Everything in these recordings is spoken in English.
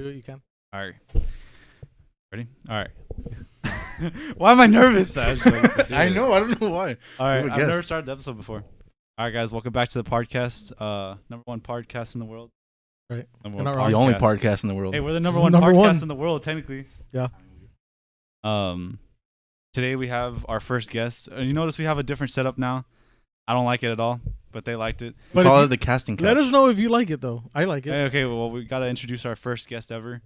do it, you can. All right. Ready? All right. Why am I nervous? I know. I don't know why. All right. Who would I've never guess? started the episode before. All right, guys. Welcome back to the Pardcast. Number one podcast in the world. Right. Number You're one not wrong. The only podcast. podcast in the world. Hey, we're the This number is one number podcast one. in the world, technically. Yeah. Today we have our first guest. You notice we have a different setup now. I don't like it at all, but they liked it. We But call if it the casting couch. Let us know if you like it, though. I like it. Hey, okay, well, we gotta introduce our first guest ever.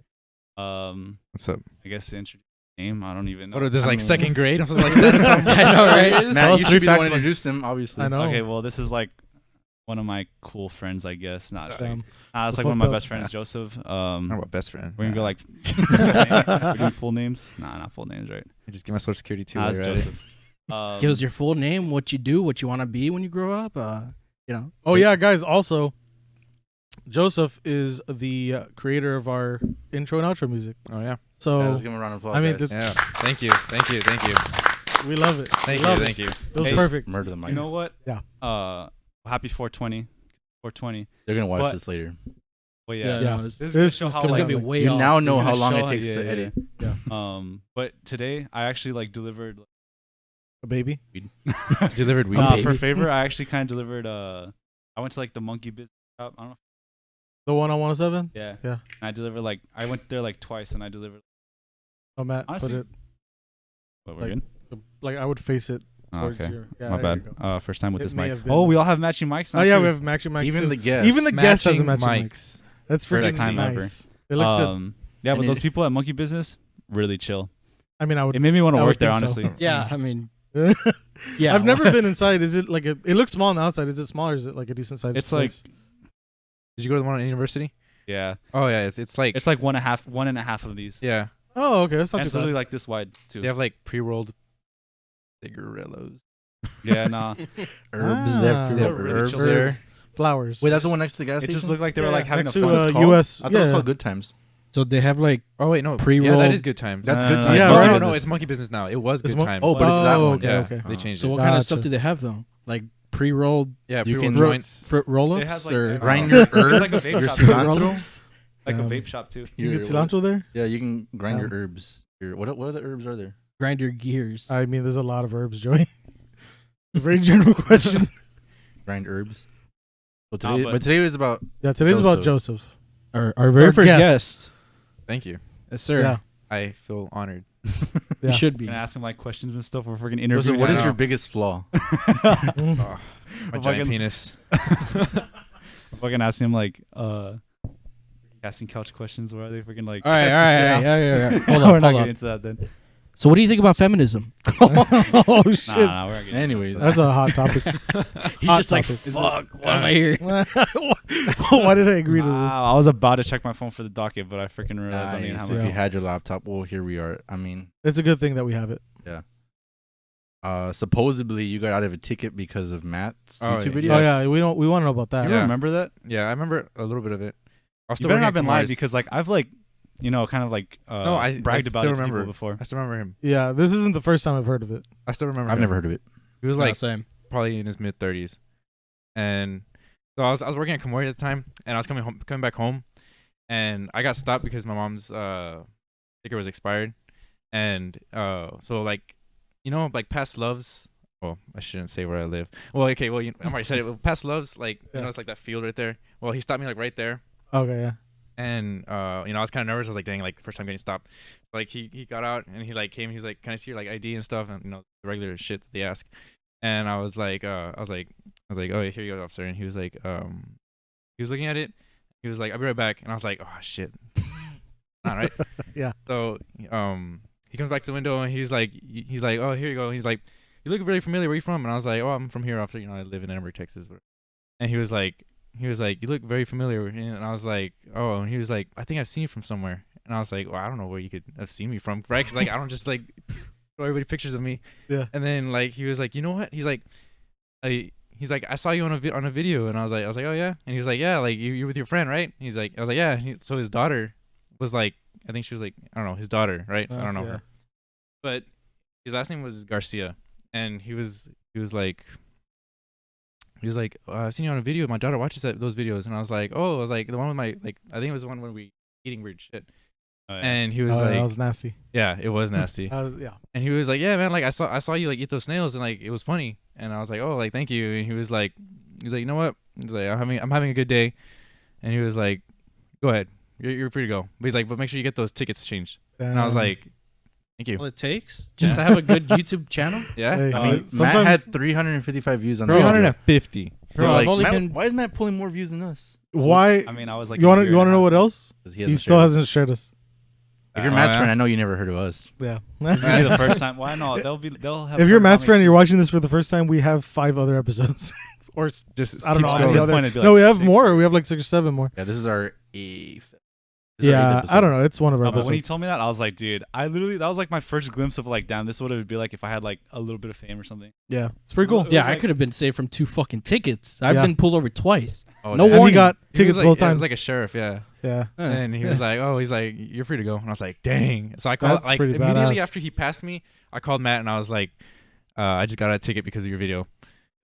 What's up? I guess the introduce name. I don't even know. What, this is I like mean- second grade? I'm supposed to like stand up. I know, right? Matt, Tell us you three should be the facts one to about- introduce them, obviously. I know. Okay, well, this is like one of my cool friends, I guess. Not it's Sam. like That's one of my fucked up. best friends, Joseph. I'm about best friend. We're gonna go like we're doing full names. Nah, not full names, right? I just give my social security too. Nah, while it's you're at it. Joseph. Give us your full name, what you do, what you want to be when you grow up. Oh, yeah, guys. Also, Joseph is the creator of our intro and outro music. Oh yeah. So, Yeah, let's give him a round of applause. I mean, guys. Yeah. Thank you. Thank you. Thank you. we love it. Thank We you. love it. Thank you. It was Hey, perfect. Murder the mics. You know what? Yeah. Happy 420. 420. They're gonna watch But- this later. Well, yeah. Yeah. No, This This is is gonna show how gonna it's like, gonna be way You off. now know You're how gonna long show it how- takes yeah, to yeah, edit. But today I actually like delivered. A baby. Delivered weed. For baby. favor, I actually kind of delivered. I went to like the monkey business shop. I don't know. The one on 107? Yeah. Yeah. And I delivered like I went there like twice, and I delivered. Oh, Matt, Honestly, put it. But we're Like, good. Like, I would face it Oh, towards okay. your... Yeah, My there bad. you go. First time with It this may mic. have been- Oh, we all have matching mics now. Oh, yeah, too. we have matching mics, Even too. the guest. Even the guest has a Matching matching mic. mics. That's First freaking time ever. nice. It looks good. Yeah, And but those it- people at Monkey Business really chill. I mean, I would... It made me want to I work would there, think so. honestly. Yeah, I mean, yeah. yeah. I've never been inside. Is it like it looks small on the outside. Is it small or is it like a decent size It's place? Did you go to the one at university? Yeah, Oh yeah. It's like it's like one and a half of these. yeah. Oh, okay. That's not And too it's bad. literally like this wide too. They have like pre-rolled cigarillos. Yeah, nah. Herbs Ah, there. They have really Herbs chill there. Flowers. Wait, that's the one next to the gas It station? just looked like they were like having a next fun. to What's it called? US. I thought it was Yeah. called Good Times. So they have like Oh wait, no. Yeah, Pre-rolled- that is good times. That's No, Good no, Times. Yeah, Oh right. no, no, it's monkey business now. It was It's good mo- times. Oh, but it's that Oh, one. okay, Yeah. okay. They changed So it. what kind of Gotcha. stuff do they have though? Like pre-rolled Yeah, You pre-rolled can- joints. fruit It roll-ups has, like, or everything. Grind your It's like a herbs, vape your shop. cilantro. Like a Um, vape shop too. You Your- get cilantro there? Yeah, you can grind your Um, herbs. What other herbs are there? grind your gears? I mean, there's a lot of herbs, Joey. Very general question. Grind herbs. Well, Nah, today, but- but today was about Yeah, today's about Joseph. Our very Our first guest. guest. Thank you. Yes, sir. Yeah. I feel honored. Yeah. You should be. And ask him like questions and stuff. We're freaking So interviewing. what is now. your biggest flaw? Mm. Oh, my Fucking- giant penis. fucking asking him like casting couch questions? Where are they freaking like? All right. Hold We're up, not hold getting up. into that then. So what do you think about feminism? Oh, shit. Nah, we're not getting. Anyways, That's a hot topic. He's Hot just like, topic. fuck, what am I here? Why did I agree to this? Wow, I was about to check my phone for the docket, but I freaking realized I didn't nice. have If my Yeah. you had your laptop, well, here we are. I mean, It's a good thing that we have it. supposedly you got out of a ticket because of Matt's Oh, YouTube yeah. videos. Oh, yeah. We want to know about that. You Yeah. remember that? Yeah, I remember a little bit of it. I was You still better working not at have been lying Kamar's. because like I've like, kind of like No, I bragged about still it to remember. people before. I still remember him. Yeah, this isn't the first time I've heard of it. I still remember. I've him. never heard of it. He was No, like same. probably in his mid 30s, and so I was working at Kamori at the time, and I was coming back home, and I got stopped because my mom's sticker was expired, and so like, like past loves. Well, I shouldn't say where I live. Well, okay, well I already said it. Well, past loves, like Yeah. it's like that field right there. Well, he stopped me like right there. Okay, yeah. And I was kind of nervous. I was like, dang, like first time getting stopped. Like he got out and he like came. He was like, can I see your like ID and stuff? And the regular shit that they ask. And I was like, oh, here you go, officer. And he was like, he was looking at it. He was like, I'll be right back. And I was like, oh shit, not right. Yeah. So he comes back to the window and he's like, oh, here you go. He's like, you look really familiar. Where you from? And I was like, oh, I'm from here, officer. I live in Edinburgh, Texas. And he was like, you look very familiar. And I was like, oh. And he was like, I think I've seen you from somewhere. And I was like, well, I don't know where you could have seen me from, right? Because like I don't just like show everybody pictures of me. Yeah. And then like he was like, you know what? He's like, I saw you on a video. And I was like, oh yeah. And he was like, yeah, like you with your friend, right? He's like, I was like, yeah. So his daughter was like, I think she was like, I don't know, his daughter, right? I don't know yeah. her, but his last name was Garcia, and he was like. He was like, I've seen you on a video. My daughter watches those videos. And I was like, the one with my, like, I think it was the one when we eating weird shit. Oh, yeah. And he was that like, was nasty. yeah, it was nasty. Yeah. And he was like, yeah, man, like I saw you like eat those snails, and like it was funny. And I was like, oh, like thank you. And he was like, you know what? He's like, I'm having a good day. And he was like, go ahead, you're free to go. But he's like, but make sure you get those tickets changed. And I was like, thank you. All it takes just to have a good YouTube channel. Yeah, Hey, I mean, Matt sometimes- had 355 views on the 350. Bro, Like, I've only Matt- been. why is Matt pulling more views than us? why? I mean, I was like, You want to know what else? 'Cause He still hasn't shared us. If you're Oh, Matt's yeah? friend, I know you never heard of us. Yeah. This is gonna be the first time. Why not? They'll have. If you're heard Matt's how friend and many you're watching this for the first time, we have 5 other episodes. Or Just I don't keep know. At Any this scrolling. other- point, it'd be no, like we have 6. more. We have like 6 or 7 more. Yeah, this is our 8th. This is our 8th Yeah, episode. I don't know. It's one of our Oh, but when he episodes. told me that, I was like, dude, that was like my first glimpse of like, damn, this is what it would be like if I had like a little bit of fame or something. Yeah, it's pretty cool. It Yeah, was I like- could have been saved from 2 fucking tickets. I've Yeah. been pulled over twice. Oh, No And warning. he got He tickets was like, both yeah, it times. was like a sheriff, yeah. Yeah. And he was like, oh, he's like, you're free to go. And I was like, dang. So I called, That's like, pretty immediately badass. after he passed me, I called Matt and I was like, I just got a ticket because of your video.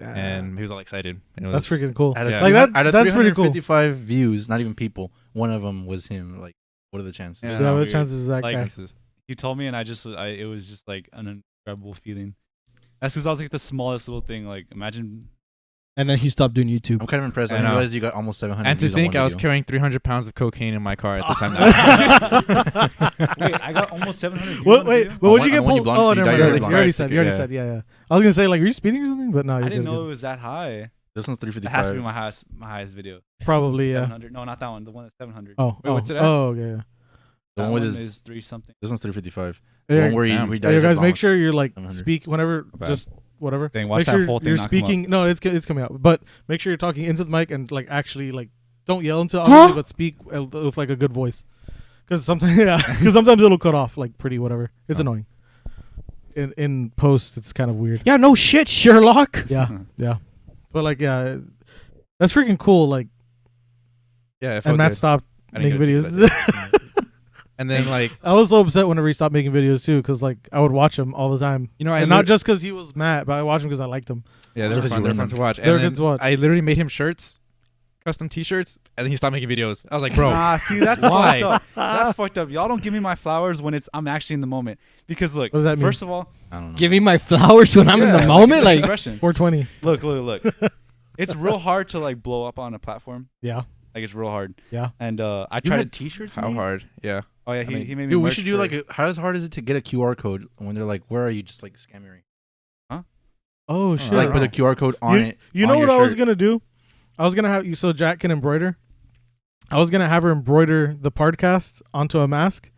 And he was all excited. And it That's was, freaking cool. Out of Yeah. Like that- out of that's pretty cool. 355 views, not even people. One of them was him. Like, what are the chances? Yeah. Yeah, not what the weird. chances is that Like, guy? this is- He told me, and it was just like an incredible feeling. That's because I was like the smallest little thing. Like, imagine. And then he stopped doing YouTube. I'm kind of impressed. I I didn't know. realize you got almost 700 and to views on think one I was video. carrying 300 pounds of cocaine in my car at the time. Wait, I got almost 700 views. What? on the Wait, video? but what'd On you get one you pulled? blonde- Oh, you never dyed mind. your You hair already blonde. said. You already Yeah. said. Yeah. I was gonna say, like, were you speeding or something? But no, I you're didn't good, know good. it was that high. This one's It has to 355. be my highest video. Probably, yeah. 700. No, not that one. The one that's 700. Oh, Wait, what's it at? Oh, okay, yeah. The That one with one his. is 3 something. This one's 355. Hey, The one where he, Damn. where he hey, dyes you his guys, blonde. make sure you're like 700. speak whenever, Bad. just whatever. Dang, watch Make that sure whole thing you're not come up. speaking. No, it's coming out. But make sure you're talking into the mic and like actually like don't yell into it, obviously, but speak with like a good voice. Because sometimes, sometimes it'll cut off like pretty whatever. It's annoying. In post, it's kind of weird. Yeah, no shit, Sherlock. Yeah. But like, yeah, that's freaking cool. Like, Yeah, it and felt Matt good. stopped I didn't making get a ticket videos. that day. And then like, I was so upset whenever he stopped making videos too, because like I would watch him all the time, you know, I and not lit- just because he was Matt, but I watched him because I liked him. yeah, So they're did fun. you They're win fun them? to watch. They're And good then to watch. I literally made him shirts, custom T-shirts, and then he stopped making videos. I was like, bro, Nah, see, that's Why? fucked up. That's fucked up. Y'all don't give me my flowers when I'm actually in the moment. Because look, What does that mean? first of all, I don't know. Give me my flowers when I'm in yeah, the moment. it's Like, expression. 420. Look. It's real hard to like blow up on a platform. Yeah. Like it's real hard. Yeah. And I You tried had to. T-shirts. how made? hard? Yeah. Oh yeah, I mean, he made me. Dude, we merch should do for- like how hard is it to get a QR code when they're like, "Where are you?" Just like scamming. Oh shit. Like I put a don't QR code on you, it. You on know your what I was shirt. gonna do? I was gonna have you so Jack can embroider. I was gonna have her embroider the Pardcast onto a mask,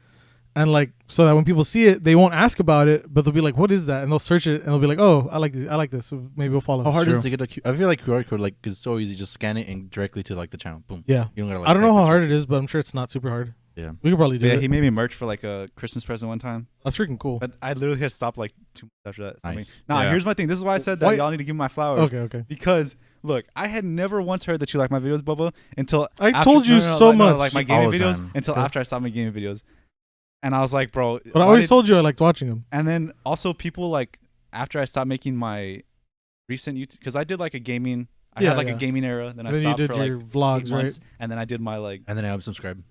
and like so that when people see it, they won't ask about it, but they'll be like, "What is that?" And they'll search it, and they'll be like, "Oh, I like this. I like this. So maybe we'll follow." How this." hard is True. it to get a Q? I feel like QR code like is so easy. Just scan it and directly to like the channel. Boom. Yeah. You don't gotta. Like, I don't know type how this hard one. it is, but I'm sure it's not super hard. Yeah. We could probably do Yeah, it. he made me merch for like a Christmas present one time. That's freaking cool. But I literally had stopped like 2 months after that. Nice. Nah, Yeah. here's my thing. This is why I said that Why- y'all need to give me my flowers. Okay. Because look, I had never once heard that you like my videos, Bubba, until I after- told you so like, no, much. like my All gaming the videos time. until Okay. after I stopped making gaming videos, and I was like, bro. But I why always did- told you I liked watching them. And then also people like after I stopped making my recent YouTube, because I did like a gaming. I Yeah, had like yeah. a gaming era. Then I Then you stopped did for your like 8 vlogs, right? months, and then I did my like. And then I unsubscribe.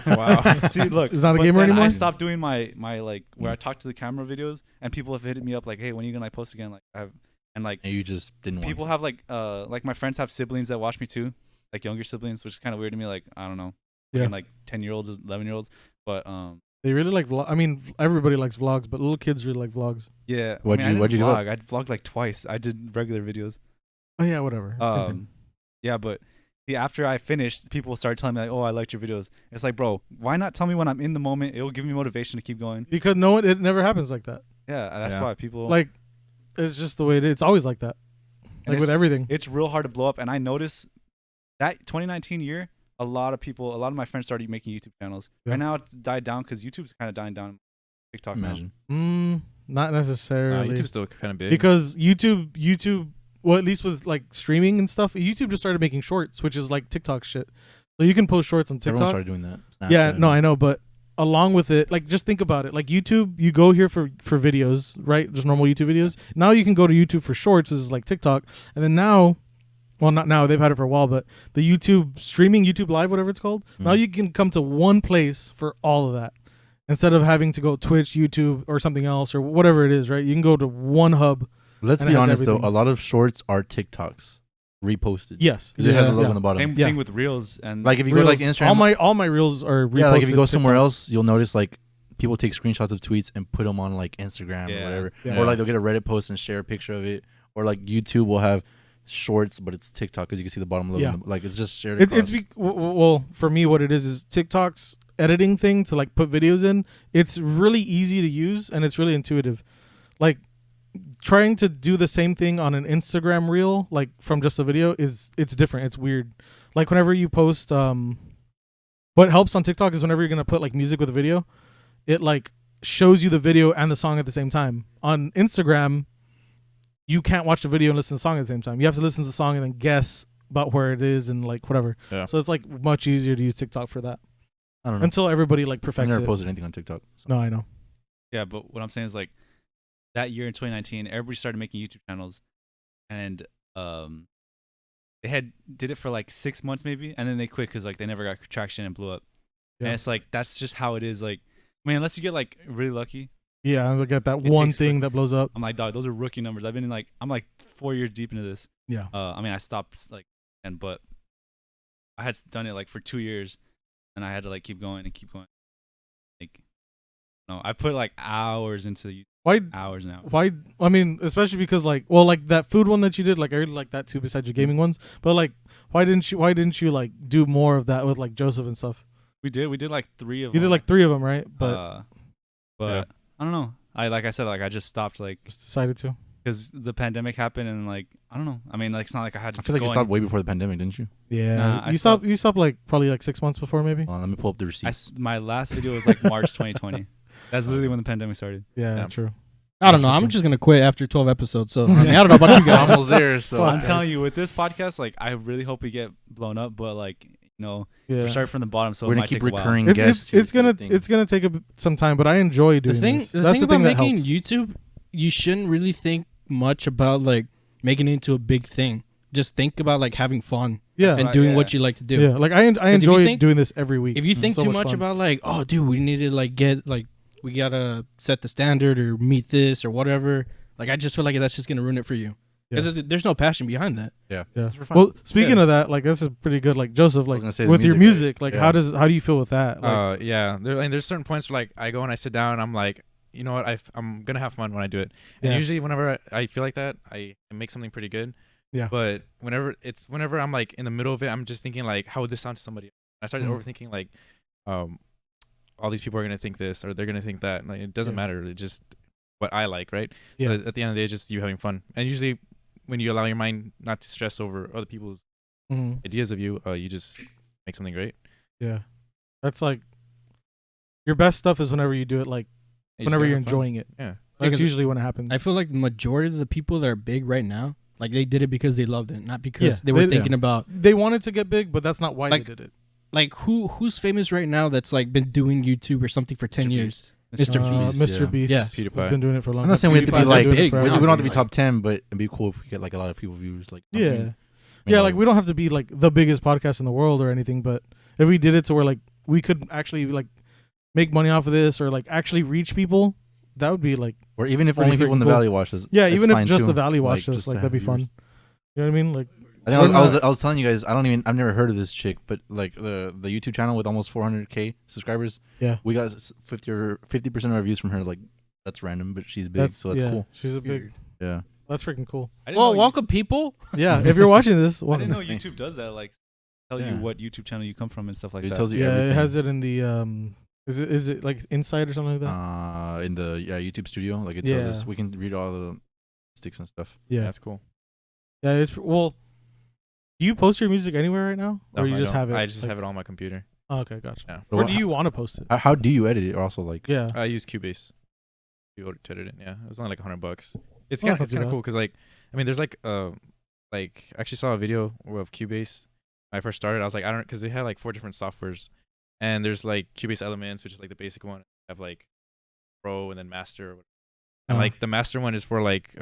Wow. See, look, He's not a but gamer then anymore? I stopped doing my like where I talk to the camera videos, and people have hit me up like, "Hey, when are you gonna like post again?" Like I have, and like And you just didn't want. people to. have like my friends have siblings that watch me too, like younger siblings, which is kind of weird to me. Like I don't know, Yeah. and like 10-year-olds, 11-year-olds, but They really like vlog. I mean, everybody likes vlogs, but little kids really like vlogs. yeah. What'd I you didn't give up? vlog. I vlogged like twice. I did regular videos. Oh yeah, whatever. Same thing. Yeah, but see, after I finished, people started telling me like, "Oh, I liked your videos." It's like, bro, why not tell me when I'm in the moment? It'll give me motivation to keep going. Because no one, it never happens like that. Yeah, that's Yeah. why people Like, it's just the way it is. It's always like that. And Like with everything. it's real hard to blow up. And I noticed that 2019 year, a lot of my friends started making YouTube channels. Yeah. Right now, it's died down because YouTube's kind of dying down. TikTok now. Imagine. Not necessarily. YouTube's still kind of big. Because YouTube, well, at least with like streaming and stuff, YouTube just started making shorts, which is like TikTok shit. So you can post shorts on Everyone TikTok. started doing that. Yeah, Snapchat. no, I know, but along with it, like just think about it. Like YouTube, you go here for videos, right? Just normal YouTube videos. Now you can go to YouTube for shorts, which is like TikTok, and then now, well, not now, they've had it for a while, but the YouTube streaming, YouTube Live, whatever it's called. Now you can come to one place for all of that instead of having to go Twitch, YouTube, or something else or whatever it is, right? You can go to one hub. Let's and be it has honest though, everything. a lot of shorts are TikToks reposted. Yes, Because it has a logo yeah. on the bottom. Same Yeah. thing with reels and Like if you go to like Reels, Instagram, all my reels are reposted. yeah, like if you go somewhere TikToks. else, you'll notice like people take screenshots of tweets and put them on like Instagram or Yeah. whatever, Yeah. or like they'll get a Reddit post and share a picture of it, or like YouTube will have shorts, but it's TikTok because you can see the bottom logo. Yeah. Like it's just shared. It's across. well, for me, what it is TikTok's editing thing to like put videos in. It's really easy to use and it's really intuitive. Like trying to do the same thing on an Instagram reel, like from just a video, it's different. It's weird. Like whenever you post, what helps on TikTok is whenever you're gonna put like music with a video, it like shows you the video and the song at the same time. On Instagram, you can't watch the video and listen to the song at the same time. You have to listen to the song and then guess about where it is and like whatever. Yeah. So it's like much easier to use TikTok for that I don't know. until everybody like I perfects never it. posted anything on TikTok. So. No, I know. Yeah, but what I'm saying is like that year in 2019, everybody started making YouTube channels, and they did it for like 6 months maybe, and then they quit because like they never got traction and blew up. Yeah. And it's like that's just how it is. Like, I mean, unless you get like really lucky, Yeah, I look at that It one takes thing that blows up. I'm like, dog, those are rookie numbers. I'm like 4 years deep into this. Yeah. I mean, I stopped but I had done it like for 2 years, and I had to like keep going and keep going. Like, no, I put like hours into YouTube, Why? hours and hours. Why? I mean, especially because like, well, like that food one that you did, like I really like that too. Besides your gaming ones, but like, why didn't you like do more of that with like Joseph and stuff? We did like 3 of You them. did like 3 of them, right? But But I don't know. Like I said, like I just stopped like just decided to. because the pandemic happened, and like I don't know. I mean, like it's not like I had. I feel like you go stopped and- way before the pandemic, didn't you? Yeah, Nah, I you stopped. You stopped like probably like 6 months before, maybe. Let me pull up the receipts. My last video was like March 2020. That's literally when the pandemic started. Yeah, Yeah. true. I don't know. True, I'm true. just gonna quit after 12 episodes. So I mean, I don't know about you We're guys. almost there. So Fuck. I'm telling you, with this podcast, like I really hope we get blown up, but like Yeah, we're starting from the bottom, so we're it gonna might keep take a while. recurring it's guests. it's to the gonna thing. it's gonna take some time, but I enjoy doing The thing, this. the That's thing the about thing that making helps. YouTube, you shouldn't really think much about like making it into a big thing. Just think about like having fun Yeah, and right, doing yeah. what you like to do. yeah. Like I if you enjoy think- doing this every week. If you It's think so too much fun. about like, oh, dude, we need to like get like we gotta set the standard or meet this or whatever. Like I just feel like that's just gonna ruin it for you because there's no passion behind that. Yeah. It's for fun. Well, speaking Yeah. of that, like this is pretty good. Like Joseph, like gonna say the with your music, music, like Yeah. how do you feel with that? Like, Yeah, there's certain points where like I go and I sit down and I'm like, you know what, I'm gonna have fun when I do it. And Yeah. usually whenever I feel like that, I make something pretty good. Yeah. But whenever I'm like in the middle of it, I'm just thinking like, how would this sound to somebody? I started Mhm. overthinking like, all these people are gonna think this or they're gonna think that. Like it doesn't Yeah. matter. It's just what I like, right? Yeah. So at the end of the day, it's just you having fun. And usually when you allow your mind not to stress over other people's mhm. ideas of you, you just make something great. Yeah, that's like your best stuff is whenever you do it. Like And you just whenever you're have fun. enjoying it. Yeah. That's Because usually when it happens. I feel like the majority of the people that are big right now, like they did it because they loved it, not because Yeah, they were they- thinking about they wanted to get big, but that's not why Like, they did it. like who's famous right now that's like been doing YouTube or something for 10 years. Mr. Beast, Mr. yeah. Beast, Yeah. has PewDiePie. been doing it for a long I'm time. not saying we have to be PewDiePie's been like doing it big. forever. we don't have to be Like- top 10, but it'd be cool if we get like a lot of people views. Like Yeah. Yeah, like we don't have to be like the biggest podcast in the world or anything, but if we did it to where like we could actually like make money off of this or like actually reach people, that would be like or even if pretty only people in the freaking cool. valley watch us. yeah, it's even if fine just too. the Valley Like, watched us, just like to that'd be have fun. viewers. You know what I mean? Like I think We're not- I was telling you guys, I've never heard of this chick, but like the YouTube channel with almost 400K subscribers. Yeah. We got 50% of our views from her. Like that's random, but she's big, so that's yeah, cool. She's a big. Yeah. That's freaking cool. I didn't Well, know welcome people. Yeah, if you're watching this, I welcome. didn't know YouTube does that. Like, tell Yeah. you what YouTube channel you come from and stuff like It that. tells you Yeah, everything. it has it in the Is it like Inside or something like that? in the YouTube studio. Like it tells Yeah. us we can read all the sticks and stuff. Yeah, That's cool. yeah. It's well. Do you post your music anywhere right now, or No, you I just don't. have it? I just like- have it on my computer. Oh, okay, gotcha. Yeah. But Where what- do you want to post it? How do you edit it? Or also like Yeah, I use Cubase to edit it. Yeah, it was only like $100. It's Oh, kind that's not of too bad. cool because like I mean there's like I actually saw a video of Cubase. When I first started, I was like I don't because they had like 4 different softwares, and there's like Cubase Elements, which is like the basic one. Have like Pro and then Master, and Uh-huh. like the Master one is for like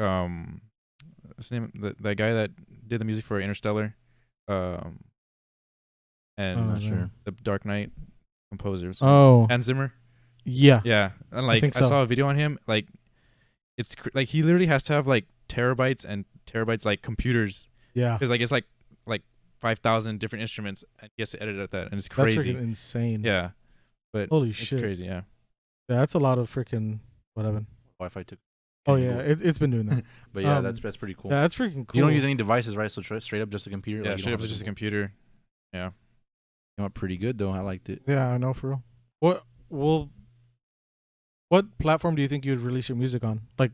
what's his name? That guy that did the music for Interstellar, and I'm not sure. the Dark Knight composer. Oh, Hans Zimmer. yeah. Yeah, and like think I so. saw a video on him. Like, it's like he literally has to have like terabytes and terabytes like computers Yeah. because like it's like 5,000 different instruments and he has to edit at that and it's That's crazy. freaking insane. Yeah, but Holy it's shit. crazy. Yeah. Yeah, that's a lot of freaking whatever. Wi-Fi took. Oh yeah, it's been doing that. But yeah, Um, that's pretty cool. Yeah, that's freaking cool. You don't use any devices, right? So straight up just a computer. Yeah, like, you straight don't up it's have just a computer. Yeah. Came out pretty good though. I liked it. Yeah, I know for real. What platform do you think you'd release your music on? Like,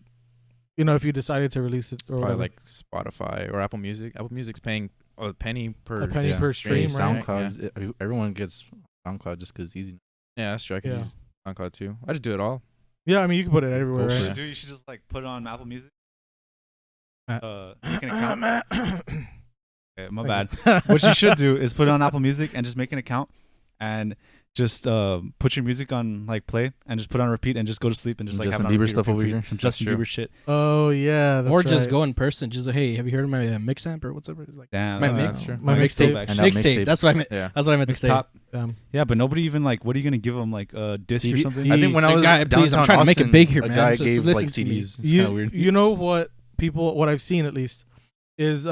if you decided to release it or Probably whatever. like Spotify or Apple Music. Apple Music's paying a penny per A penny Yeah. per stream, Hey, right? SoundCloud. Everyone gets SoundCloud just because it's easy. Yeah, that's true. I could Yeah. use SoundCloud too. I just do it all. Yeah, I mean you can put it everywhere, Go for right? it. Dude, you should just like put it on Apple Music. Uh, Make an account. Okay, my bad. Thank you. What you should do is put it on Apple Music and just make an account and just put your music on like play and just put it on repeat and just go to sleep and just like Justin have it on Bieber repeat, stuff repeat, over repeat. here? Some That's Justin true. Bieber shit. Oh yeah, that's or just right. go in person. Just like, hey, have you heard of my mix amp or what's up? Like Damn. my Oh, mix, that's true. My mixtape, mixtape. And now mixtape. mixtapes. That's what I meant. Yeah. That's what I meant to Mix say. top. Damn. Yeah, but nobody even like. What are you gonna give them like a disc or CD? something? I think when I was Guy, please, I'm downtown trying to make it Austin, big here, a man. guy Just gave listen like to me. CDs. It's kind of weird. You know what I've seen at least is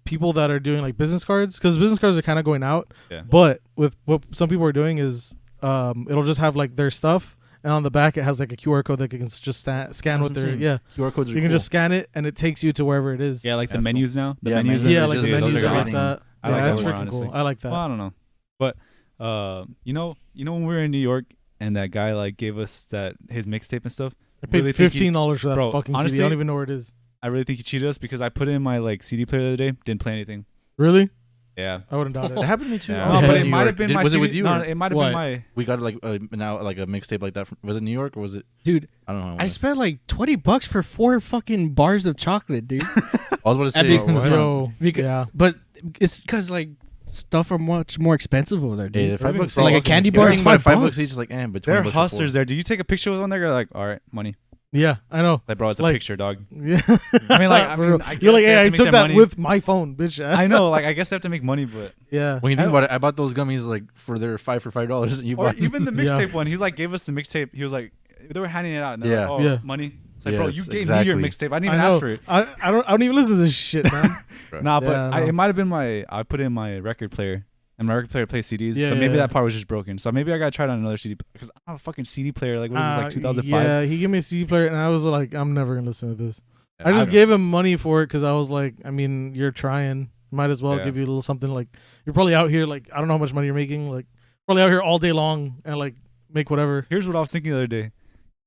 people that are doing like business cards, because business cards are kind of going out. Yeah. But with what some people are doing is it'll just have like their stuff, and on the back it has like a QR code that you can just scan That's with what I'm their saying. yeah. QR codes are You can cool. just scan it and it takes you to wherever it is. Yeah, like the That's cool. menus now. The Yeah, menus. menus. Yeah, Those like are the just- menus those are are like awesome. that. I Yeah, like that's that more, freaking honestly. cool. I like that. Well, I don't know, but when we were in New York and that guy like gave us his mixtape and stuff. I paid really think he- $15 for that Bro, fucking CD. I honestly- don't even know where it is. I really think he cheated us because I put it in my like CD player the other day, didn't play anything. Really? Yeah. I wouldn't doubt That it. happened to me too. Yeah. I was No, in but it New might York. have been Did- my Was it CD with you? No, or- it might have What? been my. We got like now like a mixtape like that. Was it New York or was it? Dude, I don't know. I spent like $20 for 4 fucking bars of chocolate, dude. I was about to I say. mean, what? So Because- yeah. But it's because like stuff are much more expensive over there, Hey, dude. the $5 Bro, like a fucking candy expensive. bar It's is fine. $5 $5 each is like but They're 20 bucks for hustlers there. Do you take a picture with one? They're like, all right, money. Yeah, I know. Like, bro, it's a Like- picture, dog. Yeah. I mean, like, For real. I You're like, guess they hey, have I to make took their that money. with my phone, bitch. I know, like, I guess they have to make money, but Yeah. When you think about it, I bought those gummies like for their $5 and you or bought even the Yeah. mixtape one. He like gave us the mixtape. He was like, they were handing it out, and they're Yeah. like, oh, Yeah. money. It's like, bro, Yes, you gave me your exactly. mixtape. I didn't even I know. ask for it. I don't even listen to this shit, man. Nah, but Yeah, I know. it might have been I put it in my record player, and my record player plays CDs. Yeah, but maybe yeah. that part was just broken. So maybe I gotta try it on another CD because I don't have a fucking CD player. Like, what is this, like 2005? Yeah, he gave me a CD player, and I was like, I'm never gonna listen to this. Yeah, I just don't- gave him money for it because I was like, I mean, you're trying. Might as well Yeah. give you a little something. Like, you're probably out here, like, I don't know how much money you're making. Like, probably out here all day long and like make whatever. Here's what I was thinking the other day.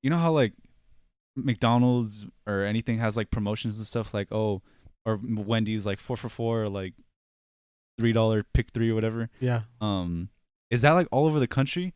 You know how like McDonald's or anything has like promotions and stuff like or Wendy's like 4 for 4 or like $3 pick 3 or whatever. Yeah, Is that like all over the country,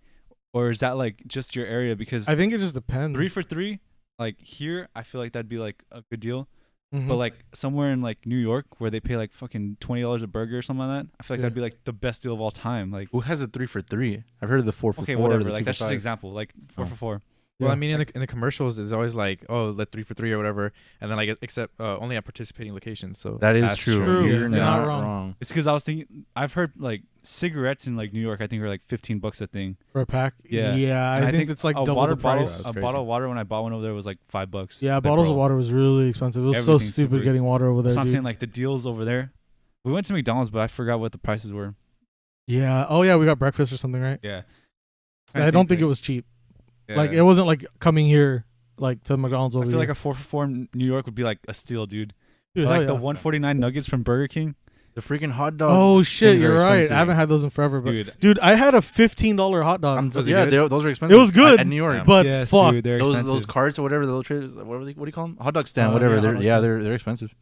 or is that like just your area? Because I think it just depends. 3 for 3, like here, I feel like that'd be like a good deal. Mhm. But like somewhere in like New York where they pay like fucking $20 a burger or something like that, I feel like Yeah. that'd be like the best deal of all time. Like, Who has a 3 for 3? I've heard of the 4 for okay, 4. whatever. The Like 2 that's for just 5. an example. Like 4 Oh. for 4. Well, Yeah. I mean, in the commercials, it's always like, oh, let 3 for 3 or whatever, and then like except only at participating locations. So That is That's true. true. You're You're not not wrong. It's because I was thinking, I've heard like cigarettes in like New York, I think are like $15 a thing. for a pack. Yeah. yeah. And I think it's like a double water the bottle, price. That's a crazy. bottle of water when I bought one over there was like $5. Yeah, Like, bottles bro, of water was really expensive. It was so Everything's stupid super- getting water over there. That's what I'm dude. saying. Like the deals over there. We went to McDonald's, but I forgot what the prices were. Yeah. Oh yeah, we got breakfast or something, right? Yeah. I don't think it was cheap. Like it wasn't like coming here like to McDonald's over I feel here. like a 4 for 4 in New York would be like a steal, dude. Dude, Or, like hell the yeah. 149 nuggets from Burger King, The freaking hot dog. Oh shit, things are you're right. expensive. I haven't had those in forever, but dude. dude, I had a $15 hot dog. Was it Yeah, good? those are expensive. It was good, At New York. Yeah. but Yes, fuck. dude, they're Those expensive. carts or whatever, the little trays, what do you call them? Hot dog stand, whatever. yeah, They're hot dog yeah, stand. they're expensive.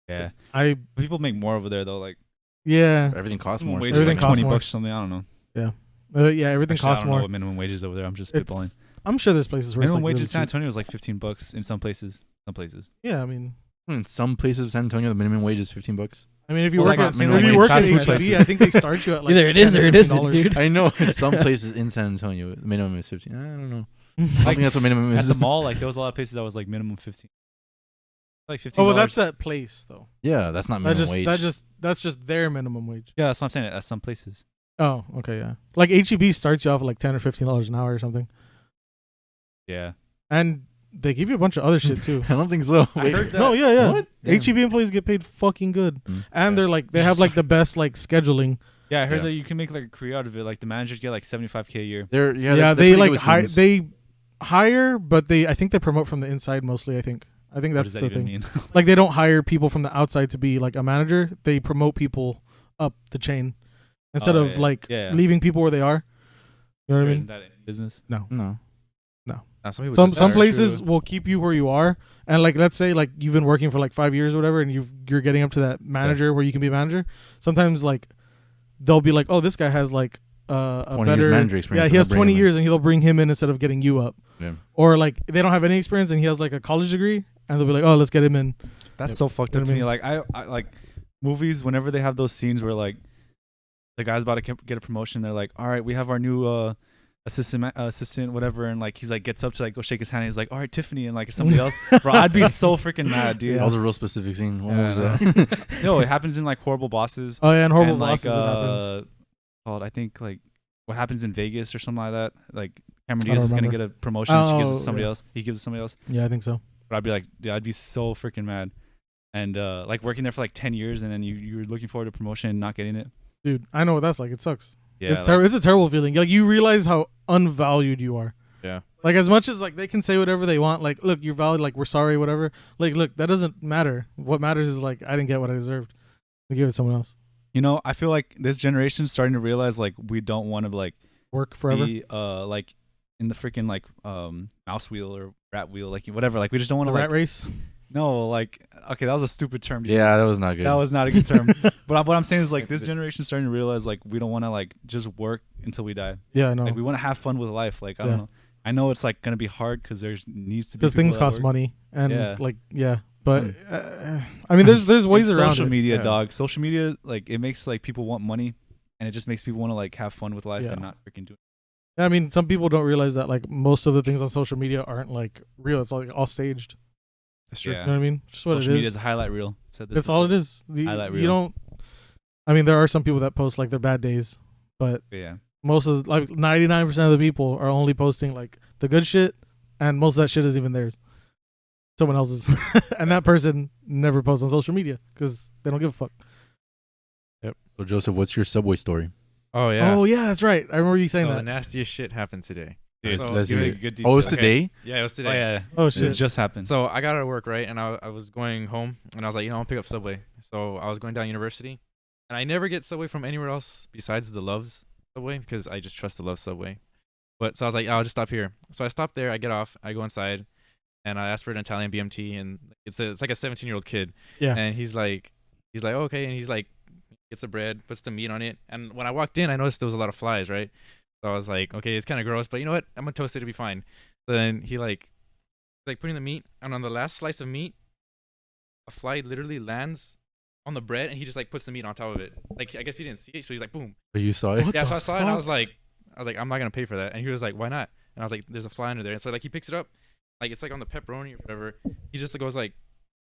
Yeah, I people make more over there though. Like yeah. Everything costs more. wages so Everything like it's costs 20 more. bucks or something. I don't know. Yeah, everything Actually, costs I don't know more. what minimum wages over there. I'm just It's- spitballing. I'm sure there's places where it's Minimum like wage really in San cheap. Antonio was like $15 in some places. Some places. Yeah, I mean, in some places of San Antonio, the minimum wage is $15. I mean, if you Well, work like, at I'm saying, if like, you work fast at food HEB, places. I think they start you at like Either it is or it isn't, $10, dude. I know in some places in San Antonio, the minimum is 15. I don't know. I don't Like, think that's what minimum At is. the mall, like there was a lot of places that was like minimum 15. Like $15. Oh, well, that's that place though. Yeah, that's not That minimum wage. that's just their minimum wage. yeah, that's what I'm saying. At some places. Oh, okay, yeah. Like HEB starts you off at like $10 or $15 an hour or something, Yeah. and they give you a bunch of other shit too. I don't think so. I Wait. heard that. No, yeah. What? HEB employees get paid fucking good, Mm. and they're like they have like the best like scheduling. Yeah, I heard Yeah. that you can make like a career out of it. Like the managers get like $75K a year. They're Yeah, they're they pretty good like with hire students. they hire, but I think they promote from the inside mostly. I think What that's does that the even thing. mean? Like they don't hire people from the outside to be like a manager. They promote people up the chain instead Oh, of yeah. like Yeah. leaving people where they are. You know what I Isn't mean? that in business? No. Some people Some just some are. places will keep you where you are, and like let's say like you've been working for like 5 years or whatever, and you're getting up to that manager where you can be a manager. Sometimes like they'll be like, oh, this guy has like a 20 years better manager experience, Yeah, and he has they'll bring 20 him in. years, and he'll bring him in instead of getting you up. Yeah. Or like they don't have any experience, and he has like a college degree, and they'll be like, oh, let's get him in. That's Yep. so fucked You know up what to I me. mean? Like I like movies whenever they have those scenes where like the guy's about to get a promotion. They're like, all right, we have our new assistant whatever, and like he's like gets up to like go shake his hand, and he's like, all right, Tiffany, and like somebody else. Bro, I'd be so freaking mad, dude. That was a real specific scene. What Yeah, was I that? No, it happens in like Horrible Bosses. Oh yeah, and horrible and, like, bosses. It happens. called I think like what happens in Vegas or something like that. Like Cameron I don't Diaz is gonna remember. get a promotion. She gives it Oh, to somebody yeah. else. He gives it to somebody else. Yeah, I think so. But I'd be like, dude, I'd be so freaking mad. And like working there for like 10 years, and then you're looking forward to promotion and not getting it. Dude, I know what that's like. It sucks. Yeah, It's it's a terrible feeling. Like you realize how unvalued you are. Yeah. Like as much as like they can say whatever they want, like look, you're valued, like we're sorry, whatever. Like look, that doesn't matter. What matters is like I didn't get what I deserved. They give it to someone else. you know, I feel like this generation's starting to realize like we don't want to like Work forever. be like in the freaking like mouse wheel or rat wheel, like whatever. Like we just don't want The to rat like race. no, like okay, that was a stupid term. to Yeah, use. that was not good. That was not a good term. But what I'm saying is like this generation's starting to realize like we don't want to like just work until we die. Yeah, I know. Like we want to have fun with life. Like I Yeah. don't know. I know it's like gonna be hard because there needs to be Because things people that cost work. money and Yeah. like yeah, but I mean there's ways It's around social it. media, Yeah. dog. Social media, like it makes like people want money, and it just makes people want to like have fun with life Yeah. and not freaking do it. I mean, some people don't realize that like most of the things on social media aren't like real. It's like all staged. That's true. Yeah. You know what I mean? Just what Social it media is. is a highlight reel. Said this That's all it before. is. Highlight You reel. don't. I mean, there are some people that post like their bad days, but But yeah. most of like 99% of the people are only posting like the good shit, and most of that shit isn't even theirs. Someone else's, and that person never posts on social media because they don't give a fuck. So Joseph, what's your Subway story? Oh yeah. Oh yeah, that's right. I remember you saying So the that. nastiest shit happened today. Dude, So, let's give hear me it. good Oh, it's detail. today? Yeah, it was today. Oh yeah. Oh This shit. just happened. So I got out of work, right? And I was going home, and I was like, I'll pick up Subway. So I was going down University, and I never get Subway from anywhere else besides the Love's Subway because I just trust the Love's Subway. But so I was like, I'll just stop here. So I stop there, I get off, I go inside, and I ask for an Italian BMT, and it's like a 17-year-old kid. Yeah. And he's like, oh, okay, and he's like, gets the bread, puts the meat on it, and when I walked in, I noticed there was a lot of flies, right? So I was like, okay, it's kind of gross, but you know what? I'm gonna toast it to be fine. So then he like putting the meat, and on the last slice of meat, a fly literally lands on the bread, and he just like puts the meat on top of it. Like I guess he didn't see it, so he's like, boom. But you saw it? What Yeah, the so I saw it, and I fuck? was like, I'm not gonna pay for that. And he was like, why not? And I was like, there's a fly under there. And so like he picks it up, like it's like on the pepperoni or whatever. He just goes like,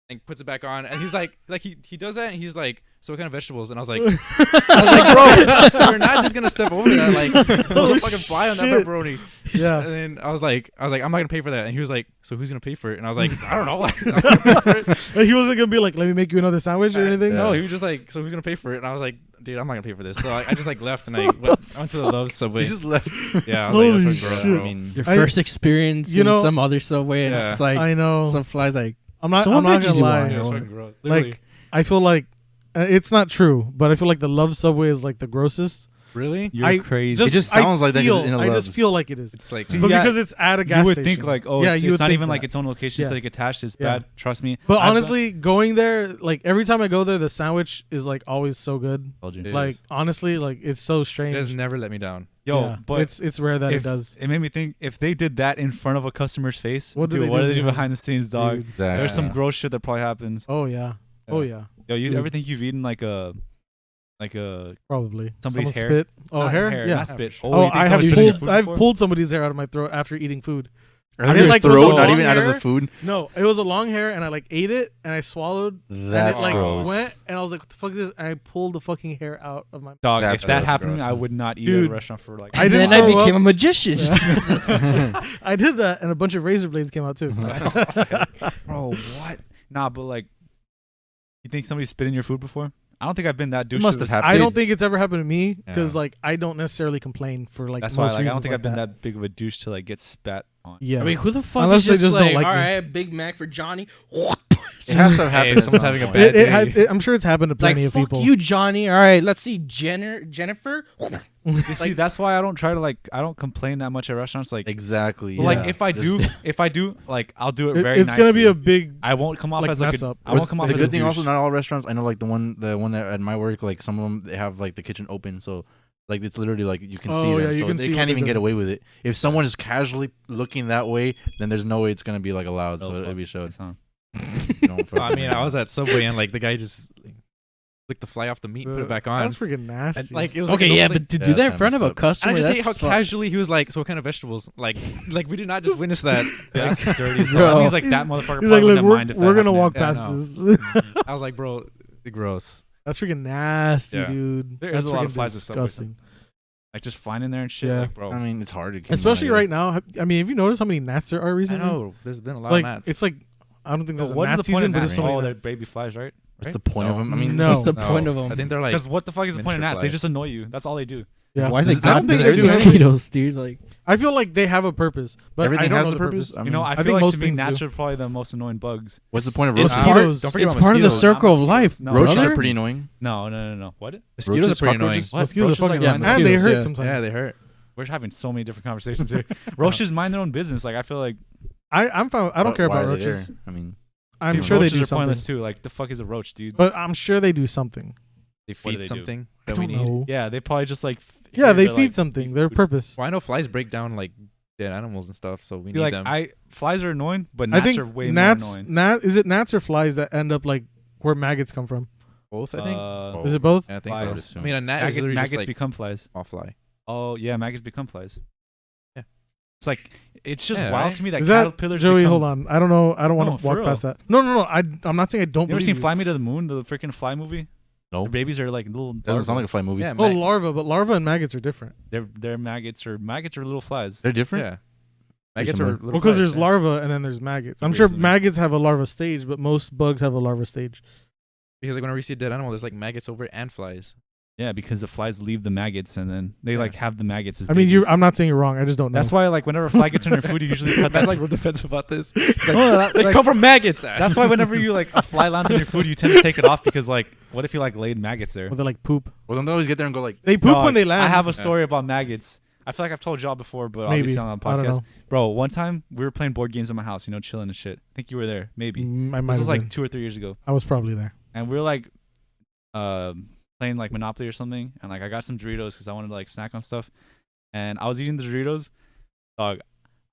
and puts it back on, and he's like he does that, and he's like, so what kind of vegetables? And I was like, bro, you're not just gonna step over that. Like there's a fucking fly on that shit. pepperoni. Yeah. And then I was like, I'm not gonna pay for that. And he was like, so who's gonna pay for it? And I was like, I don't know. Like, I'm gonna pay for it. Like, he wasn't gonna be like, let me make you another sandwich or anything. No, he was just like, so who's gonna pay for it? And I was like, dude, I'm not gonna pay for this. So I just like left, and I went to the Love's Subway. You just left. Yeah, I was like, that's Holy fucking gross, shit. bro. I mean, Your I- first experience you in know- some other Subway, and it's Yeah. just like I know. some flies like, I'm not. So I'm what not veggies gonna you lie. want? Yeah, it's Like, fucking gross. Literally. Like I feel like it's not true, but I feel like the Love Subway is like the grossest. really? You're I crazy. Just, just sounds like that 'cause feel, it's in a I just Love's. feel like it is. It's like, But Yeah, because it's at a gas you would station. think like, oh, Yeah, it's, you it's would not think even like that. its own location. It's Yeah. like attached. It's Yeah. bad. Trust me. But I've honestly, going there, like every time I go there, the sandwich is like always so good. told you. It Like is. honestly, like it's so it strange. has never let me down. Yo, Yeah, but it's rare that it if- does. It made me think if they did that in front of a customer's face, What do dude, they what do do they do behind- behind the scenes, dog? Dude. exactly. There's some Yeah. gross shit that probably happens. Oh yeah. Oh yeah. Yo, you Dude. ever think you've eaten like a Probably Somebody's Someone hair? spit. Oh, not hair? Yeah. not spit. Oh, you think I have somebody's put in your pulled. food I've before? pulled somebody's hair out of my throat after eating food. Out of It, your like, was a throat, not long even out of the hair. food. No, it was a long hair, and I like ate it, and I swallowed, That's and it like gross. went, and I was like, "What the fuck is this?" And I pulled the fucking hair out of my. Dog, That's if that gross, happened to me, gross. I would not eat at Dude, a restaurant for like. I And didn't then I throw became up. a magician. I did that, and a bunch of razor blades came out too. Bro, what? Nah, but like, you think somebody spit in your food before? I don't think I've been that douche. Must have happened. I don't think it's ever happened to me because Yeah. like I don't necessarily complain for like That's why most like, I don't reasons think like I've been that. that big of a douche to like get spat on. Yeah, I mean, who the fuck Unless is they just, just don't like, like all me. right, Big Mac for Johnny. It has to have Hey, happened. if someone's having a bad day. I'm sure it's happened to It's like, plenty of fuck people. you, Johnny. All right, let's see, Jennifer. You see, that's why I don't try to like. I don't complain that much at restaurants. Like, Exactly. like yeah. if I Just- do, like I'll do it very. It's gonna be nicely. a big. I won't come off like, as like mess a, up. I won't With come off the as good a thing douche. also, not all restaurants. I know like the one that at my work, like some of them they have like the kitchen open, so like it's literally like you can see Oh, them, yeah, you so can they see what can't they're even get doing. away with it. If someone is casually looking that way, then there's no way it's gonna be like allowed. So it'll be showed. I mean, I was at Subway and like the guy just licked the fly off the meat, put it back on. That's freaking nasty. And, like it was Okay, like, yeah, like, but to Yeah, do that in that's front of kinda a messed up. customer, and I just hate that's how casually he was like, "So what kind of vegetables?" Like we did not just witness that. That's dirty. So Bro. that means like that motherfucker He's probably like, look, wouldn't mind if we're that gonna happened. walk Yeah, I past know. this. I was like, "Bro, gross." That's freaking nasty, Yeah. dude. There That's is a lot of freaking flies at Subway, disgusting. Like just flying in there and shit. Yeah. Like, bro. I mean, it's hard to keep Especially an eye on right now. I mean, have you noticed how many gnats there are I recently? know. There's been a lot Like of mats. it's like I don't think there's a what gnat is the point season, of but there's gnats? so many Oh, they're gnats. baby flies, right? What's the point of them? I mean, No. What's the point of them? I think they're like. Because what the fuck is the point of miniature gnats? They flies. just annoy you. That's all they do. Yeah. Why are they I don't think they're they do anything. mosquitoes, dude? Like, I feel like they have a purpose, but I everything don't has know a the purpose. You know, I think feel like most to me things gnats do. are probably the most annoying bugs. what's the point of it's roaches? part, Don't forget it's about part of the mosquitoes. circle of Not life. mosquitoes. No, Roaches brother. are pretty annoying. No. What? Mosquitoes are Roaches, pretty annoying. cockroaches? What? Mosquitoes are Roaches, fucking like, annoying. mind And they mosquitoes, hurt yeah. sometimes. Yeah, they hurt. We're having so many different conversations here. Roaches mind their own business. Like I feel like I'm fine. I don't care Why about are they roaches. there? I mean, I'm dude, sure they roaches do are something, pointless too. Like the fuck is a roach, dude? but I'm sure they do something. They What do feed they do? something I that we don't need. know. Yeah, they probably just like. Yeah, they they're, feed like, something. eat Their food. purpose. Well, I know flies break down like dead animals and stuff, so we See, need like them. flies are annoying, but I gnats think are way gnats. more annoying. Is it gnats or flies that end up like where maggots come from? Both, I think. Uh, Is it both? Yeah, I think flies. so. I mean, a gnat is literally maggots just like become flies. a fly. Oh yeah, maggots become flies. Yeah. It's like it's just Yeah, wild right? to me that Is that caterpillars. Joey? become, Hold on. I don't know. I don't No, want to for walk real. past that. No. I'm not saying I don't You ever believe seen you. Fly Me to the Moon, the freaking fly movie? no, The babies are like little. doesn't sound like a fly movie. Yeah, Well, larva, but larva and maggots are different. They're maggots are little flies. They're different. yeah. Maggots similar. are little Well, because flies, there's yeah. larva and then there's maggots. I'm Very sure similar. maggots have a larva stage, but most bugs have a larva stage. Because like whenever you see a dead animal, there's like maggots over it and flies. Yeah, because the flies leave the maggots and then they Yeah. like have the maggots as I mean, babies. I'm not saying you're wrong. I just don't know. That's why like whenever a fly gets in your food, you usually cut That's that. like we're defensive about this. No, that- They like- come from maggots. That's why whenever you like a fly lands on your food, you tend to take it off because like what if you like laid maggots there? Or they like poop. Well, don't they always get there and go like, They poop Dog, when they land. I have a story about maggots. I feel like I've told y'all before, but Maybe. obviously on the I don't podcast. know. Bro, one time we were playing board games in my house, chilling and shit. I think you were there, maybe. I might This have was like been. 2 or 3 years ago. I was probably there. And we were like playing like Monopoly or something, and like I got some Doritos because I wanted to like snack on stuff, and I was eating the Doritos. Dog,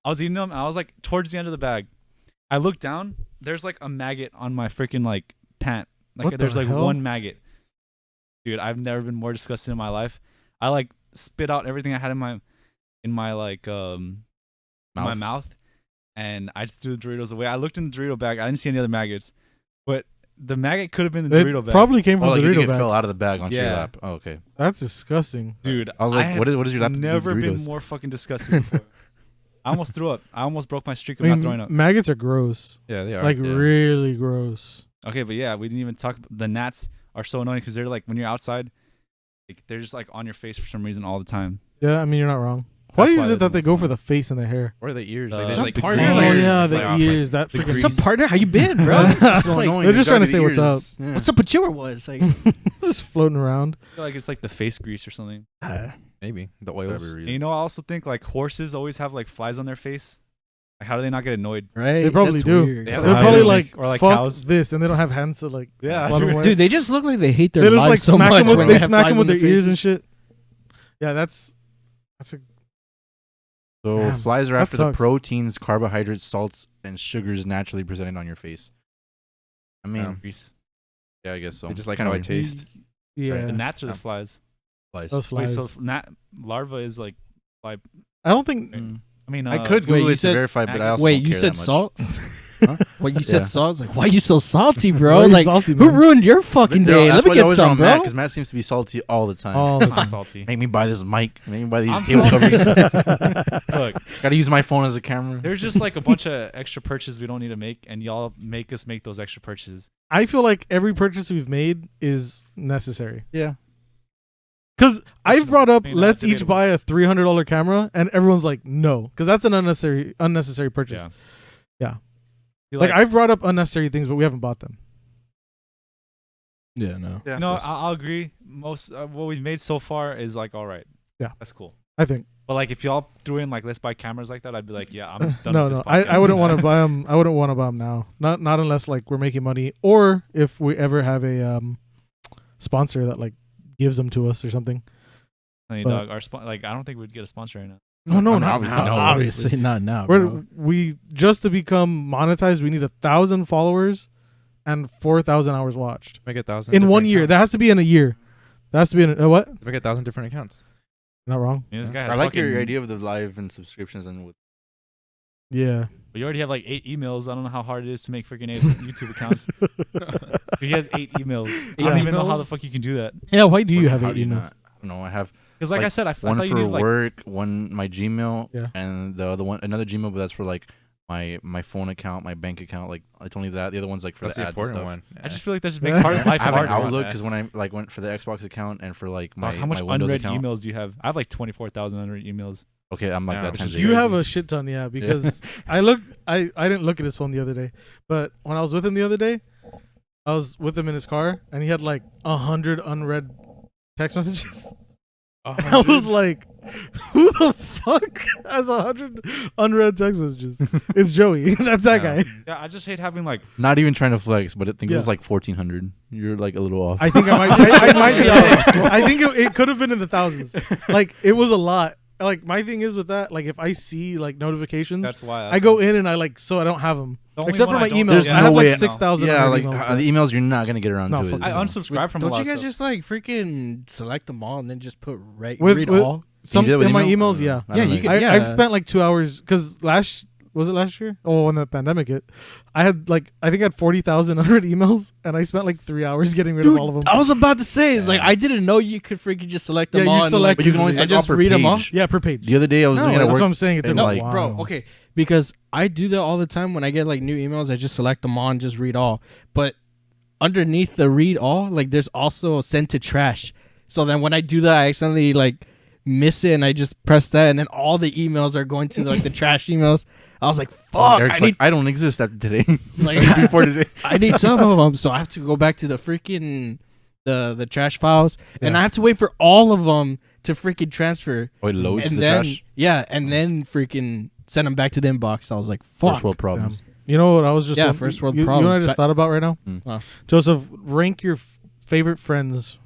I was eating them, and I was like towards the end of the bag. I looked down. There's like a maggot on my freaking like pant. Like What there's the like hell? one maggot. Dude, I've never been more disgusted in my life. I like spit out everything I had in my like my mouth, and I threw the Doritos away. I looked in the Dorito bag. I didn't see any other maggots, but the maggot could have been the Dorito It bag. probably came from oh, like the you Dorito think it bag. fell out of the bag onto your Yeah. lap. Oh, okay. That's disgusting. Dude, I was like, had what is your lap to do with never been Doritos? more fucking disgusted before. I almost threw up. I almost broke my streak of I not mean, throwing up. maggots are gross. Yeah, they are. Like yeah. really gross. Okay, but yeah, we didn't even talk. The gnats are so annoying because they're like when you're outside, like they're just like on your face for some reason all the time. Yeah, I mean you're not wrong. Why That's is why it they're that they the go most for the face and the hair? or the ears. Uh, Like, there's some like part- the Oh, Oh ears yeah, fly the off, ears. That's the like grease. What's up, partner? How you been, bro? That's It's so like, annoying. they're just trying to Gotta say the what's up. ears. Yeah. what's up with your was? Like, just floating around. I feel like it's like the face grease or something. Maybe the Whatever oils. reason. And I also think like horses always have like flies on their face. Like, how do they not get annoyed? right? They probably That's do. weird. They have They're eyes probably like- like, or like fuck cows. this, and they don't have hands to like. Yeah, swat 'em dude. away. Dude, they just look like they hate their They just lives like so smack much them with, when they have smack flies them with on their ears faces. and shit. Yeah, that's a So Damn, flies are that after the sucks. proteins, carbohydrates, salts, and sugars naturally presented on your face. I mean, Grease. yeah, I guess so. They just like Kinda how I weird. taste. yeah. The gnats are the Yeah. flies. Flies. Those Wait, flies. so larva is like I don't think. Mm. I mean, I could Wait, Google you it to said- verify, but I also Wait, don't you care said that much. salt? Huh? What you Yeah. said salt? It's like, why you so salty, Why bro? are you Like, salty, who man? ruined your fucking day? That's Let me why get they're always some, on bro. Matt, because Matt seems to be salty all the time. All the I'm time. salty. Make me buy this mic. Make me buy these I'm table salty. covers. Look, Gotta use my phone as a camera. there's just like a bunch of extra purchases we don't need to make, and y'all make us make those extra purchases. I feel like every purchase we've made is necessary. Yeah. Because I've brought up, I mean, let's that's each debatable. buy a $300 camera, and everyone's like, no, because that's an unnecessary purchase. Yeah. Yeah. You Like I've brought up unnecessary things, but we haven't bought them. Yeah, no. Yeah. you know, I'll agree. Most what we've made so far is like all right. Yeah. That's cool. I think. But like, if y'all threw in like let's buy cameras like that, I'd be like, yeah, I'm done No, with this no, I podcast. wouldn't want to buy them. I wouldn't want to buy them now. Not unless like we're making money, or if we ever have a sponsor that like gives them to us or something. Honey, but- dog, like I don't think we'd get a sponsor right now. No, no, I mean, not obviously now. not. Obviously not now, bro. We just to become monetized, we need 1,000 followers and 4,000 hours watched Make 1,000 in 1 different year. That accounts. has to be in a year. That has to be in a what? Make 1,000 different accounts. Not wrong. I mean, this guy has I like fucking, your idea of the live and subscriptions and with Yeah. But you already have like 8 emails. I don't know how hard it is to make freaking 8 YouTube accounts. He has 8 emails. I don't even know how the fuck you can do that. Yeah. Why do you have How 8 do you emails? not? I don't know. I have Because like I Like, said, I one thought you for needed like work, one my Gmail, Yeah. and the other one another Gmail, but that's for like my phone account, my bank account. Like it's only that. The other one's like for That's the the ads and important stuff. one. I just feel like that just makes life I have an harder. Outlook because when I like went for the Xbox account and for like my Dog, how much my Windows unread account. emails do you have? I have like 24,000 unread emails. Okay, I'm like Yeah, that which times is eight. You crazy. have a shit ton, yeah. Because I didn't look at his phone the other day, but when I was with him the other day, I was with him in his car, and he had like 100 unread text messages. I was like, who the fuck has 100 unread text messages? It's Joey. That's that Yeah. guy. Yeah, I just hate having like Not even trying to flex, but I think it was Yeah. like 1,400. You're like a little off. I think I might. I might be off. I think it could have been in the thousands. Like it was a lot. Like my thing is with that. Like if I see like notifications, that's why I go in and I like so I don't have them. The only Except for one my I don't emails. There's I no have way- like 6,000. yeah, like emails, the emails, you're not gonna get around No, to fuck it. I so. unsubscribe from a Don't lot you of guys stuff. just like freaking select them all and then just put read With- all? Some You do that with in my email? emails, yeah. I don't know. you could- I've spent like 2 hours because was it last year? Oh, when the pandemic hit, I think I had 40,000 unread emails, and I spent like 3 hours getting rid Dude, of all of them. I was about to say, it's like Yeah. I didn't know you could freaking just select them Yeah, you all. and, select- like, But you can only and select just per read them all. page. Yeah, per page. The other day I was No, doing it at That's work. what I'm saying. It took and, me a like- while. Bro, okay, because I do that all the time when I get like new emails. I just select them all and just read all. But underneath the read all, like there's also send to trash. So then when I do that, I accidentally like miss it, and I just press that, and then all the emails are going to like the trash emails. I was like, "Fuck!" Eric's like, I don't exist after today. It's like, Before today. I need some of them, so I have to go back to the freaking the trash files, and Yeah. I have to wait for all of them to freaking transfer. Oh, it loads and the then trash. yeah, and then freaking send them back to the inbox. I was like, "Fuck!" First world problems. You know what I was just Yeah, first world you know problems. what I just But- thought about right now? Wow. Joseph, rank your favorite friends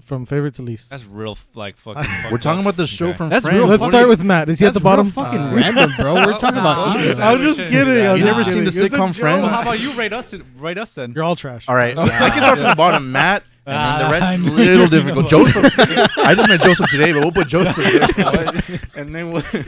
from favorite to least. That's real fucking. We're talking about the show Okay. from That's Friends. real Let's What start are with Matt. Is he at That's the bottom? real fucking random, bro. We're talking about no, emails. no, I was just kidding. I was You just never seen kidding. the It's a sitcom joke. Friends? Well, how about you rate us? Rate us then. You're all trash. All right, I can start from the bottom. Matt, and then the rest I is a knew little you were difficult. gonna- Joseph, I just met Joseph today, but we'll put Joseph there, and then we can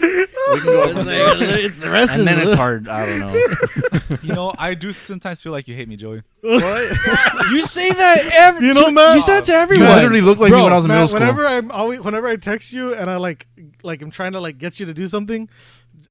go up from there. It's the rest And is then it's the- hard. I don't know. You know, I do sometimes feel like you hate me, Joey. You say that every. You know, Matt? You say that to You everyone. literally look like me Bro, when I was in middle Matt, school. whenever I text you and I like I'm trying to like get you to do something,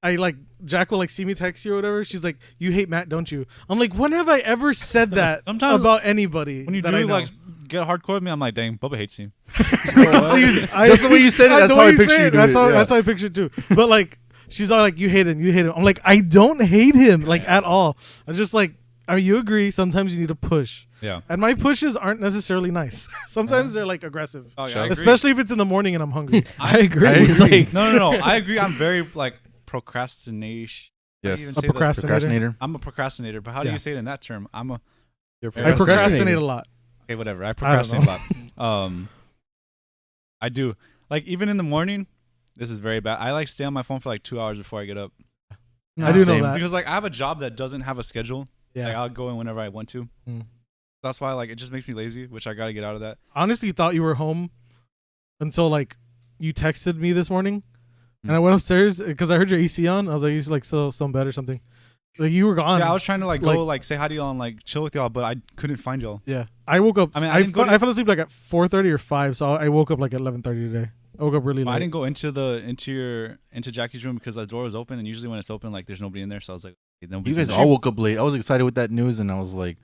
I like Jack will like see me text you or whatever. She's like, "You hate Matt, don't you?" I'm like, "When have I ever said that Sometimes about anybody?" When you that I do know? like get hardcore with me, I'm like, dang, Bubba hates you. Just the way you said it, that's the how way I you picture say you it, doing That's it, how yeah. that's how I picture it too. But like, she's all like, "You hate him, you hate him." I'm like, I don't hate him like at all. I just like, I mean, you agree. Sometimes you need to push, Yeah. and my pushes aren't necessarily nice. Sometimes they're like aggressive, Oh, yeah, I agree. especially if it's in the morning and I'm hungry. I agree. I It's agree. like, No. I agree. I'm very like procrastination. How do you Yes. even A say that? procrastinator. Procrastinator. I'm a procrastinator, but how do Yeah. you say it in that term? I'm a You're I procrastinate a lot. okay, whatever. I don't procrastinate a lot. I do. Like even in the morning, this is very bad. I like stay on my phone for like 2 hours before I get up I do know Same. that. because like I have a job that doesn't have a schedule. Like Yeah. I'll go in whenever I want to. Mm. That's why like it just makes me lazy, which I got to get out of that. Honestly, thought you were home until like you texted me this morning, and I went upstairs because I heard your AC on. I was like, you like still in bed or something. Like you were gone. Yeah, I was trying to like go like say hi to y'all and like chill with y'all, but I couldn't find y'all. Yeah, I woke up. I mean, I didn't go fell asleep like at 4:30 or 5, so I woke up like at 11:30 today. I woke up really late. I didn't go into Jackie's room because the door was open, and usually when it's open, like there's nobody in there. So I was like, okay, You guys all woke up late. I was excited with that news, and I was like,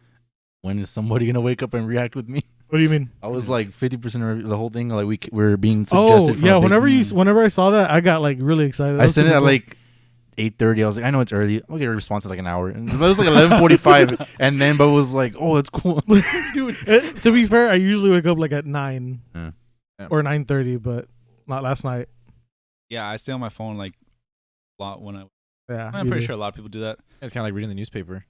when is somebody gonna wake up and react with me? What do you mean? I was like 50% of the whole thing. Like we're being suggested. Oh yeah, whenever I saw that, I got like really excited. I sent it at like 8:30. I was like, I know it's early. I'll get a response in like an hour. And it was like 11:45, and then but it was like, oh, that's cool. Dude, to be fair, I usually wake up like at 9 or 9:30, but not last night. Yeah, I stay on my phone like a lot when Yeah, I'm pretty sure a lot of people do that. It's kind of like reading the newspaper.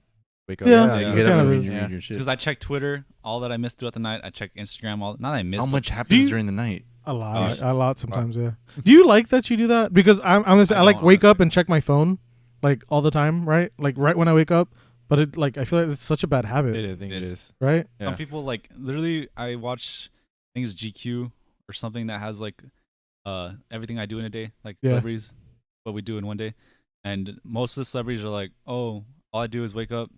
Wake up. Yeah, you it get kind up of and is. you read your shit. Because I check Twitter, all that I missed throughout the night. I check Instagram, all not that I missed. How but much happens you- during the night? A lot sometimes. Yeah. Do you like that you do that? Because I'm gonna say I like don't, wake up honestly. and check my phone like all the time, right? Like right when I wake up. But it like I feel like it's such a bad habit, I think it is. right? Yeah. Some people like literally. I watch, I think it's GQ or something that has like everything I do in a day, like Yeah. celebrities, what we do in one day, and most of the celebrities are like, oh, all I do is wake up,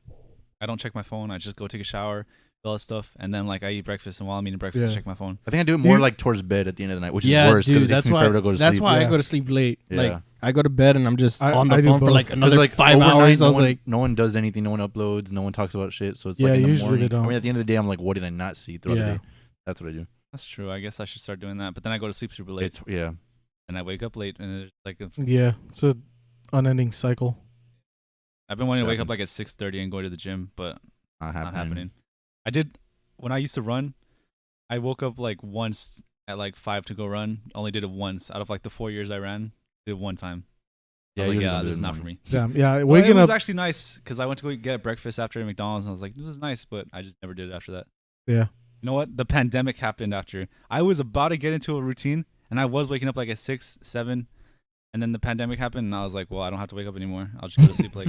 I don't check my phone, I just go take a shower, all that stuff, and then like I eat breakfast, and while I'm eating breakfast, Yeah. I check my phone. I think I do it more You- like towards bed at the end of the night, which Yeah, is worse dude, because it takes me forever to go to that's sleep. why I Yeah. go to sleep late. Yeah. Like I go to bed and I'm just I- on I the do phone for both. like 'Cause, another like 5 overnight, hours. I was no one, like, no one does anything, no one uploads, no one talks about shit. So it's Yeah, like in the usually morning. they don't. I mean, at the end of the day, I'm like, what did I not see throughout the Yeah. day? That's what I do. That's true. I guess I should start doing that. But then I go to sleep super late, It's yeah. and I wake up late, and it's like Yeah, it's an unending cycle. I've been wanting to wake up Happens. like at 6:30 and go to the gym, but Not not happening. happening. I did when I used to run. I woke up like once at like 5 to go run. Only did it once out of like the 4 years I ran. Did it one time. Yeah, I was like, usually yeah, don't do this it is in the not for morning. me. Damn, yeah, Well, waking it was up. actually nice because I went to go get breakfast after McDonald's, and I was like, this is nice, but I just never did it after that. Yeah, You know what? The pandemic happened after. I was about to get into a routine, and I was waking up like at 6, 7, and then the pandemic happened, and I was like, well, I don't have to wake up anymore. I'll just go to sleep. Like,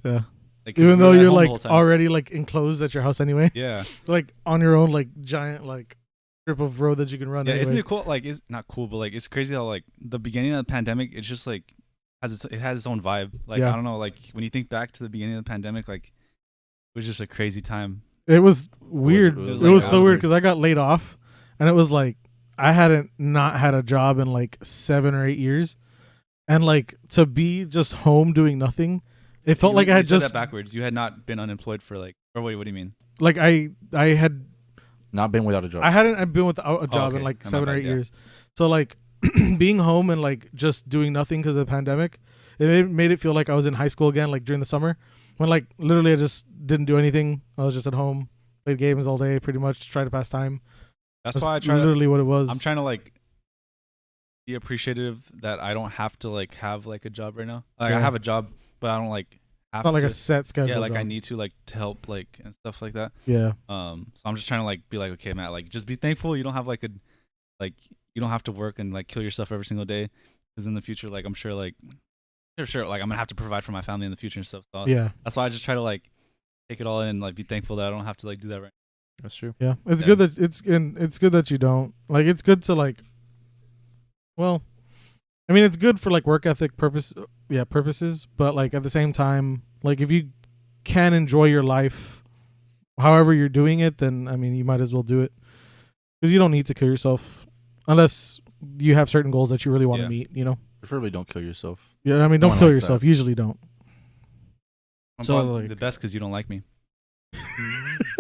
yeah. like 'cause Even we though were at you're home the like whole time. already like enclosed at your house anyway, Yeah. like on your own like giant like strip of road that you can run. Yeah, anyway. isn't it cool? Like, it's not cool, but like, it's crazy how like the beginning of the pandemic, it's just like it has its own vibe. Like, Yeah. I don't know, like when you think back to the beginning of the pandemic, like it was just a crazy time. It was weird. it It was was, like- so weird because I got laid off, and it was like I hadn't not had a job in like 7 or 8 years, and like to be just home doing nothing, it felt like I had you said just that backwards. You had not been unemployed for like, or what do you mean? like I had Not been without a job. I hadn't been without a job in okay. like My 7 or bad, 8 yeah. years, so like being home and like just doing nothing because of the pandemic, it made it feel like I was in high school again, like during the summer when like literally I just didn't do anything. I was just at home, played games all day, pretty much try to pass time. That's why I try to, literally what it was. I'm trying to like be appreciative that I don't have to like have like a job right now. Like I Yeah. have a job, but I don't like have not like to. a set schedule. Yeah, like I job. need to like to help like and stuff like that. Yeah, So I'm just trying to like be like, okay, Matt, like just be thankful you don't have like you don't have to work and like kill yourself every single day, because in the future, like I'm sure like I'm gonna have to provide for my family in the future and stuff. So yeah, that's why I just try to like take it all in and like be thankful that I don't have to like do that right That's true. yeah. It's Yeah. good that it's good that you don't like. It's good to like. Well, I mean, it's good for like work ethic purposes, but like at the same time, like if you can enjoy your life, however you're doing it, then I mean, you might as well do it, because you don't need to kill yourself unless you have certain goals that you really want to Yeah. meet. You know. Preferably don't kill yourself. Yeah, I mean, No don't one kill likes yourself. Usually don't. I'm So, probably like- the best because you don't like me.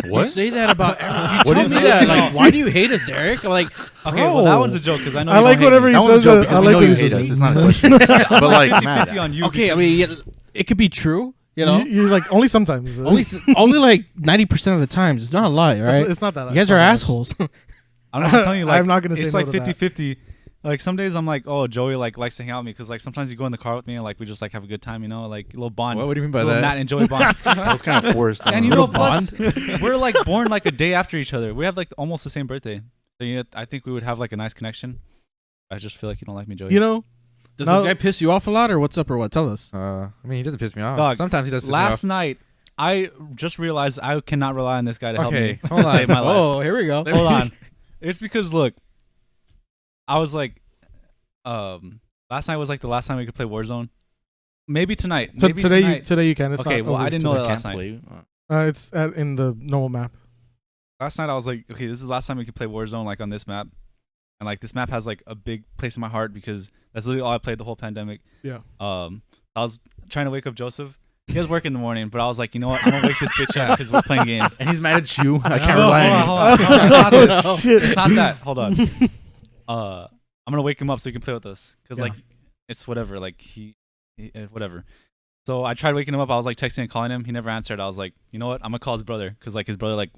You say that about everyone. You What tell is me that? that. Like, why do you hate us, Eric? I'm like, Okay, well that bro. one's a joke because I know I you like don't hate whatever me. he That one's a says. joke I because we like know what you he hate says. us. It's not a question. But like, 50-50 Matt, on you. Okay, I because- mean, it could be true. You know, You're like only sometimes. only like 90% of the times. It's not a lie, right? It's not that. You guys are assholes. I'm not telling you, like, I'm not gonna say it's no like to that. 50-50. Like some days I'm like, oh, Joey like likes to hang out with me because like sometimes you go in the car with me and like we just like have a good time, you know, like a little bond. What do you mean by little that? Matt and Joey bond. that was kind of forced. And you know, know, plus we're like born like a day after each other. We have like almost the same birthday, so yeah, I think we would have like a nice connection. I just feel like you don't like me, Joey. You know, Does No. this guy piss you off a lot, or what's up, or what? Tell us. I mean, he doesn't piss me off. Dog, Sometimes he does piss me last off. night I just realized I cannot rely on this guy to help Okay, me hold to on. save my life. Oh, here we go. Hold on. It's because look, I was like, last night was like the last time we could play Warzone. Maybe tonight. So Maybe today tonight. you can. It's Okay, not well, over I didn't know today. that last Can't night. play. It's in the normal map. Last night I was like, okay, this is the last time we could play Warzone like on this map. And like this map has like a big place in my heart because that's literally all I played the whole pandemic. Yeah. I was trying to wake up Joseph. He has work in the morning, but I was like, you know what? I'm gonna wake this bitch up because we're playing games. And he's mad at you. I can't No, rely on hold you. on. It's not this. Oh, shit. It's not that. Hold on. I'm gonna wake him up so he can play with us because Yeah. like it's whatever. Like he whatever. So I tried waking him up. I was like texting and calling him. He never answered. I was like, you know what? I'm gonna call his brother because like his brother like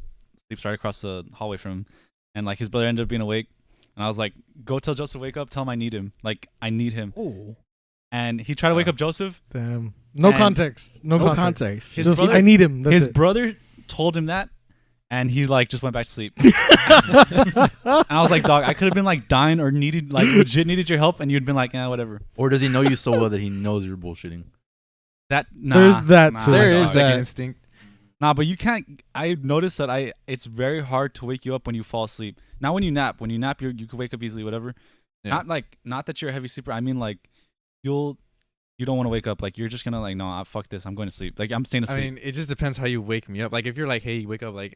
sleeps right across the hallway from him, and like his brother ended up being awake. And I was like, go tell Joseph to wake up. Tell him I need him. Like I need him. Oh, And he tried to wake up Joseph. Damn. No And- context. No no context. context. His Just, brother- I need him. That's His it. brother told him that, and he like just went back to sleep. And I was like, dog, I could have been like dying or needed like legit needed your help, and you'd been like, yeah, whatever. Or does he know you so well that he knows you're bullshitting? That nah, There's that nah, too. There dog. is Second that. instinct. Nah, but you can't. I noticed that it's very hard to wake you up when you fall asleep. Not when you nap. When you nap, you can wake up easily, whatever. Yeah. Not that you're a heavy sleeper. I mean like you don't want to wake up. Like you're just gonna like no, fuck this. I'm going to sleep. Like I'm staying I asleep. mean, it just depends how you wake me up. Like if you're like, hey, wake up, like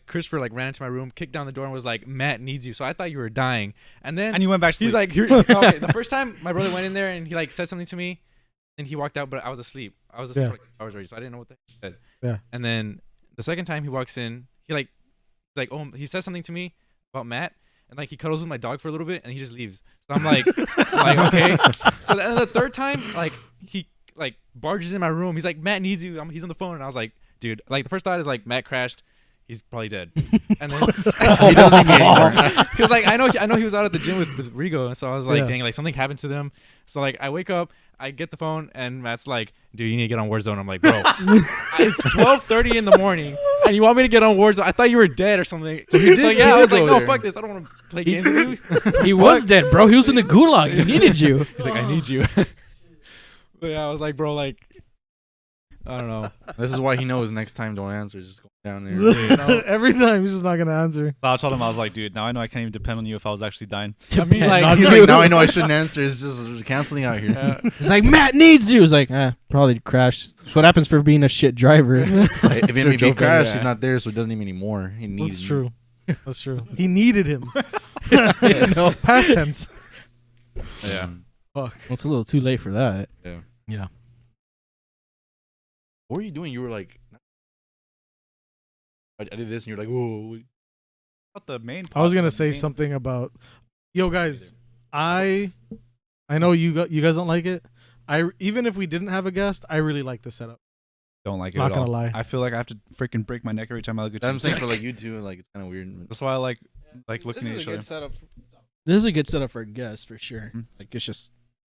Christopher like ran into my room, kicked down the door, and was like, Matt needs you. So I thought you were dying, and then and you went back to sleep. he's like, here. Okay, the first time my brother went in there and he like said something to me, and he walked out, but I was asleep. I was asleep Yeah. for like hours already, so I didn't know what the heck he said. Yeah. And then the second time he walks in, he he says something to me about Matt, and like he cuddles with my dog for a little bit, and he just leaves. So I'm like, okay. So then the third time, like he like barges in my room. He's like, Matt needs you. He's on the phone, and I was like, dude, like the first thought is like Matt crashed. He's probably dead. And then He doesn't need me anymore. because like I know he was out at the gym with Rigo, and so I was like, Yeah. dang, like something happened to them. So like I wake up, I get the phone, and Matt's like, dude, you need to get on Warzone. I'm like, bro, it's 12:30 in the morning, and you want me to get on Warzone? I thought you were dead or something. So he yeah, I was did like, go no, there. fuck this. I don't want to play games with you. He was dead, bro. He was in the gulag. He needed you. He's like, I need you. But yeah, I was like, bro, like, I don't know. This is why he knows next time don't answer. Just go down there. You know? Every time he's just not gonna answer. So I told him I was like, dude, now I know I can't even depend on you if I was actually dying. I mean, like, He's like, now I know I shouldn't answer. It's just canceling out here. He's like, Matt needs you. He's like, probably crashed. That's what happens for being a shit driver. If he joking, crashed, yeah. he's not there, so it doesn't need him anymore. He needs. That's true. That's true. He needed him. No. Past tense. Yeah. Well, it's a little too late for that. Yeah. Yeah. What were you doing? You were like, I did this, and you're like, whoa. What the main? I was gonna part, the say main- something about, yo guys, I know you guys don't like it. Even if we didn't have a guest, I really like the setup. Don't like it Not at gonna all. lie. I feel like I have to freaking break my neck every time I look at you. I'm saying for like you two, like it's kind of weird. That's why I like looking at each other. setup. This is a good setup for a guest for sure. Mhm. Like it's just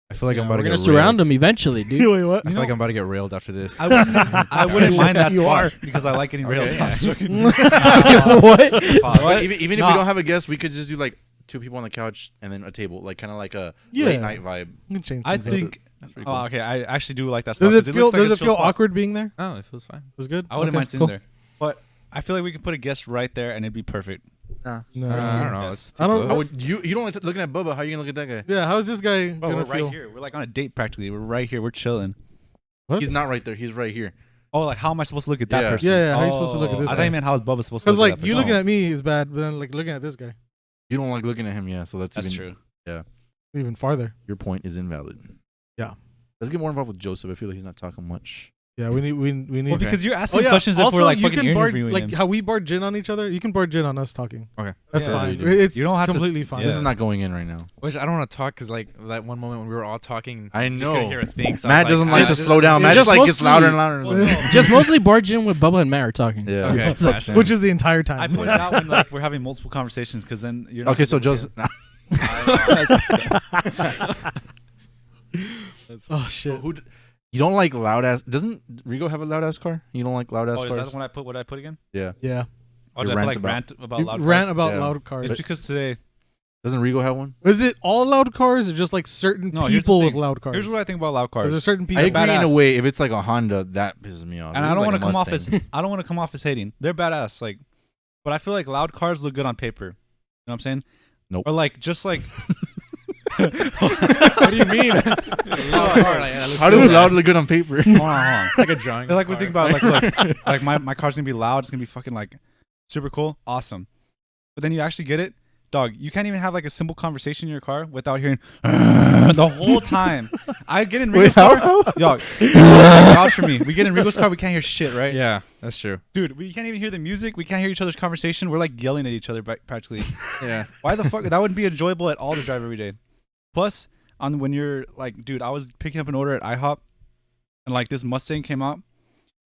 I feel like I'm we're about to gonna get surround railed. him eventually, dude. Wait, what? I feel like I'm about to get railed after this. I wouldn't mind that You spot are. because I like getting railed. Okay, No, I'm yeah. joking. What? Pause. Even if Nah. we don't have a guest, we could just do like two people on the couch and then a table, like kind of like a Yeah. late night vibe. You can change I things up. think. That's pretty cool. Oh, okay. I actually do like that spot. Does it 'cause feel looks like does a it chill feel spot. awkward being there? Oh, it feels fine. It was good. I wouldn't Okay, mind sitting cool. there, but I feel like we could put a guest right there and it'd be perfect. No. I don't know. Yes. It's too I don't- close. I would, you don't like looking at Bubba. How are you gonna look at that guy? Yeah, how is this guy Bro, gonna we're feel? right here. We're like on a date practically. We're right here. We're chilling. What? He's not right there. He's right here. Oh, like how am I supposed to look at that Yeah. person? Yeah, how are you supposed to look at this I thought guy? you meant how is Bubba supposed to Because look like at that you person. looking at me is bad, but then like looking at this guy You don't like looking at him, yeah. So that's That's even, true. even farther. Your point is invalid. Yeah. Let's get more involved with Joseph. I feel like he's not talking much. Yeah, we need. Well, because you're asking Oh yeah. questions if Also, we're like you fucking can barge interviewing like him. how we barge in on each other. You can barge in on us talking. Okay. That's Yeah. fine. Yeah, you do. It's You don't have to- completely fine. Yeah. This is not going in right now. Which I don't want to talk because like that one moment when we were all talking, I just couldn't know. hear a thing. So Matt I was doesn't like, like to slow down. Yeah, Matt just just like gets mostly- louder and louder. Well, no. Just mostly barge in with Bubba and Matt are talking. Yeah. Okay. Fuck Gotcha. that. Which is the entire I time. point it out when like we're having multiple conversations because then you're not Okay, so gonna- Joseph. Oh shit. You don't like loud ass? Doesn't Rigo have a loud ass car? You don't like loud ass Oh, is that cars? the one I put? What did I put again? Yeah. Yeah. Oh, You did I put rant like about- rant about You loud rant cars? about Yeah. loud cars. It's because today. Doesn't Rigo have one? Is it all loud cars or just like certain No, here's the people with thing. loud cars? Here's what I think about loud Is cars. there certain I people? agree in a badass. way. If it's like a Honda, that pisses me off. And If I it's don't like want a to come off Mustang. as I don't want to come off as hating. They're badass, like, but I feel like loud cars look good on paper. You know what I'm saying? Nope. Or like just like What do you mean? How does loud look good on paper? Hold on. like a drawing? Like we think about like look, like my car's gonna be loud. It's gonna be fucking like super cool, awesome. But then you actually get it, dog. You can't even have like a simple conversation in your car without hearing the whole time. I get in Rigo's car, dog. Vouch for me. We get in Rigo's car, we can't hear shit, right? Yeah, that's true. Dude, we can't even hear the music. We can't hear each other's conversation. We're like yelling at each other practically. Yeah. Why the fuck? That wouldn't be enjoyable at all to drive every day. Plus, on when you're like, dude, I was picking up an order at IHOP, and like this Mustang came out,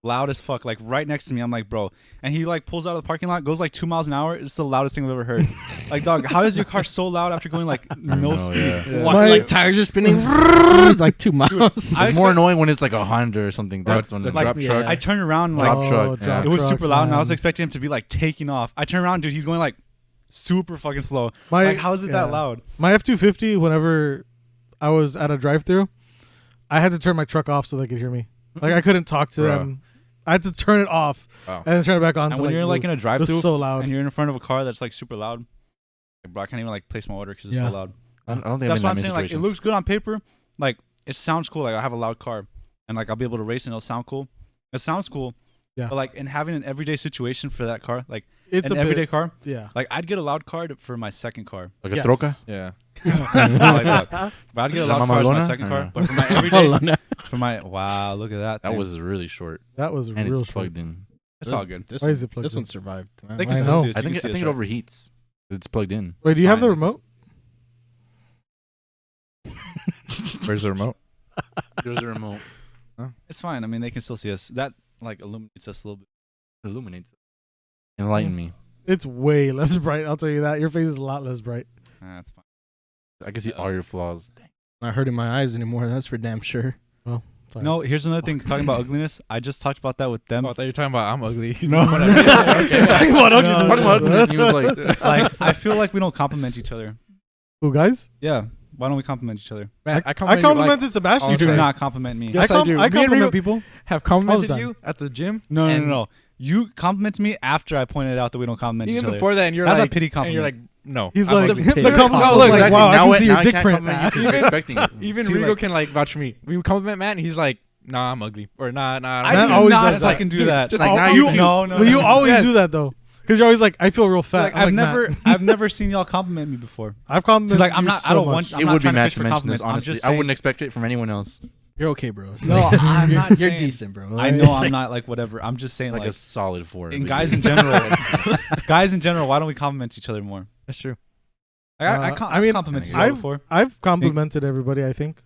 loud as fuck, like right next to me. I'm like, bro, and he like pulls out of the parking lot, goes like 2 miles an hour. It's the loudest thing I've ever heard. Like, dog, how is your car so loud after going like no speed? Yeah. Watch, like tires are spinning. It's like 2 miles. It's more annoying when it's like a Honda or something. That's when the it's like, drop truck. I turned around like Drop truck, yeah. drop it was trucks, super loud, and I was man. expecting him to be like taking off. I turned around, dude. He's going like super fucking slow. My- Like, how is it yeah. that loud? My F-250, whenever I was at a drive-thru, I had to turn my truck off so they could hear me. Like, I couldn't talk to Bro. them. I had to turn it off Oh. and then turn it back on. And to when you're like in a it was drive-through so loud. and you're in front of a car that's like super loud, like, bro, I can't even like place my order because it's Yeah. so loud. I don't think That's I've what I'm been in saying. that Like, it situations. looks good on paper. Like, it sounds cool. Like, I have a loud car, and like I'll be able to race and it'll sound cool. It sounds cool. Yeah. But like in having an everyday situation for that car, like It's an a everyday bit, car, yeah. like I'd get a loud car for my second car. like a Yes. troca. Yeah. Not like that. But I'd get a La loud car for my Mamalona? second Or car. no? But for my everyday, for my wow, look at that. That thing. was really short, That was and real it's short. plugged in. It's all good. This Why one, is it plugged this in? one survived. man. They I can know. still see us. I You think can see I us, think it right? overheats. It's plugged in. Wait, do you have the fine. remote? Where's the remote? There's a remote. It's fine. I mean, they can still see us. That like illuminates us a little bit. Illuminates. Enlighten me. It's way less bright. I'll tell you that. Your face is a lot less bright. That's fine. I can see all your flaws. Not hurting my eyes anymore. That's for damn sure. Sorry. No, here's another thing. Talking about ugliness, I just talked about that with them. Oh, I thought you were talking about I'm ugly. No. Okay. Talking about ugliness. Talking about ugliness, he was like, Like, I feel like we don't compliment each other. Who, guys? Yeah. Why don't we compliment each other? Man, I compliment you, complimented Sebastian. You do today. not compliment me. Yes, I do. I Me and compliment Rigo- people. have complimented time. you at the gym. No, and no. You complimented me after I pointed out that we don't compliment each Even other. before that, and you're That's a like, pity and you're like, compliment. no. He's I'm like, ugly. the You're compliment No, was look, like, exactly. wow, I now can it, see now your I dick can't print. compliment you because you're expecting it. Even See, Rigo like- can like vouch for me. We compliment Matt, and he's like, nah, I'm ugly, or nah. I Matt do always not does that. fucking do Dude, that. just like, Oh, now you, you- no. Well, you always Yes. do that though, because you're always like, I feel real fat. Like, I'm I've never seen y'all compliment me before. I've complimented So like, I'm you not. so I don't much. want. I'm It not would be trying to mad fish to for mention compliments. this, I'm honestly. just I saying, wouldn't expect it from anyone else. You're okay, bro. It's No, like- I'm not You're saying- decent, bro. I know I'm not like whatever. I'm just saying Like like, a solid 4. in guys in general. Guys in general, why don't we compliment each other more? That's true. I've complimented you I've- before. I've complimented everybody. I think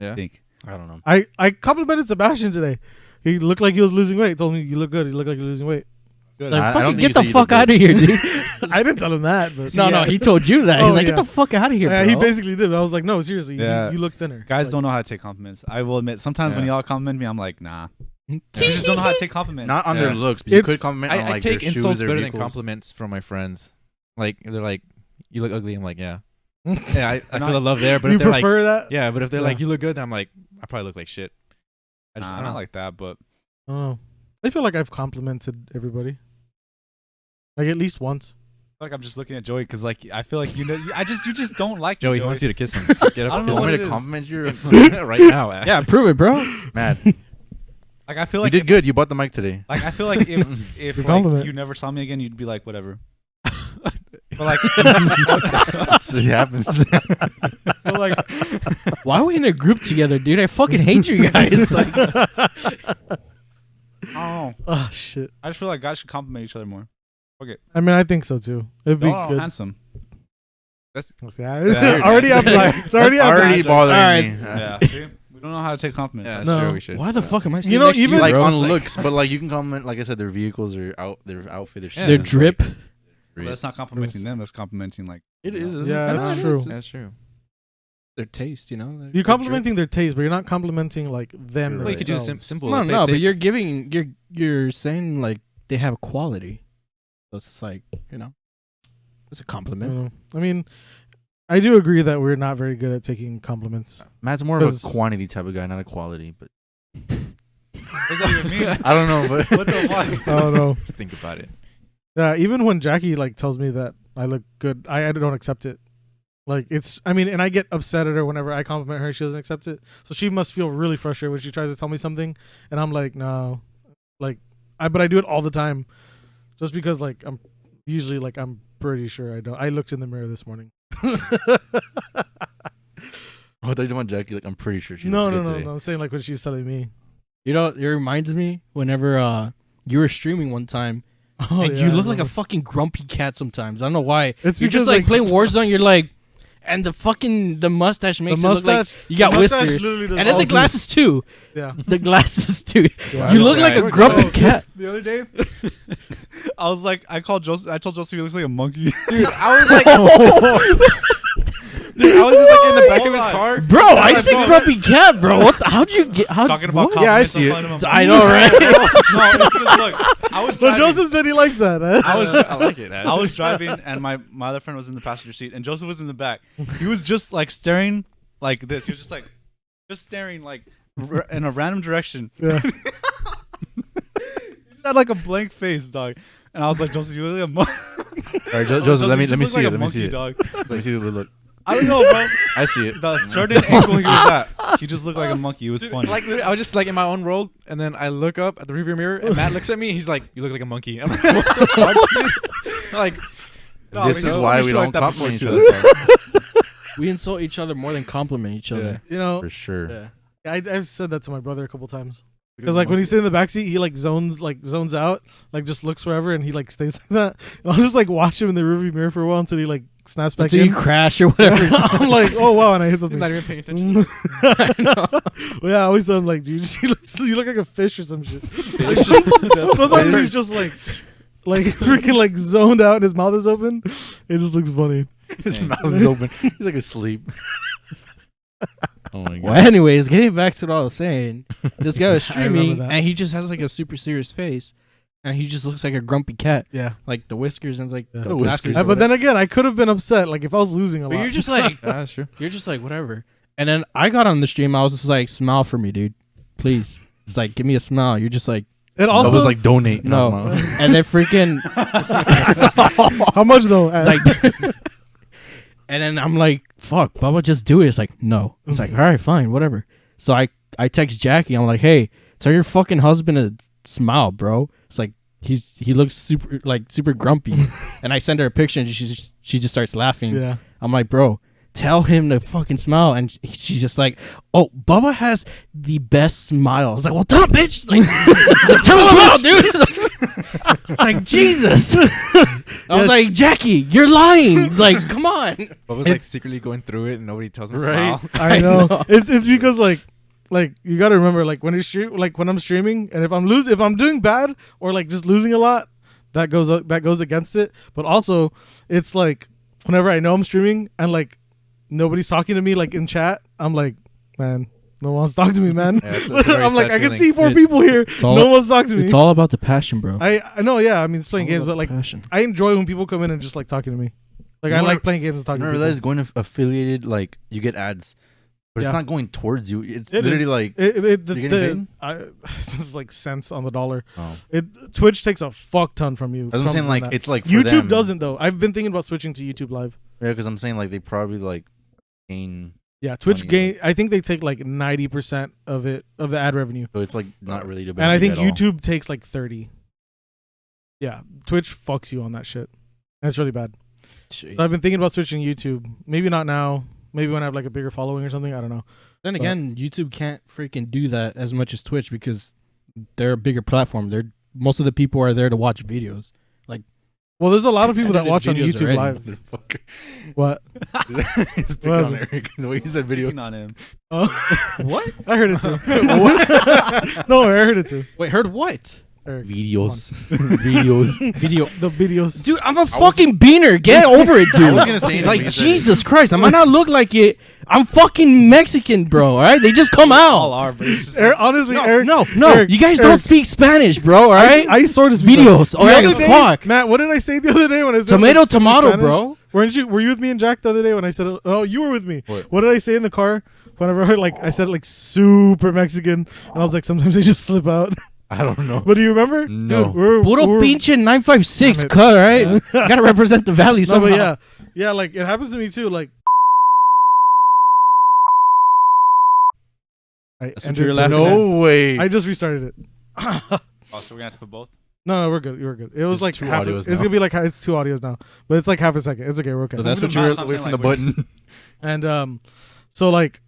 Yeah. Think. I don't know. I complimented Sebastian today. He looked like he was losing weight. Told me you look good. You look like you're losing weight. Good. Like, I fucking don't think get you the said you fuck look out of good. here, dude. I didn't tell him that, but No, yeah. he told you that. Oh, He's like, yeah. get the fuck out of here, Yeah, bro. he basically did. I was like, no, seriously, Yeah. you look thinner. Guys Like, don't know how to take compliments. I will admit, sometimes when Yeah. y'all compliment me, I'm like, nah. You just don't know how to take compliments. Not on their Yeah. looks, but you It's- could compliment on I like take their shoes, insults their better than vehicles. compliments from my friends. Like if they're like, you look ugly. I'm like, yeah. You Yeah, I feel the love there. But if they're like, prefer that? yeah, but if they're Yeah. like, you look good, then I'm like, I probably look like shit. I Nah, don't I'm know. not like that, but I don't know. I feel like I've complimented everybody. Like at least once. like I'm just looking at Joey because like I feel like you just don't like Joey, me, he wants you to kiss him. Just get up I and don't kiss know Want what me it to is. compliment you? him right now. Yeah, prove it, bro. Mad. Like I feel You like did good. You bought the mic today. Like I feel like if Good like, compliment. you never saw me again, you'd be like whatever. But like, That's what happens. but like, Why are we in a group together, dude? I fucking hate you guys. Like, I don't know. Oh shit. I just feel like guys should compliment each other more. Okay, I mean, I think so too. It'd be y'all are good. handsome. Yeah, it's Yeah, already up. nice. It's already That's up. already bothering Alright. me. Yeah, see? We don't know how to take compliments. Yeah, That's that's No. true. We should. why the fuck am I? You know, next to even Like bro? on It's looks, but like you can compliment, like I said, their vehicles or their outfit, their shoes. their Yeah. drip. But that's not complimenting them. That's complimenting like It is. isn't Yeah, it? that's No, it true. is. That's true. Their taste, you know. You're complimenting their taste, but you're not complimenting like them. You're Well, you could do themselves. simple. No, like, no, say- but you're giving, you're saying like they have quality. So it's just like, you know, it's a I compliment. don't know. I mean, I do agree that we're not very good at taking compliments. Matt's more of a 'Cause- quantity type of guy, not a quality. But what does that even mean? I don't know. But What the fuck? I don't know. Just think about it. Yeah, even when Jackie like tells me that I look good, I don't accept it. Like it's, I mean, and I get upset at her whenever I compliment her. She doesn't accept it, so she must feel really frustrated when she tries to tell me something, and I'm like, no, like, but I do it all the time, just because like I'm usually like I'm pretty sure I don't. I looked in the mirror this morning. Oh, I thought you want Jackie. Like, I'm pretty sure she No, looks no, good no, today. no. I'm saying like when she's telling me. You know, it reminds me whenever you were streaming one time, Oh, and yeah, you I look like a remember. fucking grumpy cat sometimes. I don't know why. It's You're just because, like playing Warzone. You're like, and the mustache makes it look like you got the mustache whiskers, literally does and then all the this. glasses too. Yeah. The glasses too. Yeah. You look like a grumpy Oh, cat. The other day, I was like, I told Joseph he looks like a monkey. Dude, I was like, dude, I was just like in the back of his car. Bro, I said grumpy cat, bro. What? How'd you get? How? Talking about Yeah, I compliments, see I'm it. calling him a I monkey. know, right? No, it's 'cause, look, I was but driving. Joseph said he likes that. I like it. I was driving and my other friend was in the passenger seat and Joseph was in the back. He was just like staring like this. He was just staring like in a random direction. Yeah. He had like a blank face, dog. And I was like, Joseph, you look like a monkey. All right, Joseph, let me just see looks like it. a Let me see monkey, it. dog. Let me see the look. I don't know, bro. I see it. The certain angle he was at, he just looked like a monkey. It was Dude, funny. like literally, I was just like in my own world, and then I look up at the rearview mirror, and Matt looks at me. He's like, "You look like a monkey." I'm like, "What the fuck, dude?" Like, No, This but is he's why funny we shit don't like that before, compliment each too. other. We insult each other more than compliment each other. You know, For sure. Yeah. I've said that to my brother a couple times. Because like when he's sitting in the backseat, he like zones out, like just looks wherever, and he like stays like that. And I'll just like watch him in the rearview mirror for a while until he like snaps back Until in. you crash or whatever. I'm like, oh wow, and I hit he's something. not even paying attention. I know. Well, yeah, I always I'm like, dude, you look like a fish or some shit. Sometimes he's just like freaking like zoned out and his mouth is open. It just looks funny. His mouth is open. He's like asleep. Oh my god. Well, anyways, getting back to what I was saying, this guy was I remember streaming that. and he just has like a super serious face, and he just looks like a grumpy cat, Yeah. like the whiskers and like Yeah. the The whiskers. glasses. But then again, I could have been upset like if I was losing a But lot. you're just like, Yeah, that's true. you're just like whatever. And then I got on the stream, I was just like, smile for me, dude, please. It's like, give me a smile. You're just like, it I also was like, donate. no. No. And then freaking, how much though? it's like, and then I'm like, fuck, Bubba, just do it. It's like, no. It's like, all right, fine, whatever. So I text Jackie. I'm like, hey, tell your fucking husband to smile, bro. It's like he looks super grumpy. And I send her a picture and she just starts laughing. Yeah. I'm like, bro, tell him to fucking smile. And she's just like, oh, Bubba has the best smile. I was like, well, tell him, bitch. It's like, tell him to smile, dude. It's like Jesus. I was like, Jackie, you're lying. It's like, come on. But was like secretly going through it, and nobody tells me to Right. smile. I know. It's because like you got to remember like when I'm streaming and if I'm doing bad or like just losing a lot, that goes against it. But also it's like whenever I know I'm streaming and like nobody's talking to me like in chat, I'm like, man, no one wants to talk to me, man. Yeah, that's a very I'm like, sad I can feeling. see 4 It- people here. all- No one wants to talk to me. It's all about the passion, bro. I know, yeah. I mean, it's playing All games, about but like the passion. I enjoy when people come in and just like talking to me. Like You I know like what- playing games and talking I to never people. realized going to affiliated, like, you get ads, but Yeah. it's not going towards you. It's It literally is. like, You're getting paid? this is like cents on the dollar. oh. Twitch takes a fuck ton from you. As I'm saying, from like, that. it's like for YouTube them. doesn't though. I've been thinking about switching to YouTube Live. Yeah, because I'm saying, like, they probably, like, gain. Yeah, Twitch Money, gain. I think they take like 90% of the ad revenue, So it's, like, not really the and I think benefit at all. YouTube takes like 30. Yeah, Twitch fucks you on that shit. And it's really bad. So I've been thinking about switching to YouTube. Maybe not now. Maybe when I have like a bigger following or something. I don't know. Then again, YouTube can't freaking do that as much as Twitch because they're a bigger platform. Most of the people are there to watch videos. Well, there's a lot of people that Edited watch on videos YouTube already. Live. Motherfucker. What? He's picking What? on Eric. The way he said Picking videos. on him. Oh, What? I heard it too. No, I heard it too. Wait, heard what? Eric, Videos. Videos. Video. the videos. Dude, I'm a fucking beaner. Get over it, dude. I was gonna say that like, when you said Jesus Christ, I might not look like it. I'm fucking Mexican, bro. All right, they just come All out. are, but it's just Honestly, No, Eric. no, Eric, you guys Eric. don't speak Spanish, bro. All right, I sort of speak videos. The All right, other day- fuck. Matt, what did I say the other day when I said Tomato, like, super tomato, Spanish? bro. Were you with me and Jack the other day when I said? Oh, you were with me. What? Did I say in the car? Whenever I said like super Mexican, and I was like, sometimes they just slip out. I don't know. But do you remember? No. Dude, we're Puro pinche 956 Damn it. cut, all right? Gotta represent the valley No, somehow. but yeah, like it happens to me too. Like I That's what ended you were the- laughing at? No way. I just restarted it. Oh, so we're gonna have to put both. No, we're good. You're good. It was There's like two half. audios It's now. gonna be like it's 2 audios now, but it's like half a second. It's okay. We're okay. So that's Move what the you were. mouse, I'm away saying, from the like, where you- button. And so like,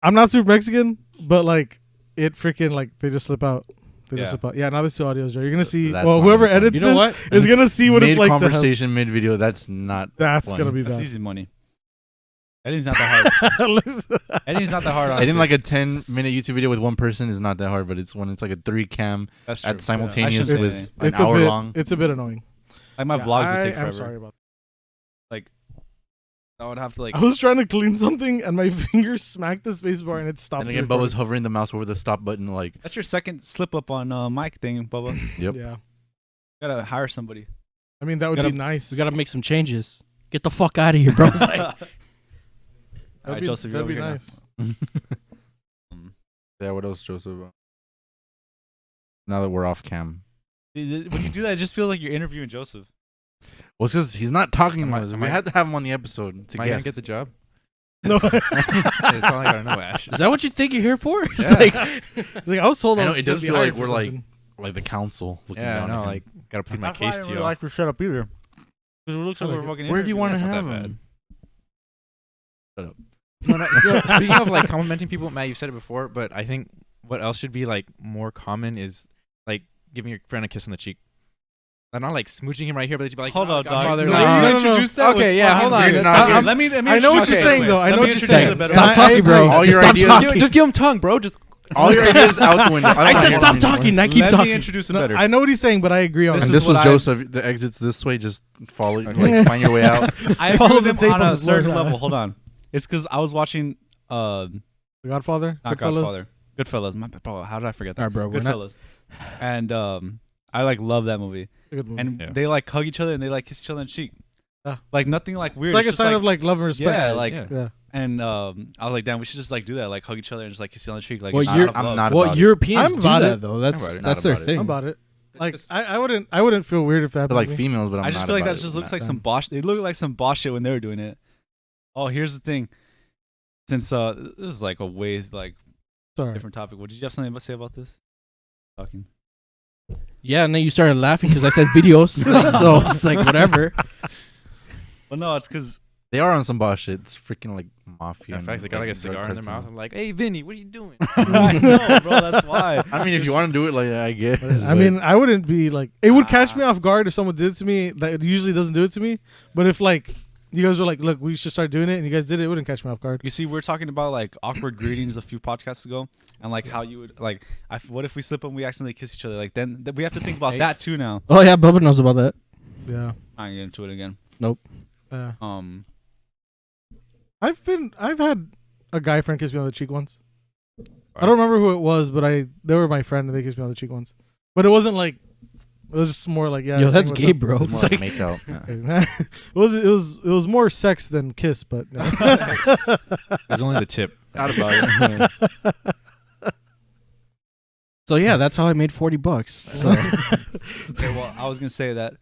I'm not super Mexican, but like it freaking like they just slip out. They just Yeah. slip out. Yeah, now there's 2 audios, Joe. You're gonna see. That's well, not whoever gonna be edits fun. You know this what? is gonna see what it's Mid like to have. conversation, mid video. That's not. That's fun. gonna be That's bad. easy money. Editing's not that hard. Listen. Editing's not that hard. I didn't honestly. like a 10-minute YouTube video with one person is not that hard, but it's when it's like a 3 cam That's true. at simultaneous I shouldn't with say an it's a hour bit, long. It's a bit annoying. Like my Yeah, vlogs would I take am forever. sorry about I would have to like. that. I was trying to clean something and my finger smacked the spacebar and it stopped. And the again, Bubba's recording. hovering the mouse over the stop button. Like, That's your second slip up on mic thing, Bubba. yep. Yeah. Gotta hire somebody. I mean that would Gotta- be nice. We gotta make some changes. Get the fuck out of here, bro. It's like, All That'd right, be, Joseph, you're that'd be over here nice. Yeah, what else, Joseph? Now that we're off cam. When you do that, it just feels like you're interviewing Joseph. Well, it's because he's not talking Am to I- us. am We I- had to have him on the episode to Am I gonna guess. get the job? No. It's all I gotta know, Ash. is that what you think you're here for? It's Yeah. like, It's like I was told I I know, was it gonna does be feel like hired for we're like- something. Like the council. Looking Yeah, down no, at him. like gotta plead my That's why I case didn't to really you. like to shut up either. Because it looks like I we're like it. fucking. Where do you want to That's not have that him? Speaking of like complimenting people, Matt, you've said it before, but I think what else should be like more common is like giving your friend a kiss on the cheek. I'm not like smooching him right here, but you'd be like, Hold "No, on, dog. Godfather," The like- way you No, no, no. introduced that was Okay, yeah, fucking hold on. weird. You're That's not- okay. Let me I know what introduce you're it saying, this though. way. I know Let what me you're introduce saying. it better. Stop talking, bro. All Just your stop ideas- talking. Just give him tongue, bro. Just All your ideas out the window. I don't I wanna said hear stop them anymore. talking. I keep Let talking. me introduce it No, better. I know what he's saying, but I agree on This it. And is this was what I- Joseph. The exits this way. Just follow. Okay. Like find your way out. I Follow agree the with tape them on on a the floor. certain level. Hold on. It's because I was watching The Godfather, not Goodfellas? Godfather. Goodfellas. My bro, how did I forget that? All right, bro. We're not, Goodfellas. And I like love that movie. A good movie. And Yeah. they like hug each other and they like kiss each other on the cheek. Ah. Like nothing like weird. it's like a just sign of like love and respect. yeah, like yeah. yeah. and I was like, damn, we should just like do that, like hug each other and just like kiss you on the cheek. Like Well, it's you're- not I'm love. not well, about it. Europeans I'm do about that it. though. That's I'm about it. that's Not their about it. thing. I'm about it. Like I wouldn't feel weird if that But happened. like to me. females, but I'm I just not feel like about that it. just looks Nah. like some bosh. They look like some boss shit when they were doing it. Oh, here's the thing. Since this is like a ways like Sorry. different topic. What did you have something to say about this? Talking. Yeah, and then you started laughing because I said videos. So it's like whatever. Well, no, it's because They are on some boss shit. It's freaking like mafia. In and, fact, they got like a drug cigar in their cartel. mouth. I'm like, "Hey, Vinny, what are you doing?" I know, bro. That's why. I mean, if you want to do it, like I guess. I mean, I wouldn't be like. It would catch me off guard if someone did it to me. That it usually doesn't do it to me. But if like you guys were like, "Look, we should start doing it," and you guys did it, it wouldn't catch me off guard. You see, we're talking about like awkward greetings a few podcasts ago, and like how you would like. What if we slip and we accidentally kiss each other? Like then we have to think about Hey. that too now. Oh yeah, Bubba knows about that. Yeah. I'm gonna get into it again. Yeah. I've had a guy friend kiss me on the cheek once. I don't remember who it was, but they were my friend and they kissed me on the cheek once. But it wasn't like. It was just more like, yeah. Yo, just that's saying gay, what's bro. It's more It's like like, make out. Yeah. it was more sex than kiss, but It's only the tip. Not about it. so yeah, that's how I made $40. So Okay, well, I was gonna say that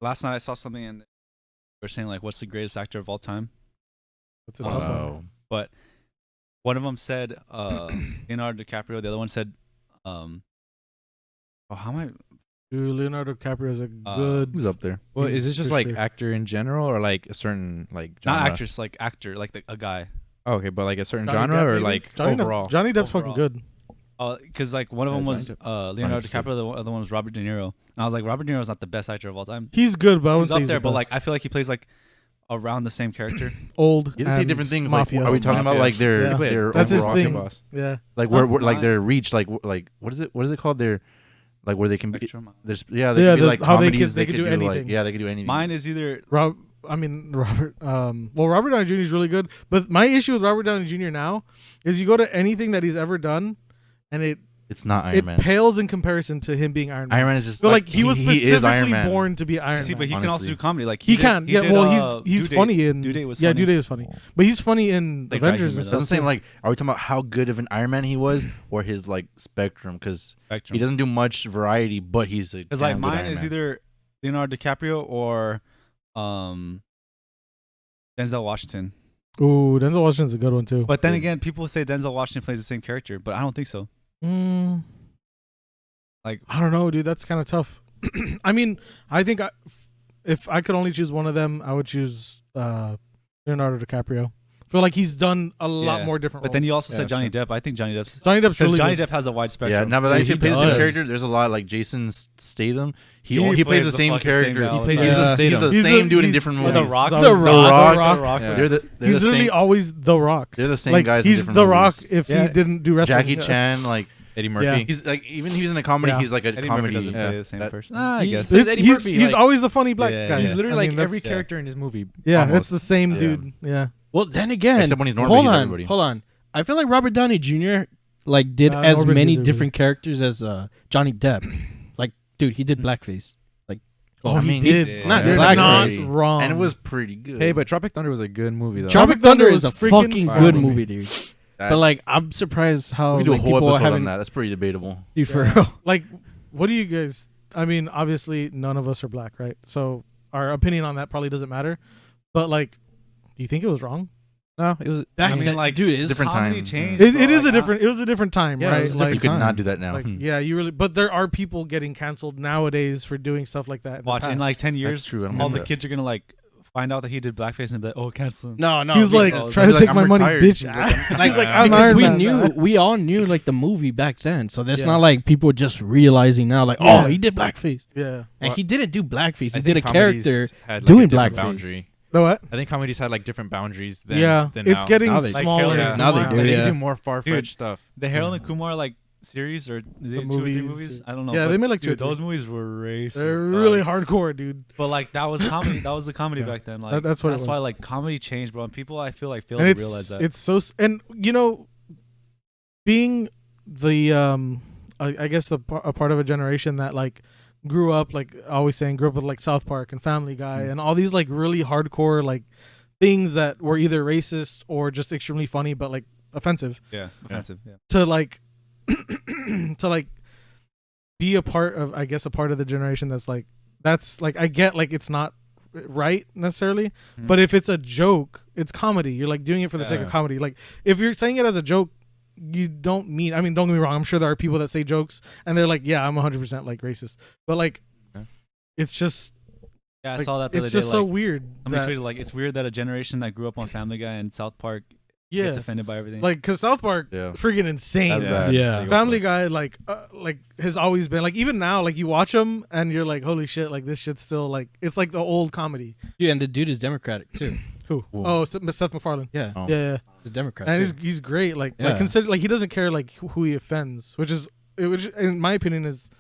last night I saw something and they were saying like, what's the greatest actor of all time? it's a tough one. Oh. But one of them said Leonardo DiCaprio. The other one said, oh, how am I? Dude, Leonardo DiCaprio is a Uh, good. Who's up there? Well, He's is this just for like sure. actor in general, or like a certain like genre? Not actress, like actor, like a guy. Oh, okay, but like a certain Johnny genre, Depp, or maybe? like Johnny overall. Depp, Johnny Depp's fucking Overall. good. Because like one of Yeah, them was Johnny Leonardo Depp. DiCaprio. The other one was Robert De Niro. And I was like, Robert De Niro's not the best actor of all time. He's good, but I He's wouldn't say up he's there, the but like best. I feel like he plays like around the same character. Old. You have to say and different things. Mafia. Like, are we talking about Mafia. like their Yeah. their That's his overall thing. Boss. Yeah. Like where Huh? like their reach, like what is it called? Their like where they can be. Spectrum. There's yeah, they Yeah, can be the- like how they comedies. could- they could do like anything. yeah, they could do anything. Mine is either Robert. Well, Robert Downey Jr. is really good, but my issue with Robert Downey Jr. now is you go to anything that he's ever done, and It's not Iron it Man. pales in comparison to him being Iron Man. Iron Man is just So like he was is Iron specifically Man. born to be Iron see, Man. but he can also honestly. do comedy. Like He did- can. he Yeah. did, Well, he's Due Date. funny in. Due Date was yeah, funny. Due Date is funny, but he's funny in Like dry Avengers humor, and though. So I'm stuff. saying like, are we talking about how good of an Iron Man he was, or his like spectrum? Because Spectrum. he doesn't do much variety, but he's a. Because like damn good mine Iron is Man. either Leonardo DiCaprio or Denzel Washington. Ooh, Denzel Washington's a good one too. But then again, people say Denzel Washington plays the same character, but I don't think so. Like, I don't know, dude. That's kind of tough. I mean, I think if I could only choose one of them, I would choose Leonardo DiCaprio. I feel like he's done a lot more different. But then you roles. also said Johnny Depp. I think Johnny Depp's because Johnny Depp has a wide spectrum. Yeah, no, but I say he plays the same does. character. There's a lot like Jason Statham. He He plays plays the the same fucking same character. guy all He the plays time. he's the He's same the- dude in he's- different Or movies. The Rock. The The Rock. Rock. yeah. They're He's the literally same. always The Rock. They're the same Like guys. in he's different The Rock movies. if Yeah. he didn't do wrestling. Jackie Chan, like Eddie Murphy. Yeah. he's like even he's in a comedy. Yeah. He's like a Eddie Murphy comedy. doesn't play the same that- person. I He- guess. Says Eddie He's Murphy, he's like- always the funny black Yeah, guy. yeah. He's literally I mean, like that's- every yeah. character in his movie. Yeah, almost. it's the same Yeah. dude. Yeah. Well, then again, Except when he's Norbit, hold he's on, everybody. hold on. I feel like Robert Downey Jr. like did as Norbit, many he's everybody. different characters as Johnny Depp. Like, dude, he did blackface. Oh, I mean, he did. Yeah. Not You're blackface. not wrong. and it was pretty good. Hey, but Tropic Thunder was a good movie though. Tropic Tropic Thunder Thunder is a was freaking fucking fire good movie. movie, dude. That- But like, I'm surprised how we can do a like, whole people episode on haven't. that. That's pretty debatable. Dude, for Yeah. real. Like, what do you guys? I mean, obviously, none of us are black, right? So our opinion on that probably doesn't matter. But like, do you think it was wrong? No, it was. Back I mean, then, like, dude, it's different comedy time. changed. It bro, is like, a different. It was a different time, Yeah, it right? was a Like, You different could time. not do that now. like, yeah, you really. But there are people getting canceled nowadays for doing stuff like that. In the Watch in past. like 10 That's years, true. I don't all remember the that. kids are gonna like find out that he did blackface and be like, oh, cancel him. No, no. he was like, because- trying to he's take like, my I'm money, retired. bitch. He's like, He's like, I'm because Iron we Man knew, now. we all knew like the movie back then, so it's Yeah. not like people just realizing now, like, Yeah. oh, he did blackface, Yeah. and Well, he didn't do blackface. He I did a think comedies character. had, like, doing a different blackface. boundary. The what? I think comedies had like different boundaries. Than, Yeah, than it's now. getting Now they- smaller. Like, Yeah. Now they Like, do, they yeah. can do more far-fetched stuff. The Harold and Kumar like series or they did 2 or 3 movies. movies. I don't know. Yeah, but, they made, like, 2 or dude, 3. those movies were racist. They're dog. really hardcore, dude. But like that was comedy. That was the comedy Yeah. back then. Like That's what it That's why was. like comedy changed, bro. And people I feel like fail And to it's realize that. it's so and you know, being the I guess a part of a generation that like grew up like always saying grew up with like South Park and Family Guy and all these like really hardcore like things that were either racist or just extremely funny but like offensive yeah, offensive. Yeah. to like to like be a part of I guess a part of the generation that's like I get like it's not right necessarily Mhm. but if it's a joke it's comedy. You're like doing it for the sake of Yeah. comedy. Like if you're saying it as a joke you don't mean, I mean, don't get me wrong, I'm sure there are people that say jokes and they're like, yeah, I'm 100% like racist, but like Yeah. it's just Yeah, I like, saw that the it's other day. just so like, weird somebody that- tweeted like it's weird that a generation that grew up on Family Guy and South Park yeah gets offended by everything. like because South Park Yeah. freaking insane. That's Yeah. bad. Yeah. Family Guy like has always been like even now like you watch them and you're like holy shit like this shit's still like it's like the old comedy. Dude, and the dude is Democratic too. Who? Whoa. Oh, Seth MacFarlane. Yeah, Oh. Yeah, he's a Democrat. and too. he's great. Like Yeah. consider like he doesn't care like who he offends, which in my opinion is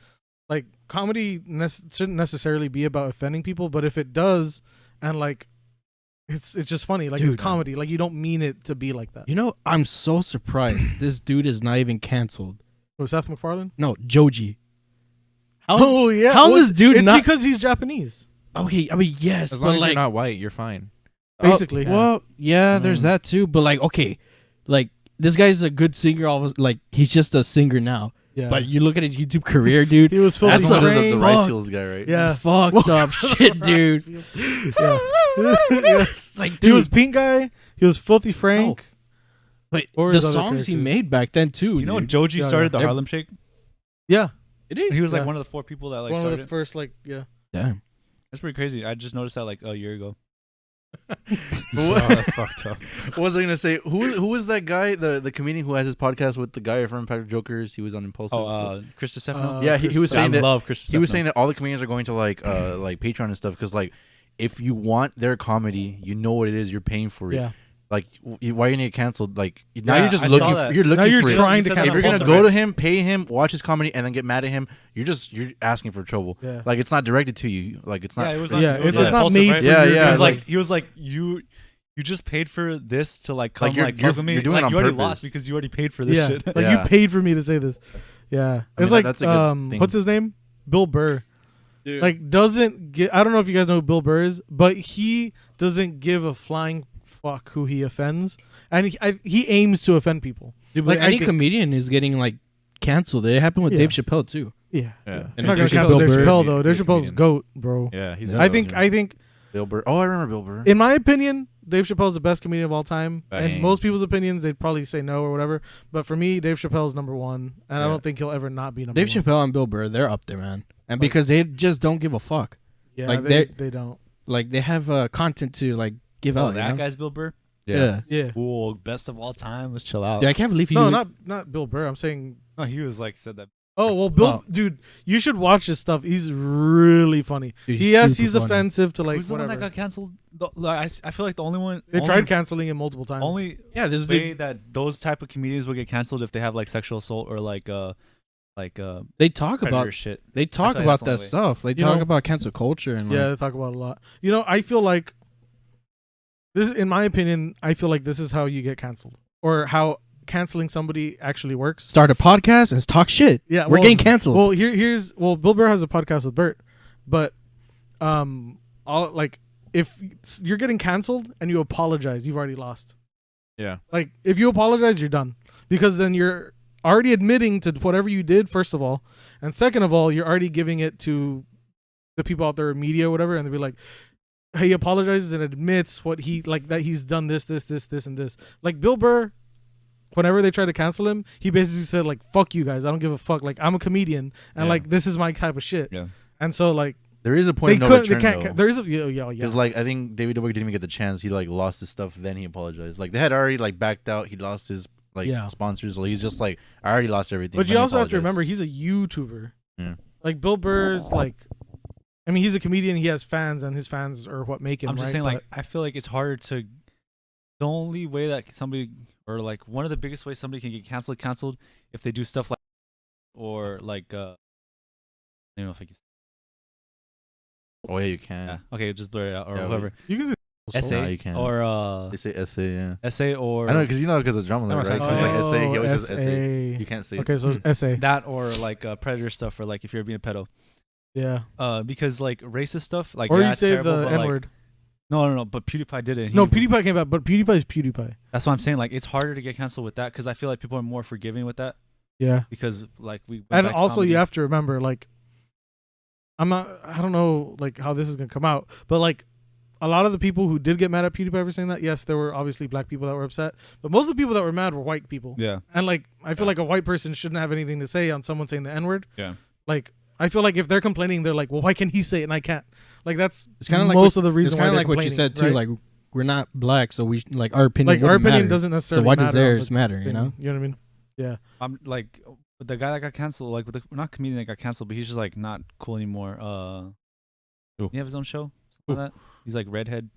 like comedy shouldn't necessarily be about offending people, but if it does, and like it's just funny, like it's Dude. comedy, like you don't mean it to be like that. You know, I'm so surprised this dude is not even canceled. Oh, Seth MacFarlane. No, Joji. How's, Oh yeah, how's Well, this dude It's not? because he's Japanese, Okay, I mean yes, As but long as like you're not white, you're fine. basically. well, yeah, there's Mm. that too. But like, okay, like this guy's a good singer. Always like he's just a singer now. Yeah, But you look at his YouTube career, dude. he was filthy That's That's a- the frank. rice fuck. fields guy, right? Yeah, Fucked up shit, dude. yeah. Yeah. It's like, He dude, was Pink Guy. He was Filthy Frank. but or the his other songs he characters. made back then too. you know, dude. Joji Yeah, started yeah. the Harlem Shake. Yeah, It is. He was like Yeah. one of the 4 people that like one started. of the first like yeah. Damn. That's pretty crazy. I just noticed that like a year ago. Oh, that's fucked up. What was I gonna say? Who was that guy? The comedian who has his podcast with the guy from Impact Jokers. He was on Impulsive. Oh, Chris Stefano. Yeah, he was I saying that love Chris he was saying that all the comedians are going to like Patreon and stuff because like if you want their comedy, you know what it is. You're paying for it. Yeah. Like why are you gonna get canceled? Like now Yeah, you're just I looking. saw that. You're looking Now you're for trying it. to said that If catch you're on gonna Impulsive, go right? to him, pay him, watch his comedy, and then get mad at him, you're asking for trouble. Yeah. Like it's not directed to you. Like it's not. Yeah, it was it's- Yeah, it was it's not Impulsive, made right? for Yeah, your- yeah, He was like you just paid for this to like come Like, like, you're fuck with me. doing it Like on you already purpose. lost because you already paid for this Yeah, shit. like Yeah. you paid for me to say this. Yeah, I it's mean, like that's a good thing. what's his name? Bill Burr. Like doesn't get. I don't know if you guys know who Bill Burr is, but he doesn't give a flying fuck who he offends, and he aims to offend people. Dude, Like, but I any think- comedian is getting like canceled. It happened with Yeah. Dave Chappelle too. Yeah, Yeah. I'm And not gonna Dave cancel Dave Chappelle Burr. Chappelle though. Dave He's a Chappelle's comedian. goat, bro. Yeah, he's. Yeah. I think Bill Burr. Oh, I remember Bill Burr. in my opinion, Dave Chappelle's the best comedian of all time. Bang. And most people's opinions, they'd probably say no or whatever. But for me, Dave Chappelle's number one, and I Yeah. don't think he'll ever not be number Dave one. Chappelle and Bill Burr, they're up there, man. And Like- because they just don't give a fuck. Yeah, like, they don't. Like they have content to like give Oh, out. that you know? guy's Bill Burr. Yeah. Yeah. Cool, best of all time. Let's chill out. Dude, I can't believe he No, was, not Bill Burr. I'm saying. No, he was like said that. Oh well, Bill, Oh. dude, you should watch his stuff. He's really funny. Dude, Yes, super he's funny. offensive to like Who's the one whatever. that got canceled? I feel like the only one. They only, tried canceling him multiple times. Only Yeah, this way dude. that those type of comedians will get canceled if they have like sexual assault or like They talk predator about. shit. They talk like about that's the that only way. stuff. They You talk know- about cancel culture and Yeah, like, they talk about it a lot. You know, I feel like this, in my opinion, I feel like this is how you get canceled, or how canceling somebody actually works. start a podcast and talk shit. Yeah, We're well- getting canceled. Well, here's Bill Burr has a podcast with Bert, but all like if you're getting canceled and you apologize, you've already lost. Yeah. Like if you apologize, you're done, because then you're already admitting to whatever you did, first of all, and second of all, you're already giving it to the people out there in media or whatever, and they'll be like, hey, he apologizes and admits what he like, that he's done this and this. Like Bill Burr, whenever they try to cancel him, he basically said like, fuck you guys, I don't give a fuck, like I'm a comedian and Yeah. like this is my type of shit. Yeah. And so like There is a they point of no couldn't, they return can't. though. There is a yeah. Because like I think David Dobrik didn't even get the chance. He like lost his stuff, then he apologized. Like they had already like backed out. He lost his like Yeah. sponsors. So he's just like, I already lost everything. But then you he also have to apologized. remember he's a YouTuber. Yeah. Like Bill Burr's like, I mean, he's a comedian. He has fans, and his fans are what make him. I'm just right? saying, But- like, I feel like it's harder to. The only way that somebody, or like one of the biggest ways somebody can get canceled, if they do stuff like, or like, I don't know if I can. Oh yeah, you can. Yeah. Okay, just blur it out or Yeah, whatever. you can say Essay Nah, you can't. or They say essay, yeah. essay or I know because of drama, No, right? it's like- Because like essay, he always says essay. essay. You can't say. Okay, so it's essay. that or like predator stuff or like if you're being a pedo. Yeah. Because like racist stuff, like Or yeah, you it's say terrible, the but, N like- word. No, but PewDiePie did it. No, PewDiePie came back, but PewDiePie is PewDiePie. That's what I'm saying. Like it's harder to get canceled with that because I feel like people are more forgiving with that Yeah. because like we. went And back to also, comedy. you have to remember, like, I don't know, like, how this is going to come out, but, like, a lot of the people who did get mad at PewDiePie for saying that, yes, there were obviously black people that were upset, but most of the people that were mad were white people. Yeah. And, like, I feel like a white person shouldn't have anything to say on someone saying the N-word. Yeah. Like, I feel like if they're complaining, they're like, well, why can he say it and I can't? Like, that's it's kind of like most what, of the reason it's why kind of they're like what you complaining, said too. right? Like we're not black, so we like our opinion. Like, our wouldn't opinion matter. doesn't So necessarily why matter. does on theirs the matter? You thing, know. You know what I mean? Yeah. I'm like the guy that got canceled, like with the not comedian that got canceled, but he's just like not cool anymore. Who? He have his own show, something like that. He's like redhead.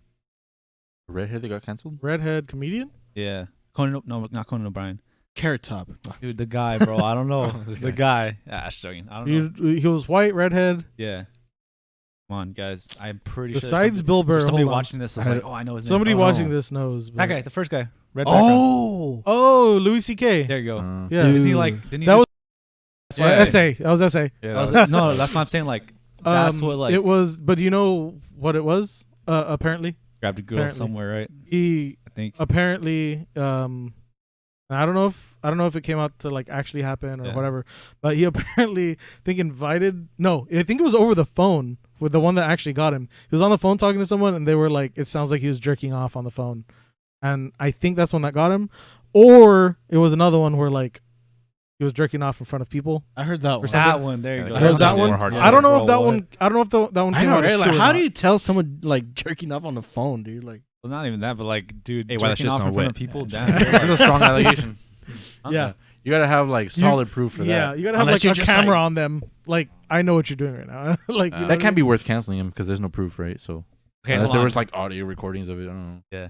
Redhead that got canceled. Redhead comedian? Yeah, no, not Conan O'Brien. Carrot Top. Dude, the guy, bro. I don't know. Oh, this The guy. Ah, just joking. I don't know. He was white, redhead. Yeah. Come on, guys. I'm pretty Besides sure. Bill Burr, Somebody hold on. watching this is I- like, oh, I know his name. Somebody Oh, watching no. this knows. That but- guy, the first guy, red background. Oh, Louis C.K. There you go. Yeah. Dude. Isn't he like? Didn't he That just- was That's what I'm saying. essay. That was essay. Yeah, That was- that was- no, that's what I'm saying. Like, that's what like it was. But you know what it was? Apparently, grabbed a girl apparently. somewhere, right? he I think. apparently. I don't know if it came out to like actually happen or Yeah. whatever. But he apparently, I think invited. No, I think it was over the phone with the one that actually got him. He was on the phone talking to someone, and they were like, "It sounds like he was jerking off on the phone," and I think that's one that got him. Or it was another one where like he was jerking off in front of people. I heard that one. That one. There you Yeah, go. that Was sounds that one? more hardcore. I don't know if Bro, that what? one. I don't know if that one I came know, out as right? Like, true or how not. do you tell someone like jerking off on the phone, dude? Like, Well, not even that, but like, dude, Hey, why that jerking shit's off not in front wet? of people. Yeah. Damn. That's a strong allegation. Yeah. You gotta have like solid proof for Yeah, that. you gotta have Unless like you're a just, camera like- on them. Like, I know what you're doing right now. Like, you know That what I can't mean? be worth canceling him because there's no proof, right? So Okay, unless hold there on. was like audio recordings of it, I don't know.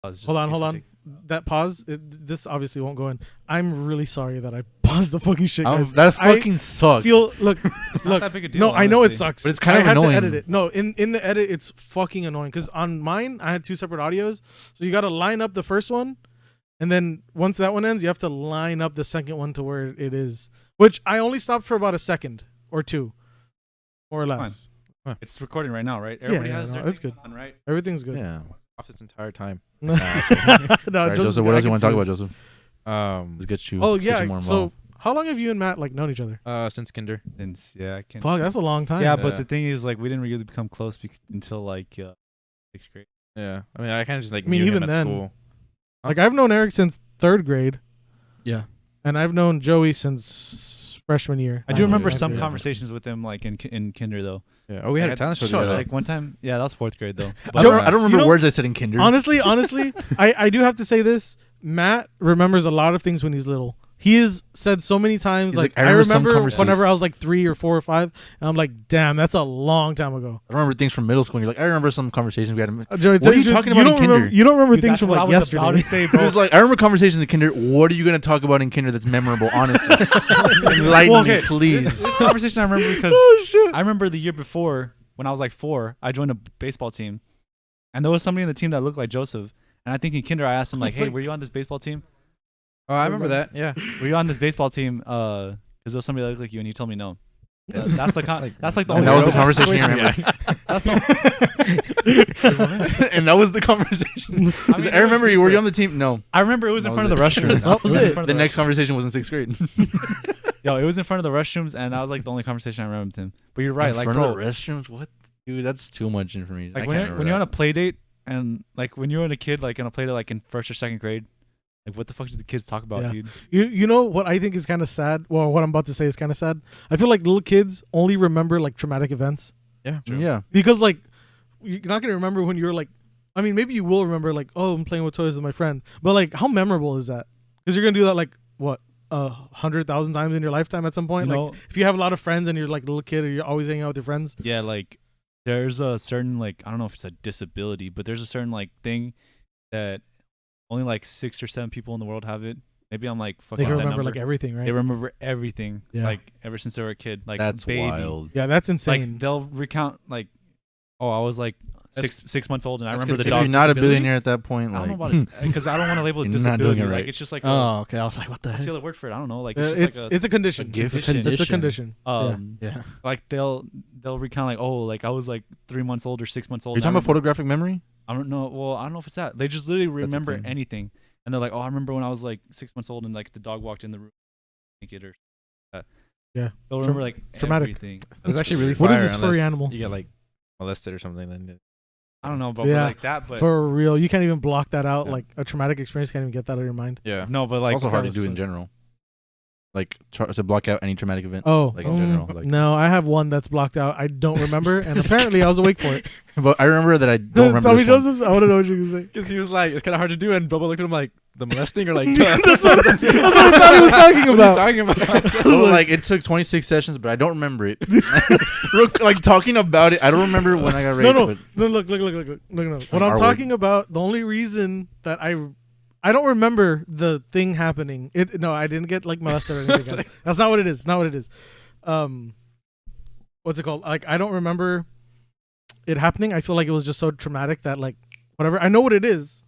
I was just Hold on. basically- That pause. This obviously won't go in. I'm really sorry that I paused the fucking shit, guys. That I fucking sucks. Look, It's not look. that big a deal. No, I know it honestly. sucks, But it's kind of I had annoying. to edit it. No, in the edit, it's fucking annoying because on mine I had two separate audios, so you got to line up the first one, and then once that one ends, you have to line up the second one to where it is. Which I only stopped for about a second or two, more or less. It's recording right now, right? Everybody yeah, has no, their it's thing good. on, right? Everything's good. Yeah. off this entire time. no, Sorry, Joseph, what else you want to talk about, Joseph? Joseph? Let's get you. Oh let's get yeah. you more So involved. how long have you and Matt like known each other? Since kinder. Since I can't. Fuck, that's a long time. Yeah, Yeah. but the thing is, like, we didn't really become close until like 6th grade. Yeah, I mean, I kind of just like I mean, knew even him at then- school. Like I've known Eric since 3rd grade, Yeah. and I've known Joey since freshman year. I do remember Yeah. some Yeah. conversations with him like in kinder though. Yeah. Oh, we had a Like, talent show shut together. up. Like one time, yeah, that was 4th grade though. I But, don't, Joe- I don't remember you know- words I said in kinder. Honestly, I do have to say this. Matt remembers a lot of things when he's little. He has said so many times, He's like, like, I I remember some remember conversations. whenever I was like 3 or 4 or 5, and I'm like, damn, that's a long time ago. I remember things from middle school. And you're like, I remember some conversations we had. Joey, What are you talking about in don't remember, kinder? you don't remember dude, things that's from what like I was about to yesterday. say, It was bro. like, I remember conversations in kinder. What are you going to talk about in kinder that's memorable? Honestly, enlighten Well, me, okay, please. This conversation I remember because Oh shit! I remember the year before when I was like 4, I joined a baseball team, and there was somebody in the team that looked like Joseph. And I think in kinder I asked him like, "Hey, were you on this baseball team? Oh, I remember that. Yeah. Were you on this baseball team? Because there was somebody that looked like you." And you told me no. That's like that's like the And only that was the real- conversation you remember. That's the, And that was the conversation. I mean, I remember you. Were you on the team? No. I remember it was in That front of was the it. restrooms. Oh, It was was in it? front of The the next conversation was in 6th grade. Yo, it was in front of the restrooms, and that was like the only conversation I remember with him. But you're right, In like front bro, of the restrooms? What? Dude, that's too much information. like I when can't you're on a remember play date, and like when you're a kid, like in a play date, like in 1st or 2nd grade, like what the fuck do the kids talk about, Yeah. dude? You know what I think is kind of sad? Well, what I'm about to say is kind of sad. I feel like little kids only remember like traumatic events Yeah. that. Yeah. because like you're not gonna remember when you're like. I mean, maybe you will remember like, oh, I'm playing with toys with my friend, but like, how memorable is that? Because you're gonna do that like what 100,000 times in your lifetime at some point. You Like know, if you have a lot of friends and you're like a little kid or you're always hanging out with your friends. yeah, like there's a certain like I don't know if it's a disability, but there's a certain like thing that only like 6 or 7 people in the world have it. Maybe I'm like They fucking can up that remember number. like everything, right? They remember everything, Yeah. like ever since they were a kid. Like That's baby. wild. Yeah, that's Like insane. they'll recount like, oh, I was like That's- 6 months old, and I that's remember the If dog. you're not a disability? billionaire at that point, I like, don't know about it because I don't want to label it You're not doing disability. it Like right. it's just like Oh, okay. I was like, what the what's the heck? other word for it? I don't know. Like it's it's just like a condition. a gift. condition. It's a condition. Yeah. like they'll recount like, oh, like I was like 3 months old or 6 months old. You're and I talking about remember- photographic memory? I don't know. Well, I don't know if it's that. They just literally That's the remember thing. anything, and they're like, oh, I remember when I was like 6 months old, and like the dog walked in the room naked or that. Yeah. They'll remember like traumatic. everything. It's actually really What is fire this furry unless animal? You get like molested or something. Then I don't know, but Yeah. like that. But For real, you can't even block that out. Yeah. Like a traumatic experience, can't even get that out of your mind. yeah. no, but like Also hard to kinda do in suck. general. Like to block out any traumatic event. Oh, Like, in general, like- no, I have one that's blocked out. I don't remember, and apparently I was awake for it. But I remember that I don't remember Tommy this one. Joseph's. I want to know what you're gonna say. Because he was like, it's kind of hard to do, and Bubba looked at him like, the molesting or like, That's what I thought he was talking what are you about. talking about? Oh, like it took 26 sessions, but I don't remember it. Like talking about it, I don't remember when I got raped. No. But Look. No. What Our I'm word. talking about, the only reason that I don't remember the thing happening. No, I didn't get like molested or anything else. That's not what it is. Not what it is. What's it called? Like I don't remember it happening. I feel like it was just so traumatic that like whatever. I know what it is.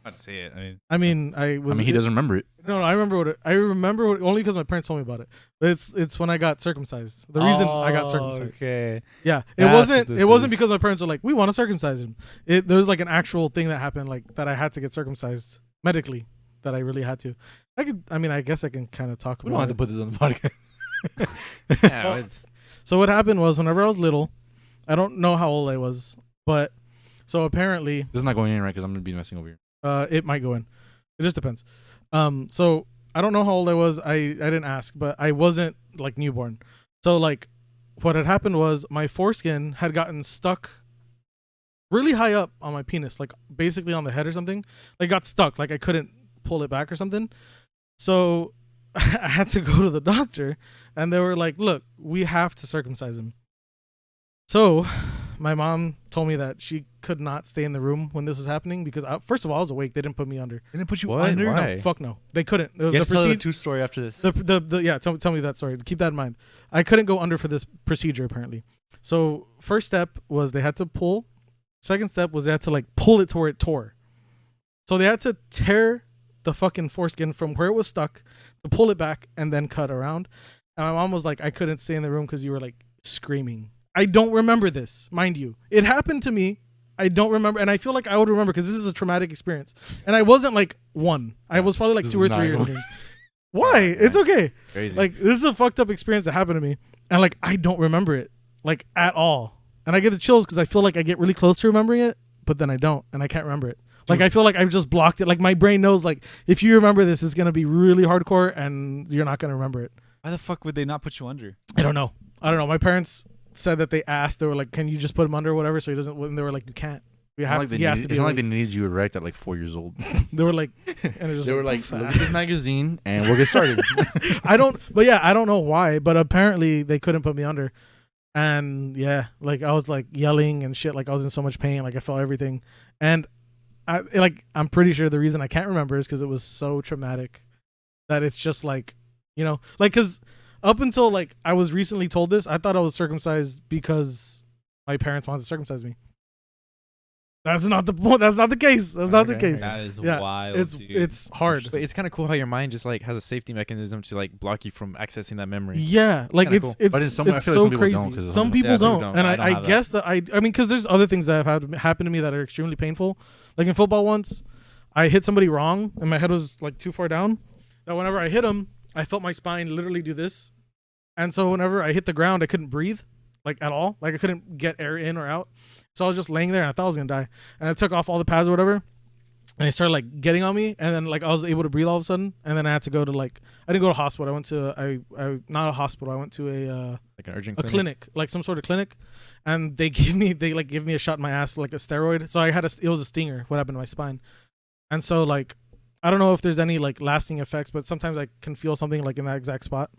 Not to say it. I mean, he doesn't remember it. No, I remember what I remember what, only because my parents told me about it. But it's when I got circumcised. The reason I got circumcised. Okay. Yeah, That's what it this wasn't is. because my parents were like, we want to circumcise him. There was like an actual thing that happened, like that I had to get circumcised medically. That I really had to. I guess I can kind of talk We about don't have it. to put this on the podcast. Yeah, it's So what happened was whenever I was little, I don't know how old I was, but so apparently This is not going in right because I'm gonna be messing over here. it might go in. It just depends. So I don't know how old I was. I didn't ask, but I wasn't like newborn. So like what had happened was my foreskin had gotten stuck really high up on my penis, like basically on the head or something. Like got stuck, like I couldn't pull it back or something. So I had to go to the doctor and they were like, look, we have to circumcise him. So my mom told me that she could not stay in the room when this was happening because first of all, I was awake. They didn't put me under. They didn't put you What? under. Why? No, fuck no. They couldn't. The You have to tell the procedure, true story after this. yeah, tell me that story. Keep that in mind. I couldn't go under for this procedure apparently. So first step was they had to pull. Second step was they had to like pull it to where it tore. So they had to tear the fucking foreskin from where it was stuck to pull it back and then cut around. And my mom was like, I couldn't stay in the room because you were like screaming. I don't remember this, mind you. It happened to me. I don't remember, and I feel like I would remember because this is a traumatic experience. And I wasn't like 1. I was probably like This 2 or is 3 not or 3. Why? It's okay. crazy. Like this is a fucked up experience that happened to me, and like I don't remember it like at all. And I get the chills because I feel like I get really close to remembering it, but then I don't, and I can't remember it. Like I feel like I've just blocked it. Like my brain knows, like if you remember this, it's gonna be really hardcore, and you're not gonna remember it. Why the fuck would they not put you under? I don't know. My parents said that they asked. They were like, "Can you just put him under or whatever?" So he doesn't. And they were like, "You can't. We have Like to." He has to be. it's not like they needed you erect at like 4 years old. They were like, and it was They were like, look at this magazine and we'll get started. I don't know why, but apparently they couldn't put me under. And yeah, like I was like yelling and shit, like I was in so much pain, like I felt everything. And I'm pretty sure the reason I can't remember is because it was so traumatic that it's just like, like because up until like I was recently told this, I thought I was circumcised because my parents wanted to circumcise me. That's not the point. That's not the case. That's not the case. That is Yeah, wild. It's hard. But it's kind of cool how your mind just like has a safety mechanism to like block you from accessing that memory. Yeah, like Kinda it's But in some- I it's feel like so some people crazy. don't 'cause of Some some- people Yeah, some don't, don't. and I don't I have guess that I mean, because there's other things that have happened to me that are extremely painful. Like in football, once I hit somebody wrong, and my head was like too far down. That whenever I hit him, I felt my spine literally do this, and so whenever I hit the ground, I couldn't breathe, like at all. Like I couldn't get air in or out. So I was just laying there, and I thought I was gonna die. And I took off all the pads or whatever. And they started like getting on me, and then like I was able to breathe all of a sudden, and then I had to go to I didn't go to a hospital. I went to I not a hospital. I went to Like an urgent a clinic, like some sort of clinic, and they give me a shot in my ass, like a steroid. So it was a stinger. What happened to my spine? And so like I don't know if there's any like lasting effects, but sometimes I can feel something like in that exact spot,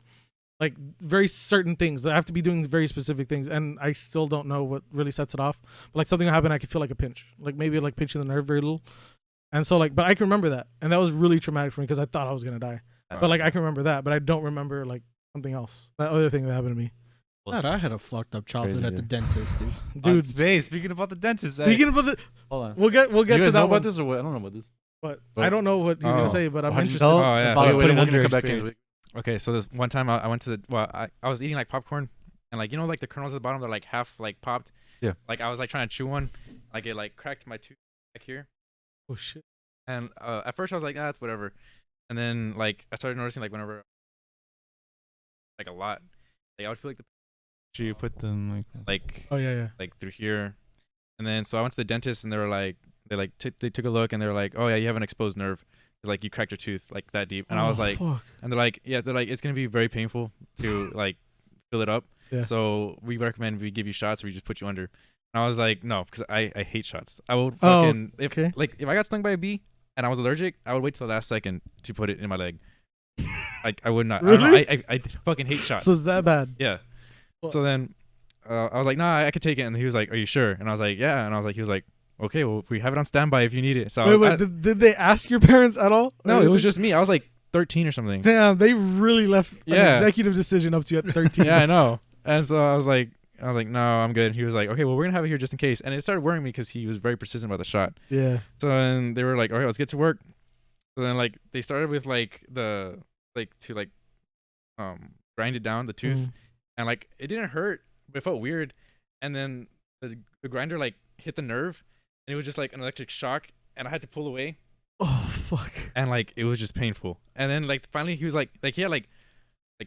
like very certain things that I have to be doing very specific things, and I still don't know what really sets it off. But like something will happen, I can feel like a pinch, like maybe like pinching the nerve very little. And so like, but I can remember that, and that was really traumatic for me because I thought I was gonna die. But like I can remember that, but I don't remember like something else. That other thing that happened to me. God, I had a fucked up childhood Crazy, at the dude. dentist, dude. Dude, Space. Speaking about the dentist. speaking about the, Hold on. we'll get you to guys that know one. about this or what? I don't know about this. But But- I don't know what he's Oh. gonna say, but I'm How'd you interested. tell? Oh yeah. About Wait, to wait, put it we're under gonna come back experience. in. Okay, so this one time I went to I was eating like popcorn, and like like the kernels at the bottom they're like half like popped. Yeah. Like I was like trying to chew one, like it like cracked my tooth back here, Oh shit. and at first I was like, that's whatever, and then like I started noticing like whenever like a lot, like I would feel like Should you put them like Oh yeah. like through here, and then so I went to the dentist and they were like they took a look and they were like, oh yeah, you have an exposed nerve. It's like you cracked your tooth like that deep, and I was like, fuck. and they're like, it's gonna be very painful to like fill it up. Yeah. So we recommend we give you shots or we just put you under. And I was like, no, because I hate shots. I would Oh, fucking okay. if I got stung by a bee and I was allergic, I would wait till the last second to put it in my leg. Like I would not. I don't know. Really? I fucking hate shots. So it's that bad? Yeah. Well- So then I was like, nah, I could take it. And he was like, are you sure? And I was like, yeah. And he was like, okay, well, we have it on standby if you need it. So Wait, did they ask your parents at all? no, Or it was did just me. I was like 13 or something. they- Damn, they really left an Yeah. executive decision up to you at 13. Yeah, I know. And so I was like, no, I'm good. He was like, okay, well, we're gonna have it here just in case. And it started worrying me because he was very persistent about the shot. Yeah. So then they were like, all right, let's get to work. So then like they started with like to grind it down the tooth, Mm. and like it didn't hurt, but it felt weird. And then the grinder like hit the nerve, and it was just like an electric shock, and I had to pull away, Oh fuck. and like it was just painful. And then like finally he was like he had like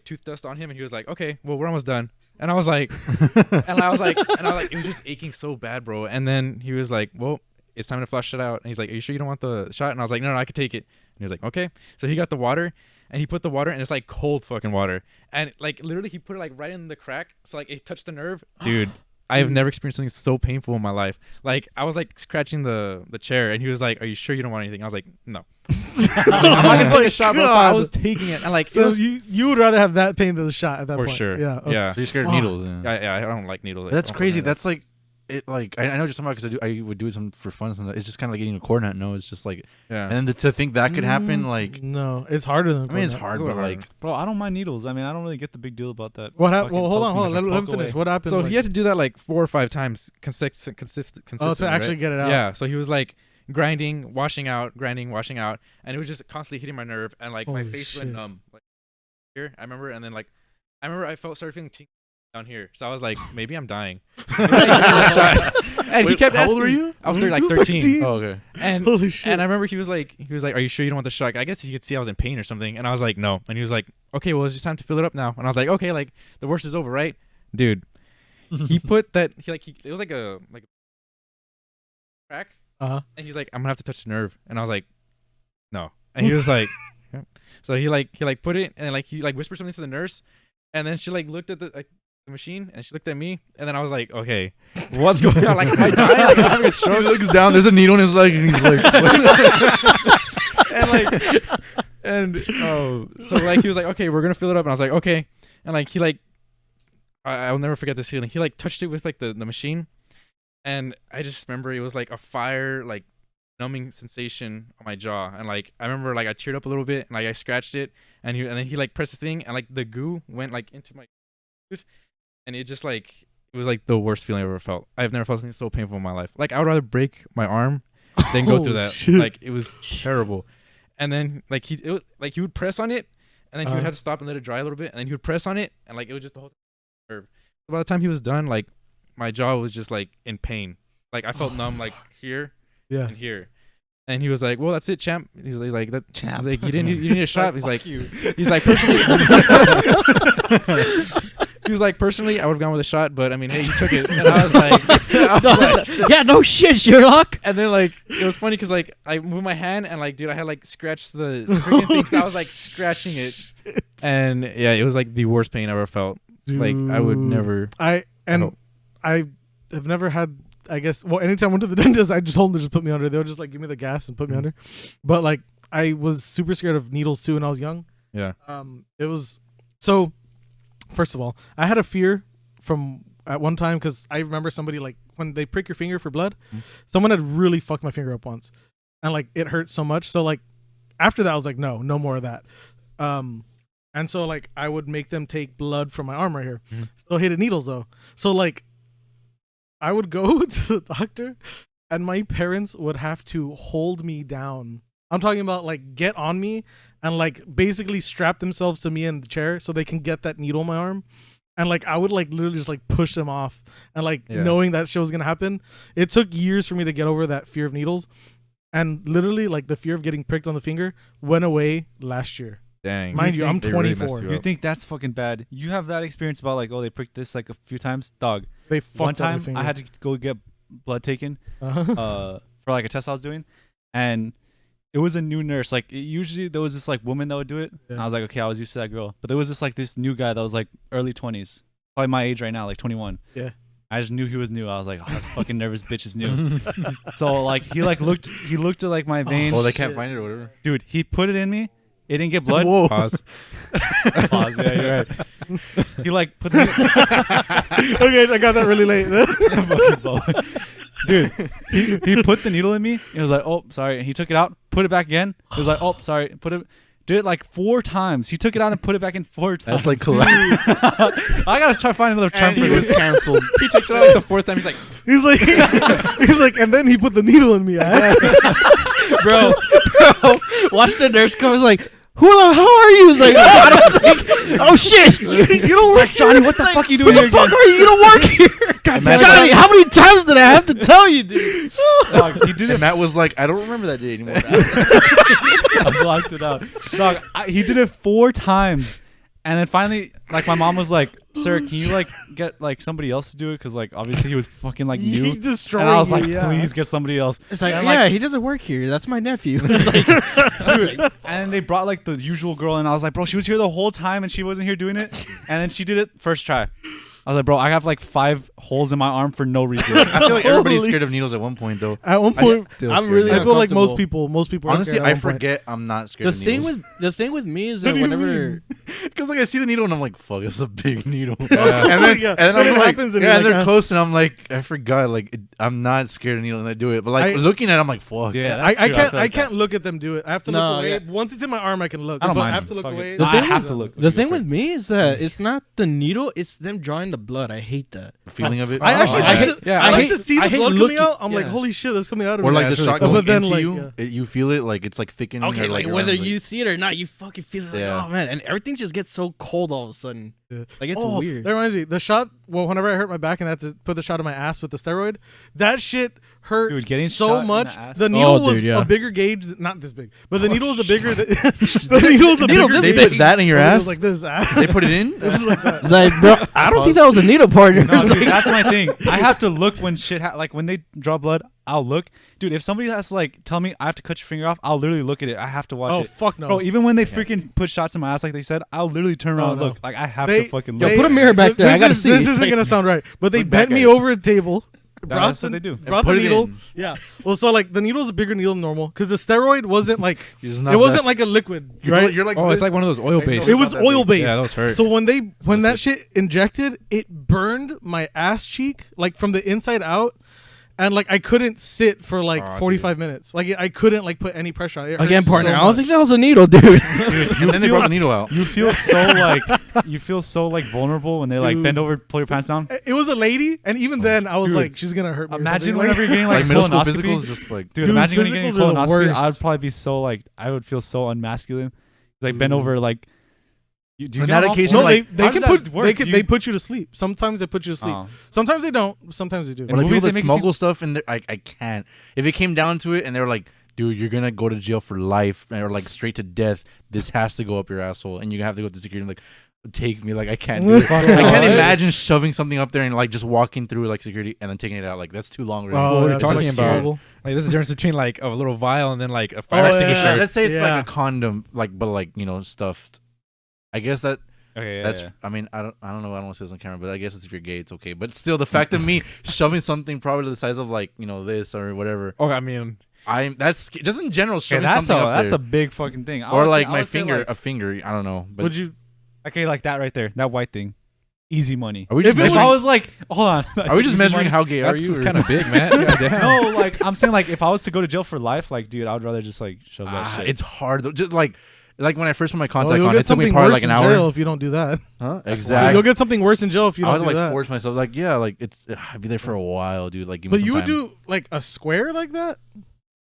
tooth dust on him, and he was like, okay, well, we're almost done. And I was like, it was just aching so bad, bro. And then he was like, well, it's time to flush it out. And he's like, are you sure you don't want the shot? And I was like, no, I could take it. And he was like, okay. So he got the water, and he put the water, and it's like cold fucking water. And like literally he put it like right in the crack, so like it touched the nerve. Dude, I have never experienced something so painful in my life. Like I was like scratching the chair, and he was like, are you sure you don't want anything? I was like, no. I'm not gonna take a shot, bro. So I was taking it, and like it So was, you would rather have that pain than the shot at that for point. sure. Yeah. Okay. Yeah. So you're scared of Fuck. needles. Yeah. I don't like needles. That's I don't crazy. fucking- That's like it. Like I know what you're talking about because I would do some for fun. Sometimes it's just kind of like eating a cornet. No, it's just like, yeah. and then to think that could happen, like No, it's harder than. I mean, it's cornet. hard, It's a but little like Bro, I don't mind needles. I mean, I don't really get the big deal about that. What happened? Fucking Well, hold on, poke hold on. me Let him poke finish. away. What happened? So like, he had to do that like 4 or 5 times consistently. Oh, to actually get it out. Yeah. So he was like grinding, washing out, and it was just constantly hitting my nerve, and like my Holy face shit. went numb. Like here, I remember, and then like I started feeling tingling down here. So I was like, maybe I'm dying. And he Wait, kept how asking old were me- you? I was like You were 13. 13? oh okay. And Holy shit. and I remember he was like, are you sure you don't want the shot? I guess he could see I was in pain or something. And I was like, no. And he was like, okay, well, it's just time to fill it up now. And I was like, okay, like the worst is over, right? Dude, he put that, it was like a crack. Uh-huh. And he's like, I'm gonna have to touch the nerve. And I was like, no. And he was like, yeah. So he put it, and like he like whispered something to the nurse, and then she like looked at the machine, and she looked at me, and then I was like, okay, what's going on? Like, am I dying? Like, I'm having a stroke. He looks down. There's a needle in his leg, and he's like, and like, and so like he was like, okay, we're gonna fill it up, and I was like, okay, and like he like, I'll never forget this feeling. He like touched it with like the machine, and I just remember it was like a fire like numbing sensation on my jaw, and like I remember like I teared up a little bit, and like I scratched it, and then he like pressed this thing, and like the goo went like into my tooth, and it just like it was like the worst feeling I've ever felt. I've never felt something so painful in my life. Like I would rather break my arm than go through that. Shit. Like it was terrible. And then like he would press on it, and then he would have to stop and let it dry a little bit, and then he would press on it, and like it was just the whole nerve. So by the time he was done, like my jaw was just like in pain. Like I felt numb like here and here. And he was like, "Well, that's it, champ." He's like, "That champ." He's like, "You need a shot." He's like, "He's like, personally." He was like, "Personally, I would have gone with a shot, but I mean, hey, you took it." And I was like, yeah, no shit, Sherlock. And then like it was funny because like I moved my hand, and like, dude, I had like scratched the freaking thing, so I was like scratching it, and yeah, it was like the worst pain I ever felt. Dude. Like I would never. I have never had. I guess, well, anytime I went to the dentist, I just told them to just put me under. They would just like give me the gas and put me under. But like, I was super scared of needles too when I was young. Yeah. It was, so first of all, I had a fear from at one time because I remember somebody like when they prick your finger for blood, someone had really fucked my finger up once, and like it hurt so much. So like after that, I was like, no more of that. And so like I would make them take blood from my arm right here. Still hated needles though. So like, I would go to the doctor, and my parents would have to hold me down. I'm talking about like get on me and like basically strap themselves to me in the chair so they can get that needle in my arm. And like I would like literally just like push them off, and like knowing that shit was gonna happen. It took years for me to get over that fear of needles, and literally like the fear of getting pricked on the finger went away last year. Dang. Mind you, I'm they really 24. messed You think that's fucking bad? You have that experience about like, oh, they pricked this like a few times, dog. They fucked One up my time finger. I had to go get blood taken for like a test I was doing, and it was a new nurse. Like usually there was this like woman that would do it. Yeah. And I was like, okay, I was used to that girl. But there was this new guy that was like early 20s, probably my age right now, like 21. Yeah. I just knew he was new. I was like, oh, this fucking nervous bitch is new. So like he looked at like my vein. "Oh, they can't find it or whatever." Dude, he put it in me. It didn't get blood. Whoa. Pause. Pause. Yeah, you're right. He like put the Okay, I got that really late. Dude, he put the needle in me. He was like, oh, sorry. And he took it out, put it back in. He was like, oh, sorry. Did it like 4 times. He took it out and put it back in 4 times. That's like collect. I gotta try to find another term And for he was this. canceled. He takes it out like the 4th time. He's like, he's like, and then he put the needle in me. bro, watch the nurse come. Is like, how are you? He's like, oh shit, You don't work Johnny, what the fuck you who doing the here? fuck are you? You don't work here. God damn, Johnny, how many times did I have to tell you, dude? Dog, he did And it. Matt was like, "I don't remember that day anymore." I blocked it out. Dog, he did it 4 times. And then finally, like, my mom was like, sir, can you, like, get, like, somebody else to do it? Because, like, obviously he was fucking, like, new. He's destroying And I was like, you, yeah. please get somebody else. It's like, And, yeah, he doesn't work here. That's my nephew. It's like, Dude, and then they brought, like, the usual girl, and I was like, bro, she was here the whole time, and she wasn't here doing it. And then she did it first try. I was like, bro, I have, like, 5 holes in my arm for no reason. I feel like everybody's Holy- scared of needles at one point, though. At one point, I'm really. I feel like most uncomfortable. people. Are Honestly, scared at I one point. forget I'm not scared The of thing needles. with me is What that do you whenever Because like I see the needle and I'm like, fuck, it's a big needle. Yeah. and then, Yeah. and then When I'm it like, happens and yeah, you're and like, they're ah. close, and I'm like, I forgot, like, I'm not scared of needles, and I do it. But like looking at it, I'm like, fuck. Yeah, I that's true. can't. feel I like can't look at them do it. I have to No, look away. yeah. Once it's in my arm, I can look. I don't So mind. I have to look Fuck it. away. No, I thing have with- to look. the thing with me is that it's not the needle; it's them drawing the blood. I hate that. The feeling of it. I actually I like hate- to. yeah, I I like hate- to see I the hate blood coming looking- out. I'm like, yeah. holy shit, that's coming out of or me. like the it's shot really going But then, into like, you, you feel it, like it's like thickening. Okay, or, like your whether arms, you like- see it or not, you fucking feel it. Like, Yeah. oh man, and everything just gets so cold all of a sudden. Yeah. Like it's Oh, weird. That reminds me. The shot. Well, whenever I hurt my back and I had to put the shot in my ass with the steroid, that shit hurt Dude, getting so shot in the much. ass? The needle Oh, was dude, yeah. a bigger gauge, not this big, but the needle was a bigger. The needle was a Needle bigger this They gauge. put that in your It ass. was like this. They put it in. This is like that. It's like, bro, I don't think that was a needle partner. No, dude, that's my thing. I have to look when shit like when they draw blood. I'll look, dude. If somebody has to like tell me I have to cut your finger off, I'll literally look at it. I have to watch Oh it. fuck no. Bro, even when they freaking put shots in my ass like they said, I'll literally turn around and no. look. Like I have They- to fucking Yo, look. put a mirror back there. I gotta see. This isn't gonna sound right, but they Look back bent me at it. over a table. That's what they do. Brought the put it needle. in. Yeah. Well, so like the needle's a bigger needle than normal because the steroid wasn't like It's it wasn't like a liquid, right? You're like Oh, it's this. like one of those oil based. It was not that big. oil based. Yeah, those hurt. So when that shit injected, it burned my ass cheek like from the inside out, and like I couldn't sit for like Aw, 45 minutes. Like I couldn't like put any pressure on it. It Again, hurt partner. so I don't much. think that was a needle, dude. And then they brought the needle out. You feel so like vulnerable when they like Dude. bend over, pull your pants down. It was a lady, and even then I was Dude. like, she's gonna hurt me. or Imagine something. whenever you're getting like, Like middle school colonoscopy. physicals, just like Dude, Dude, imagine when you're getting a physicals are the colonoscopy. I would worst. probably be so like I would feel so unmasculine. Like bend Dude. over like. Do you On get that on all occasion, No, fours? like, they how can does put that work? they Do can you- they put you to sleep. Sometimes they put you to sleep. Oh. Sometimes they don't. Sometimes they do. In or like movies, people they that make you smuggle stuff and I can't. If it came down to it and they were like, dude, you're gonna go to jail for life or like straight to death. This has to go up your asshole, and you have to go to security. I'm like, take me. Like I can't do it. Fuck I can't off. imagine shoving something up there and like just walking through like security and then taking it out. Like that's too long. Already. Oh, What are you that's talking like about? smuggle. Like there's a difference between like a little vial and then like a fire Oh, extinguisher. yeah. Let's say it's Yeah. like a condom, like but like stuffed. I guess that Okay, yeah, that's. yeah. I mean, I don't know. I don't want to say this on camera, but I guess if you're gay, it's okay. But still, the fact of me shoving something probably the size of like this or whatever. Oh, I mean, That's just in general Okay, shoving that's something up that's there. a big fucking thing. I Or would like say- I my would say, finger, like- a finger. I don't know. But Would you? okay, like that right there, that white thing, easy money. are we just If it If was- I measuring? was like, hold on, Are we just measuring how gay are that's you? just or- kind of big, man. Goddamn. No, like I'm saying, like if I was to go to jail for life, like dude, I would rather just like shove that shit. It's hard though. Just like when I first put my Well, contact you'll on, get it took me something probably worse like an in hour. jail if you don't do that. Huh? So Exactly. you'll get something worse in jail if you I don't would do like that. force myself. Like like I'd be there for a while, dude. Like give me But some you would time. do like a square like that?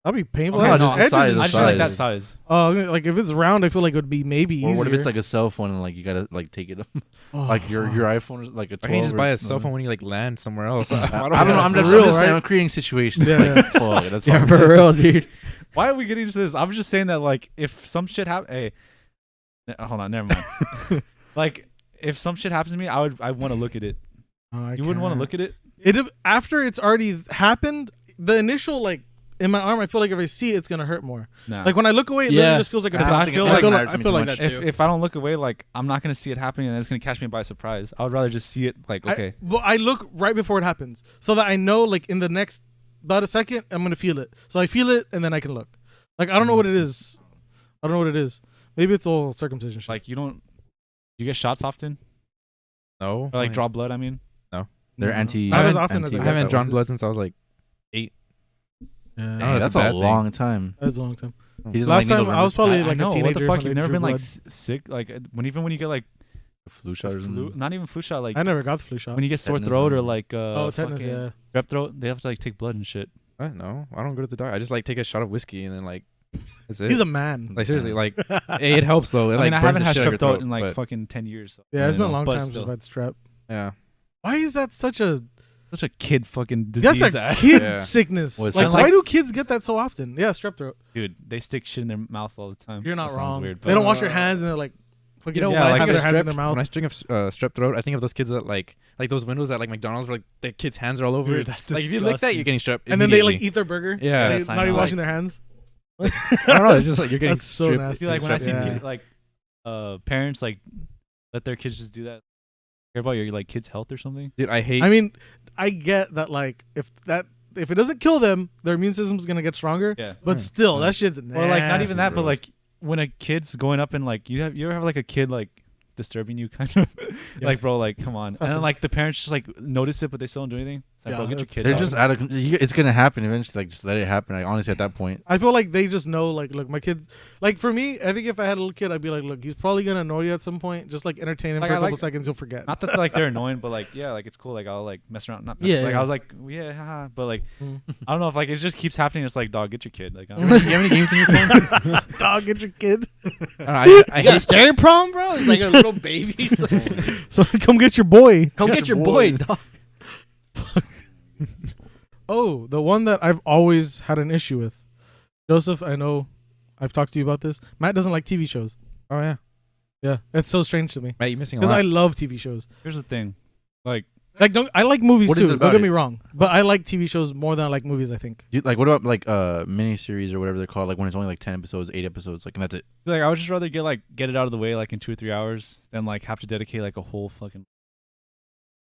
That'd be painful. Okay, That's no, edges the size, and I the just like that size. size. like if it's round, I feel like it would be maybe easier. Or what if it's like a cell phone and like you gotta like take it up, Oh, like your iPhone is like a 12. Why can't you just buy or- a cell phone when you like land somewhere else? I don't know. I'm For just, real, I'm just saying right? I'm creating situations. Yeah, like, yeah. fuck, that's Yeah, hard. for real, dude. Why are we getting into this? I was just saying that like if some shit happen, hey, hold on, never mind. Like if some shit happens to me, I want to look at it. You wouldn't want to look at it. It after it's already happened. The initial like in my arm, I feel like if I see it, it's gonna hurt more. Nah. Like when I look away, it Yeah. literally just feels like a. Because I think feel it like matters to I me feel too like much. that too. if I don't look away, like I'm not gonna see it happening, and it's gonna catch me by surprise. I would rather just see it. Like okay, I look right before it happens so that I know like in the next about a second I'm gonna feel it. So I feel it and then I can look. Like I don't know what it is. I don't know what it is. Maybe it's all circumcision shit. like you get shots often No, or like draw blood. I mean, They're anti. Not as I often as I I haven't guess drawn blood since I was like Yeah. Hey, that's that's a a bad thing. long time. That's a long time. He doesn't Last like time needles I was probably I like know, a teenager. What the fuck? when You've they never drew been like blood. sick? Like even when you get like flu a shots. flu, not even flu shot. Like I never got the flu shot. when you get sore Tetanus throat or and- like tetanus, fucking yeah. strep throat, they have to like take blood and shit. what? No, I don't go to the doctor. I just like take a shot of whiskey and then like that's it. He's a man. like seriously, like it helps though. It, I like mean, I burns haven't the had shit out of your strep throat throat, in like but, fucking 10 years. So. Yeah, it's been a know, long but time since still. I've had strep. yeah. Why is that such a Such a kid fucking disease. that's a kid Yeah. sickness? Well, it's Like, kinda why like- do kids get that so often? Yeah, strep throat. Dude, they stick shit in their mouth all the time. You're not That sounds wrong. Weird, They don't wash their Uh, hands and they're like, fucking, You know, Yeah, when like I have think their of hands in strep, their mouth. when I think of strep throat, I think of those kids that like those windows at like McDonald's where like the kids' hands are all over Dude, it. that's Like if you lick that, disgusting. you're getting strep. And then they like immediately. eat their burger. Yeah. They- Yes, I not even know. washing their hands. I don't know. It's just like you're getting That's so strep. nasty. See, like when I see Yeah. kid, parents like let their kids just do that. Care about your like kids' health or something. Dude, I hate. I mean, I get that like if it doesn't kill them, their immune system's gonna get stronger. Yeah. But Yeah. still, Yeah. that shit's nasty. Or like not even that, but gross. like when a kid's going up and like you ever have like a kid like disturbing you kind of like Yes. bro like come on and then happened. like the parents just like notice it but they still don't do anything. It's like Yeah, bro get your that's- kid. They're out. just out of. It's gonna happen eventually. Like just let it happen. Like honestly, at that point, I feel like they just know, like, look, my kids, like, for me, I think if I had a little kid, I'd be like, look, he's probably going to annoy you at some point. Just, like, entertain him Like, for a I couple like- seconds, he'll forget. Not that like they're annoying, but like yeah, like it's cool. Like I'll like mess around, not mess, Yeah, like yeah. I was like yeah, haha, but like Mm. I don't know if like it just keeps happening. It's like dog, get your kid. Like I you don't have any games on your phone? Dog, get your kid. I, don't know, I You got a hate. stereo problem, bro? It's like a little baby. It's like, So come get your boy. come get your boy, dog. Oh, the one that I've always had an issue with. Joseph, I know I've talked to you about this. Matt doesn't like TV shows. Oh yeah, Yeah, it's so strange to me. Matt, you're missing a Because lot. I love TV shows. Here's the thing, like Like, I like movies What is too. it Don't about get me it? wrong, but I like TV shows more than I like movies. I think. Like, what about like miniseries or whatever they're called? Like when it's only like 10 episodes, 8 episodes, like, and that's it. Like I would just rather get it out of the way like in 2 or 3 hours than like have to dedicate like a whole fucking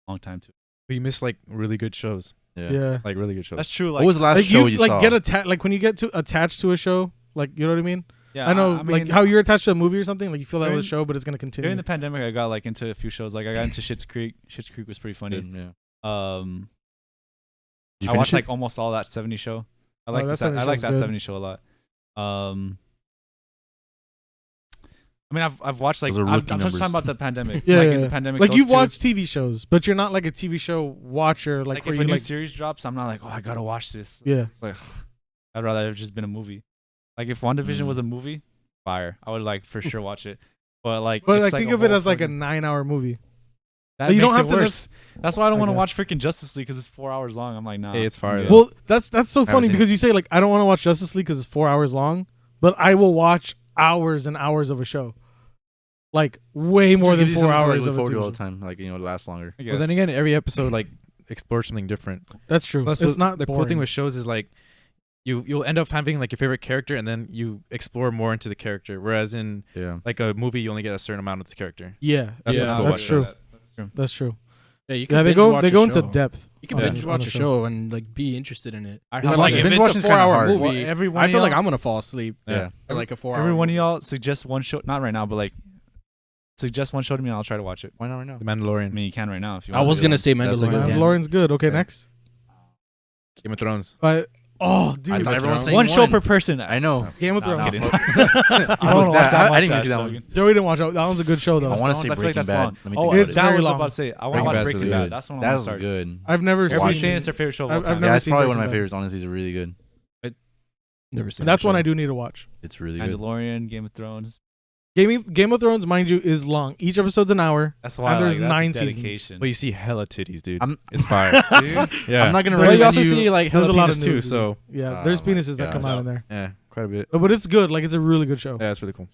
long time to it. But you miss like really good shows. Yeah. Like really good shows. That's true. What Like was the last Like show you you like saw? get like when you get attached to a show, like you know what I mean. yeah, I know I mean, like how you're attached to a movie or something. Like you feel that during- was a show, but it's gonna continue. during the pandemic I got like into a few shows. Like I got into Schitt's Creek. Schitt's Creek was pretty funny. Yeah. I Did you watched finish it? like almost all that 70 show. I like that that. 70 I like show's that good. 70 show a lot. I mean, I've watched like Those are I'm rookie just numbers. talking about the pandemic. Yeah, like yeah, in yeah. the pandemic. like those you've two- watched TV shows, but you're not like a TV show watcher. Like like where if a you new like series drops, I'm not like, oh, I gotta watch this. yeah. Like, I'd rather have just been a movie. Like if WandaVision Mm. was a movie, fire. I would like for sure watch it. But like, But it's like think a of it whole as like a fucking- 9-hour movie. that you don't makes have it to worse. That's why I don't I want to guess. watch freaking Justice League because it's 4 hours long. I'm like, nah. Hey, it's fire, I'm though. good. Well, that's so haven't funny seen because you say like I don't want to watch Justice League because it's 4 hours long, but I will watch hours and hours of a show, like way more Just than gives you 4 something to, like, hours look of a forward to TV all the show. time. Like, you know, it lasts longer. I Well, guess. then again, every episode like explores something different. That's true. Plus, It's not the cool boring. thing with shows is like you'll end up having like your favorite character, and then you explore more into the character. Whereas in Yeah. like a movie, you only get a certain amount of the character. Yeah, That's yeah, what's cool that's about true. shows. That's true. Yeah, you can Yeah, they binge go watch they a go into show. depth. You can Yeah. binge watch a show and like be interested in it. I Yeah, have like, like if if binge it's a watching's kinda 4-hour hard. movie, Well, every one I of feel like y'all- I'm gonna fall asleep. Yeah. Or like a 4-hour. Every one of movie. y'all suggest one show. Not right now, but like suggest one show to me, and I'll try to watch it. Why not right now? The I Mandalorian, mean, you can right now if you I want. was to. gonna say That's a good Mandalorian. one. again. Lauren's good. Okay, Yeah. next. Game of Thrones. But oh, dude, I thought everyone's saying One show per person. I know. Game of Nah, I'm Thrones. kidding. I don't want to watch that. I much, didn't even see that actually. one. Joey didn't watch it. That one's a good show though. I want to say I feel like Breaking that's Bad. long. Let me Oh, think it's about that very was long. about to say. I want to Breaking watch Bad's Breaking really Bad. good. That's the one I That want was to start. good. I've never Everybody's Watching seen. saying it's their favorite show of all I've time. never Yeah, it's seen probably one of Breaking my Bad. favorites. Honestly, it's really good. Never seen. That's that one show. I do need to watch. It's really good. Mandalorian, Game of Thrones. Game of Thrones, mind you, is long. Each episode's an hour. That's why. And there's that's 9 seasons. dedication. But you see hella titties, dude. I'm- It's fire. Dude, Yeah. I'm not gonna But But you you also recommend see like There's hella a lot penis of too. nudity. So Yeah, Oh there's my penises that come God. out in there. yeah, quite a bit. But it's good. Like it's a really good show. Yeah, it's really cool.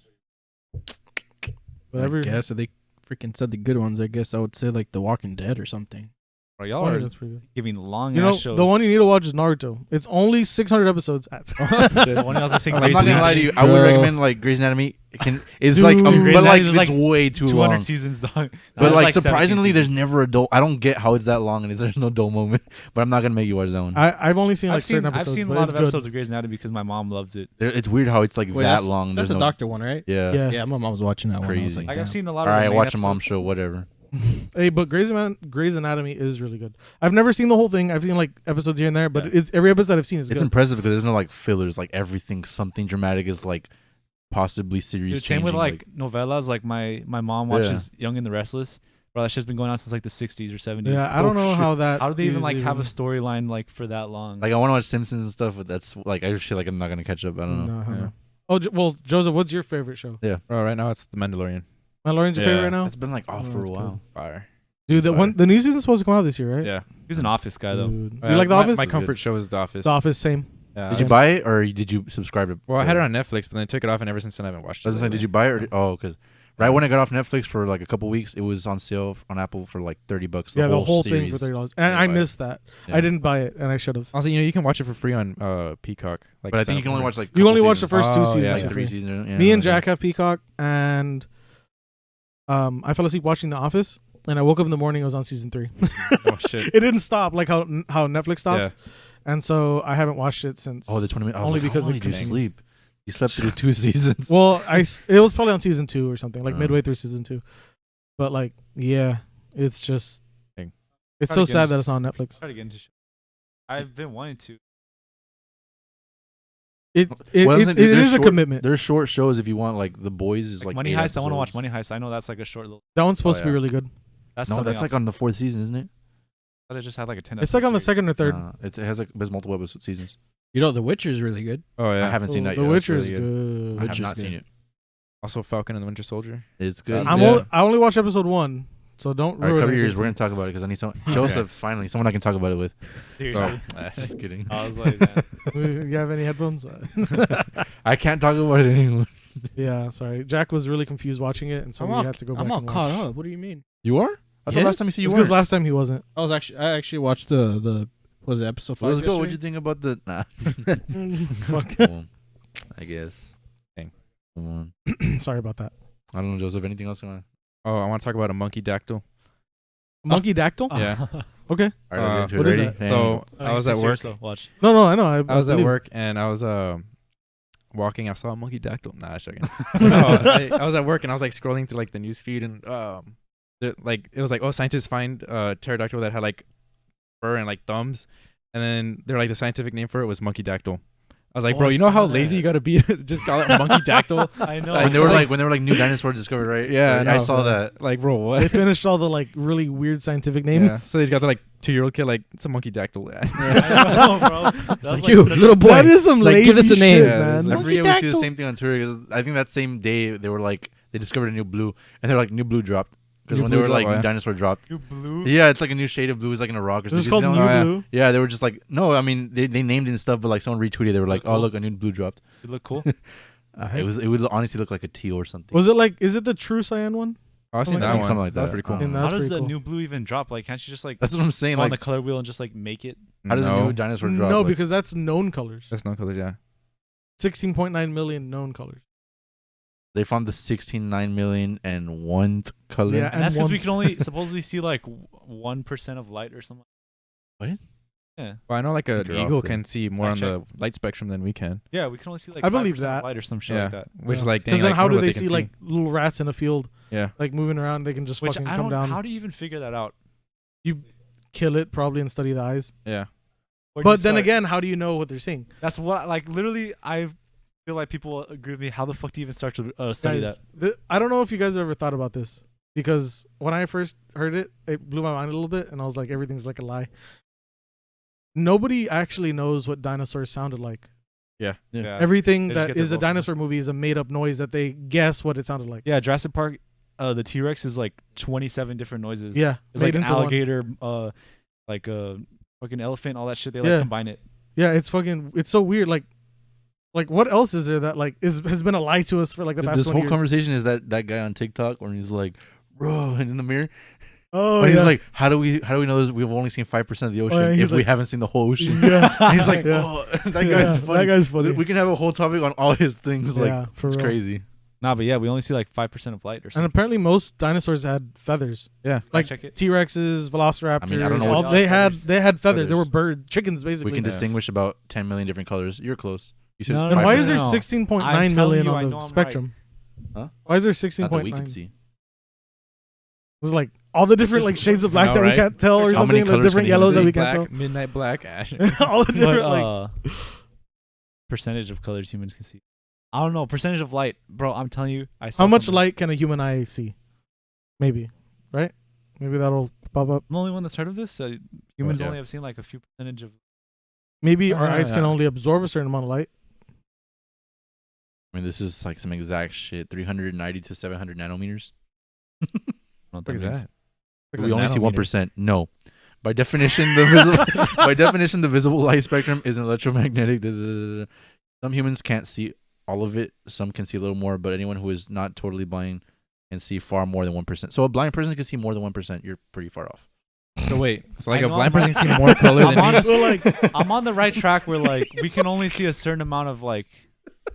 Whatever. I guess if they freaking said the good ones, I guess I would say like The Walking Dead or something. bro, y'all are That's pretty good. giving long You know, ass shows. the one you need to watch is Naruto. It's only 600 episodes. The one y'all saying I'm Grey's not gonna lie to Anatomy. you. I would Bro. recommend like Grey's Anatomy. It's Dude. like, Grey's but like Anatomy it's is, way too 200 long. seasons long. But like 17 surprisingly, there's seasons. never a dull. I don't get how it's that long and there's no dull moment. But I'm not gonna make you watch that one. I've only seen like I've seen, certain episodes. I've seen a but lot it's of good. episodes of Grey's Anatomy because my mom loves it. It's weird how it's like Wait, that long. That's There's a no, doctor one, right? Yeah. Yeah, my mom was watching that one. I was Crazy. like, Like damn. I've seen a lot All of. right, the main watch a mom episodes. show, whatever. Hey, but Grey's Anatomy is really good. I've never seen the whole thing. I've seen like episodes here and there, but Yeah. it's every episode I've seen is It's good. impressive because there's no like fillers. Like everything, something dramatic is like possibly series Dude, same with changing. like novellas. Like my mom watches Young and the Restless. Bro, that shit's been going on since like the 60s or 70s. Yeah, I don't know shit. how that. How do they even is like have a storyline like for that long? Like I want to watch Simpsons and stuff, but that's like I just feel like I'm not gonna catch up. I don't know. No, I don't Yeah. know. Oh, well, Joseph, what's your favorite show? Bro, right now it's The Mandalorian. Mandalorian's your Yeah. favorite right now? It's been like off Oh, for a that's while. Fire. Dude, the Sorry. one the new season's supposed to come out this year, right? Yeah. He's an office guy though. Dude. You like The my, Office? My It's comfort good. show is The Office. The Office, same. Yeah. Did you buy it or did you subscribe to? Well, I had it on Netflix, but then I took it off, and ever since then I haven't watched I was it. gonna say, did you buy it? Or oh, because right when I got off Netflix for like a couple weeks, it was on sale on Apple for like $30. Yeah, the whole series. thing for $30. And Yeah, I buy it. missed that. Yeah. I didn't buy it, and I should have. Also, you can watch it for free on Peacock. Like, But I sign think you up can only for watch like You couple only watch the seasons. first two Oh, seasons. yeah, like for 3 free. seasons. Yeah, Me and like Jack have Peacock, and I fell asleep watching The Office, and I woke up in the morning. It was on season 3. Oh shit. It didn't stop like how Netflix stops, Yeah. and so I haven't watched it since. Oh, the 20 minutes. only Like, because how it long did you continues. sleep? You slept through 2 seasons. Well, it was probably on season 2 or something, like Oh. midway through season 2. But like, yeah, it's just Dang. it's Try so to get sad into- that it's not on Netflix. Try to get into show. I've been wanting to. It Well, it is a commitment. There's short shows if you want. Like The Boys is Like like Money 8 Heist. I want to watch episodes. Money Heist. I know that's like a short little. That one's supposed Oh, to be yeah. really good. That's No, something that's like on the 4th season, isn't it? I thought it just had like a 10. It's like on the episode second or third. It has like there's multiple episode seasons. You know, The Witcher is really good. Oh yeah. I haven't seen that The yet. Witcher That's is really good. I have Witcher's not good. seen it. Also, Falcon and the Winter Soldier. It's good. I'm- I only watched episode 1, so don't All right, ruin cover your anything ears. for We're me. gonna talk about it because I need someone. Joseph, finally, someone I can talk about it with. Seriously. Just kidding. I was like, man. You have any headphones? I can't talk about it anymore. Yeah, sorry. Jack was really confused watching it, and so we had to go back. I'm all and caught watch. up. What do you mean? You are? I thought last time you said you because weren't. last time he wasn't. I actually watched the was it episode 5? Let's go. What'd you think about the? Nah. Fuck. Cool. I guess. Dang. Come on. Sorry about that. I don't know, Joseph. Anything else you want? Oh, I want to talk about a monkey dactyl. Monkey dactyl. Yeah. Okay. All right, let's get into what it. is Ready? that? So I was at work. Watch. No, I know. I was at believe it. work and I was walking. I saw a monkey dactyl. Nah, I'm joking. No, I was at work and I was like scrolling through like the news feed and like it was like, oh, scientists find pterodactyl that had like fur and like thumbs, and then they're like the scientific name for it was monkey dactyl. I was like, Oh, bro, I you know how saw lazy that. you gotta be to just call it monkey dactyl? I know. When they so were like- when they were like new dinosaurs discovered, right? Yeah, I know, saw bro. that. Like, bro, They what? finished all the like really weird scientific names. Yeah. So he's got the like 2-year-old kid like it's a monkey dactyl. I know, bro. That's Like, you, such little boy. That is some It's like, lazy give us a name. shit, Yeah, man. it's like- Every year we see the Monkey same thing on Twitter. 'Cause I think that same day they were like they discovered a new blue, and they're like new blue dropped because New when they blue were dropped, like oh, new yeah. dinosaur dropped. You blue. Yeah, it's like a new shade of blue. It's like in a rock or This is something. called You New know? yeah. Blue. Yeah, they were just like no. I mean they named it and stuff, but like someone retweeted. They were like, Cool. oh look, a new blue dropped. You look cool. It would honestly look like a teal or something. Was it like? Is it the True Cyan one? Oh, I've seen I that think one. something like That was that. pretty cool. And How that's does pretty the cool. new blue even drop? Like, can't you just like That's what I'm saying. go on Like the color wheel and just like make it? how does a No. new dinosaur drop? No, Like, because that's known colors. That's no colors, yeah. 16.9 million known colors. they found the 16.9 million and one color. Yeah, And that's because one- we can only supposedly see like 1% of light or something. Yeah. Well, I know like an You're off eagle then. can see more I on the light spectrum than we can. Yeah, we can only see like I believe 5% of that. light or some shit Yeah. like that. Which is like, dang, Because then like, how wonder do what they can see like little rats in a field Yeah. like moving around? They can just Which fucking I come don't. down, How do you even figure that out? kill it probably, and study the eyes. Yeah. Where do you But then start? again, how do you know what they're seeing? that's what like literally I feel like people will agree with me. How the fuck do you even start to study Guys, that? I don't know if you guys have ever thought about this, because when I first heard it, it blew my mind a little bit, and I was like, everything's like a lie. Nobody actually knows what dinosaurs sounded like. Yeah. Everything They just that get is the a vocal. dinosaur movie is a made-up noise that they guess what it sounded like. Yeah, Jurassic Park, the T-Rex is like 27 different noises. Yeah, It's made like an into one. alligator, like a fucking elephant, all that shit. They like Yeah. combine it. Yeah, it's so weird. Like what else is there that like has been a lie to us for like the past this 20 whole years? conversation is that guy on TikTok when he's like, bro, and in the mirror. Oh, and yeah. he's like, how do we know this? We've only seen 5% of the ocean yeah, if he's we like- haven't seen the whole ocean. Yeah. And he's like, Yeah. oh, that Yeah, guy's funny. That guy's funny. We can have a whole topic on all his things. Like, yeah, for it's real. crazy. Nah, but yeah, we only see like 5% of light or And something. apparently most dinosaurs had feathers. Yeah. Like check it. T-Rexes, Velociraptors. I mean, I don't know all- what- they had Feathers. feathers. They were Feathers. birds, chickens basically. We can Yeah. distinguish about 10 million different colors. You're close. You said No, And why is 5%. there No. 16.9 I'm million telling you, I on know the I'm spectrum? Huh? Why is there Not that we can 16.9? see. It's like all the different like shades of black know, that we right? can't tell, or How many something. Like colors different can you yellows that see? we can't Black, midnight black, ash. tell. All the But, different like. percentage of colors humans can see. I don't know. Percentage of light. Bro, I'm telling you. I saw How much something. light can a human eye see? Maybe, right? Maybe that'll pop up. I'm the only one that's heard of this. Humans yeah. only have seen like a few percentage of. Maybe our Ah, eyes can yeah. only absorb a certain amount of light. I mean, this is like some exact shit. 390 to 700 nanometers. I don't know What is means. that? We only see 1%. No. By definition, the visible light spectrum is an electromagnetic. Some humans can't see all of it. Some can see a little more, but anyone who is not totally blind can see far more than 1%. So a blind person can see more than 1%. You're pretty far off. So wait, so like I a know blind I'm person can see more color I'm than me? honest- Well, like, I'm on the right track where like we can only see a certain amount of like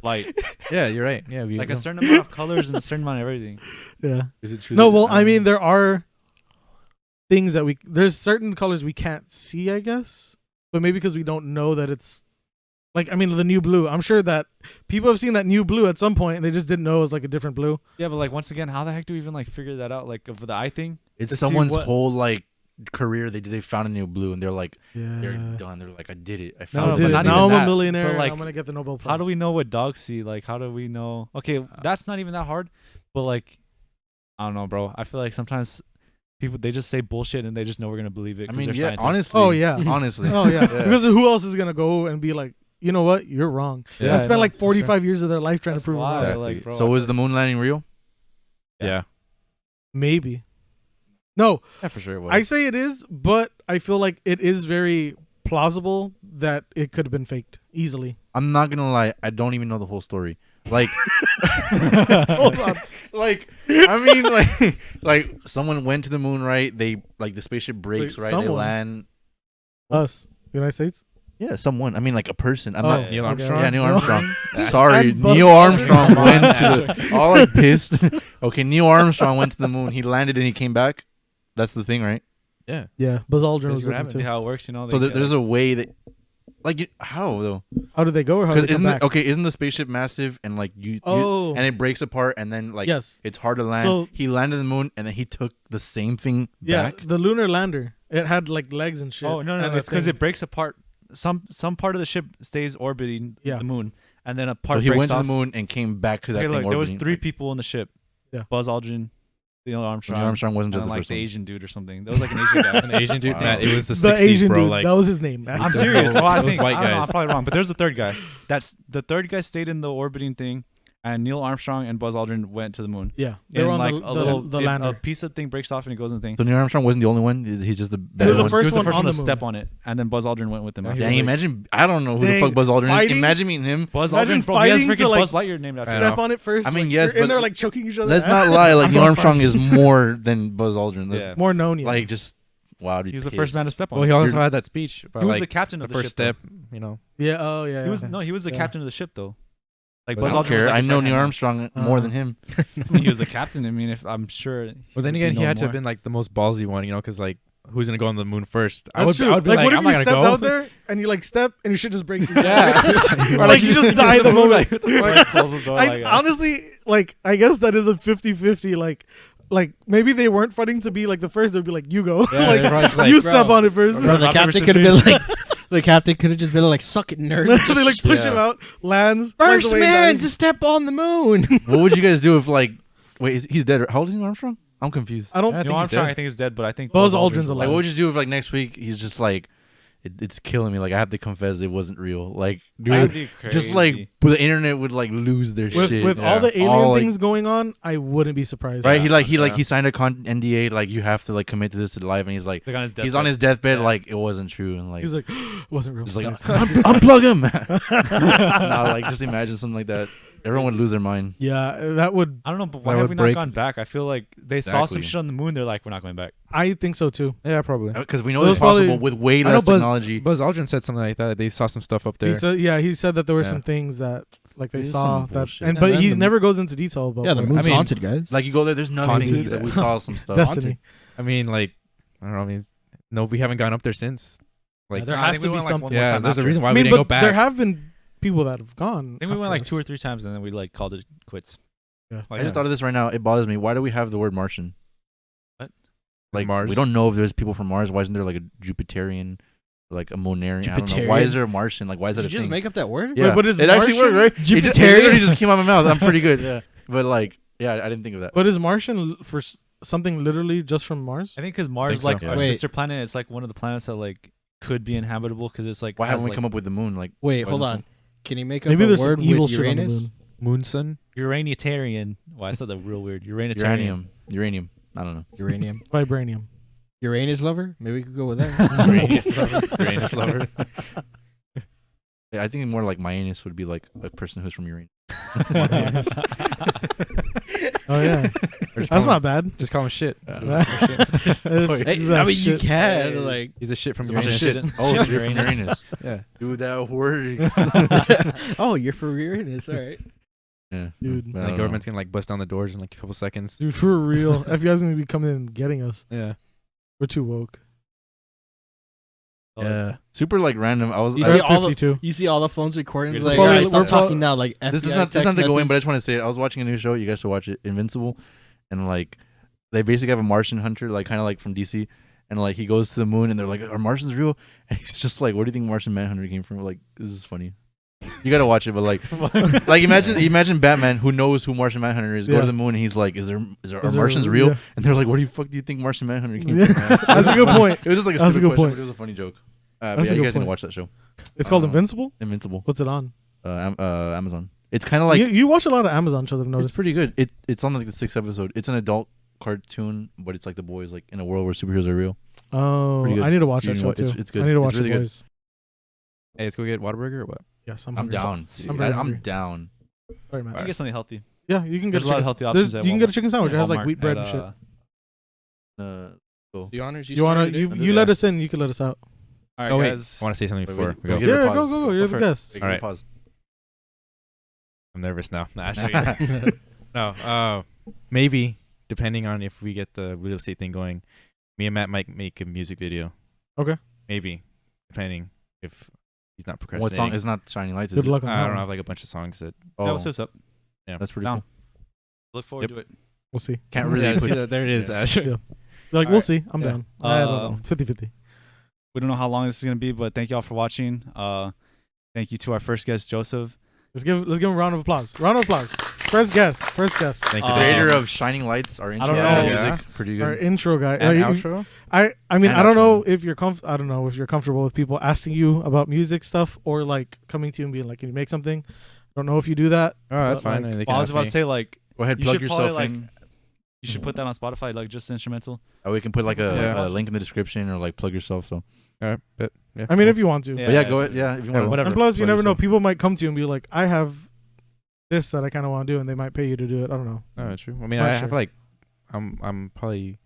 light, Yeah, you're right. Yeah, we like a certain amount of colors and a certain amount of everything. yeah. Is it true? No, well, I mean, there are things that there's certain colors we can't see, I guess, but maybe because we don't know that it's like, I mean, the new blue. I'm sure that people have seen that new blue at some point and they just didn't know it was like a different blue. Yeah, but like once again, how the heck do we even like figure that out? Like of the eye thing. it's to see someone's what- whole like career. They found a new blue and they're like, Yeah. they're done. They're like, I did it. I No, found I but did it. not Now I'm even a that, millionaire. but, like, I'm gonna get the Nobel Prize. How do we know what dogs see? Like, how do we know? Okay, that's not even that hard. But like, I don't know, bro. I feel like sometimes people they just say bullshit and they just know we're gonna believe it. I 'cause mean, they're yeah, scientists. honestly. Oh yeah. Honestly. Oh yeah. Because who else is gonna go and be like, you know what, you're wrong? Yeah, I I spent know, like for 45 years of their life trying That's to prove why. it wrong. Like, Exactly. bro, So I was feel- the moon landing real? Yeah. Maybe. No, Yeah, for sure it was. I say it is, but I feel like it is very plausible that it could have been faked easily. I'm not gonna lie. I don't even know the whole story, Like, Hold on. like I mean, like someone went to the moon, right? They like the spaceship breaks, Wait, right? They someone? land. Us, United States. Yeah, someone. I mean, like a person. I'm Oh, not. Neil okay. Armstrong. Yeah, Neil Armstrong. And Sorry, Buzz Neil Armstrong Aldrin. went to the. All I'm pissed. Okay, Neil Armstrong went to the moon. He landed and he came back. That's the thing, right? Yeah. Yeah, Buzz Aldrin That's was what looking happened. too. how it works, you know. So there's a way that, like, how though? How did they go? Or how Because did they come isn't back? isn't the spaceship massive and like you Oh, and it breaks apart and then like yes. it's hard to land. So- He landed on the moon and then he took the same thing Yeah, back. the lunar lander. It had like legs and shit. Oh no, and it's because thing- it breaks apart. Some part of the ship stays orbiting Yeah. the moon, and then a part So he breaks went to off. the moon and came back to that Okay, thing look, there was orbiting. 3 Like, people in the ship. Yeah. Buzz Aldrin, Neil Armstrong. Neil Armstrong wasn't just and the like first the one. Asian dude or something. That was like an Asian guy. An Asian dude. Wow. Man, it was the the 60s, Asian bro. dude. Like, that was his name. I'm serious. Well, I Those think white I don't know, guys. I'm probably wrong, but there's the third guy. That's the third guy stayed in the orbiting thing, and Neil Armstrong and Buzz Aldrin went to the moon. Yeah, they And were on like the a lander. piece of thing breaks off and it goes in the thing. So Neil Armstrong wasn't the only one. He's just the was better the one. first he was the one first on one the to moon. step on it, and then Buzz Aldrin went with him. Yeah, after. he Dang, was like- imagine. I don't know who the Dang, fuck Buzz Aldrin is. fighting? Imagine meeting him. Buzz Imagine Aldrin, bro, he has fighting to, freaking like, Buzz Lightyear named after I him. know. Step on it first. I mean, like, yes, and but they're like choking each other. Let's out. not lie. Like I'm Neil not Armstrong is fighting. more than Buzz Aldrin. That's Yeah. more known. Yeah. like just wow. I'd be He was the pissed. first man to step on well, it. he also You're- had that speech about He was like the captain the of the first ship, though. step. You know, yeah. Oh yeah. He was yeah. he was the Yeah. captain of the ship though. Like I Buzz I don't Aldrin was care. like I his know right Neil hand Armstrong more than him. man. He was the captain. I mean, if I'm sure. Well, then again, he had to have been like the most ballsy one, you know, because like who's gonna go on the moon first? That's true. I would be like, like, what if I'm you not stepped gonna go. out there and you like step and your shit just breaks? Yeah. or like you just die the moment. Like, close the door, I like, honestly like. I guess that is a 50-50. Like maybe they weren't fighting to be like the first. They'd be like, you go. Yeah, like, they're probably just like, you bro. step on it first. Bro, the Rock, paper, captain could have scissors. been like, the captain could have just been like, "Suck it, nerd." they like push him out, lands flies First away, and man dies. to step on the moon. What would you guys do if like wait he's dead? How old is Neil Armstrong? I'm confused. I don't. I think Neil he's Armstrong, dead. I think is dead, but I think Buzz Aldrin's Aldrin's alive. Like what would you do if like next week he's just like it's killing me. Like I have to confess it wasn't real. Like That'd dude, be crazy. just like the internet would like lose their shit. with all Yeah. the alien All, like- things going on, I wouldn't be surprised. Right? Yeah. He signed a NDA. Like you have to like commit to this to life, and he's like Like on his he's on his deathbed. Yeah. Like it wasn't true, and like He's like, it wasn't real. he's like guys." unplug him. No, like just imagine something like that. Everyone would lose their mind. yeah, that would. I don't know, but why That have would we break- not gone back? I feel like they saw some Exactly. shit on the moon. They're like, we're not going back. I think so too. Yeah, probably. Because we know It was it's possible probably- with way I know less technology. Buzz Aldrin said something like that. They saw some stuff up there. He said that there were Yeah. some things that like they This is saw some that, bullshit. and Yeah, but then he the- never goes into detail about. Yeah, the what- moon's mean, haunted, guys. Like you go there, there's nothing. Haunted. He's like, we saw some stuff. Destiny. I mean, like, I don't know. I mean, no, we haven't gone up there since. Like, there I has think to we be went, like, something. one yeah, time there's a after. reason why I we mean, didn't go but back. there have been people that have gone. I think we went like after 2 or us. 3 times, and then we like called it quits. Yeah. Like, I just thought of this right now. It bothers me. Why do we have the word Martian? What? Like Mars? we don't know if there's people from Mars. Why isn't there like a Jupiterian, or like a Monarian? I don't know. Why Jupiterian? is there a Martian? Like why is Did that you a just thing? make up that word? Yeah, Wait, but is it actually Martian worked, right? It Jupiterian? literally just came out of my mouth. I'm pretty good. Yeah, but like, yeah, I didn't think of that. But is Martian for something literally just from Mars? I think because Mars is so, like yeah. our Wait. sister planet. It's like one of the planets that like could be inhabitable because it's like Why has, haven't we like, come up with the moon? Like Wait, why hold is on. this Can you make up Maybe a there's some word evil with shit on the Uranus? moon. Moonson. Uranitarian. Well, I said that real weird. one? Uranitarian. Uranium. I don't know. Uranium. Vibranium. Uranus lover? Maybe we could go with that. Uranus lover. Uranus lover. Yeah, I think more like Myanus would be like a person who's from Uranus. Oh yeah, Or just that's call not him, bad. Just call him shit. Hey, I mean, you can. Yeah. Like, He's a shit from It's a bunch of Uranus. shit. Oh, Shit so you're from Uranus. Uranus. Yeah. Dude, that works. oh, you're for Uranus. All right. Yeah, Dude. but I And the don't government's gonna like bust down the doors in like a couple seconds. Dude, for real. FBI's gonna be coming in and getting us. Yeah. We're too woke. Oh, know. Super like random. I was. You I- see We're all the 52. you see all the phones recording. It's Like, probably- guys, stop we're talking now. Like, FBI this is not text to go in, message. but I just want to say it. I was watching a new show. You guys should watch it, Invincible, and like they basically have a Martian hunter, like kind of like from DC, and like he goes to the moon, and they're like, "Are Martians real?" And he's just like, "Where do you think Martian Manhunter came from?" Like, this is funny. You gotta watch it, but like imagine Batman who knows who Martian Manhunter is. Go Yeah. to the moon, and he's like, "Are Is Martians there- real?" yeah. And they're like, "What do you fuck do you think Martian Manhunter came Yeah. from?" That's a good point. It was just like a That's a stupid good question, point. but it was a funny joke. But That's yeah, a you good guys need to point. watch that show, It's called Uh, Invincible. Invincible. What's it on? Amazon. It's kind of like you watch a lot of Amazon shows. I've it's noticed. pretty good. It's on like the 6th episode. It's an adult cartoon, but it's like the boys like in a world where superheroes are real. Oh, pretty good. I need to watch You that know show what? too. It's good. I need to It's watch really the good. boys. Hey, let's go get Whataburger or what? Yes, I'm hungry. down. I'm very I'm hungry. down. Sorry, man. I can get something healthy. Yeah, you can get There's a lot of healthy options at You can get a Walmart. chicken sandwich. It has like Walmart wheat bread at, and shit. Go. The honors. You wanna started it? you let us in. You can let us out. All right, Oh wait, guys. I want to say something Wait, before wait, we go. wait. Yeah, pause. go. You're Go the for it. guest. Take All a right. pause. I'm nervous now. Nah, actually, no. Maybe depending on if we get the real estate thing going, me and Matt might make a music video. Okay. Maybe, depending if he's not procrastinating. What song is not Shining Lights? Good Is it? luck on I that. don't know. I one. have like a bunch of songs that. Oh, Yeah, what's up? that's pretty Down. cool. Look forward to it. We'll see. Can't really Yeah, put see that, there it is. Actually. Yeah. Like, we'll Alright. see. I'm Yeah. down. I don't know. Um, 50-50. We don't know how long this is gonna be, but thank y'all for watching. Thank you to our first guest, Joseph. Let's give him a round of applause. Round of applause. First guest. Thank you. Creator of Shining Lights, our intro don't know. music, pretty Our good. intro guy. And Like, outro. I mean, And I don't know outro. if you're I don't know if you're comfortable with people asking you about music stuff or like coming to you and being like, "Can you make something?" I don't know if you do that. Oh, that's But, fine. like, They Well, can I was ask about me. to say like Go ahead, you plug should probably yourself like in. you should put that on Spotify, like just instrumental. We can put like Yeah. a link in the description or like plug yourself. So, All right, but yeah. I mean, if you want to. Yeah. but yeah, go so- ahead. Yeah, if you Yeah, want. whatever. And plus, you never know. People might come to you and be like, "I have this that I kind of want to do," and they might pay you to do it. I don't know. Oh, that's true. I mean, Not I sure. have like, I'm probably,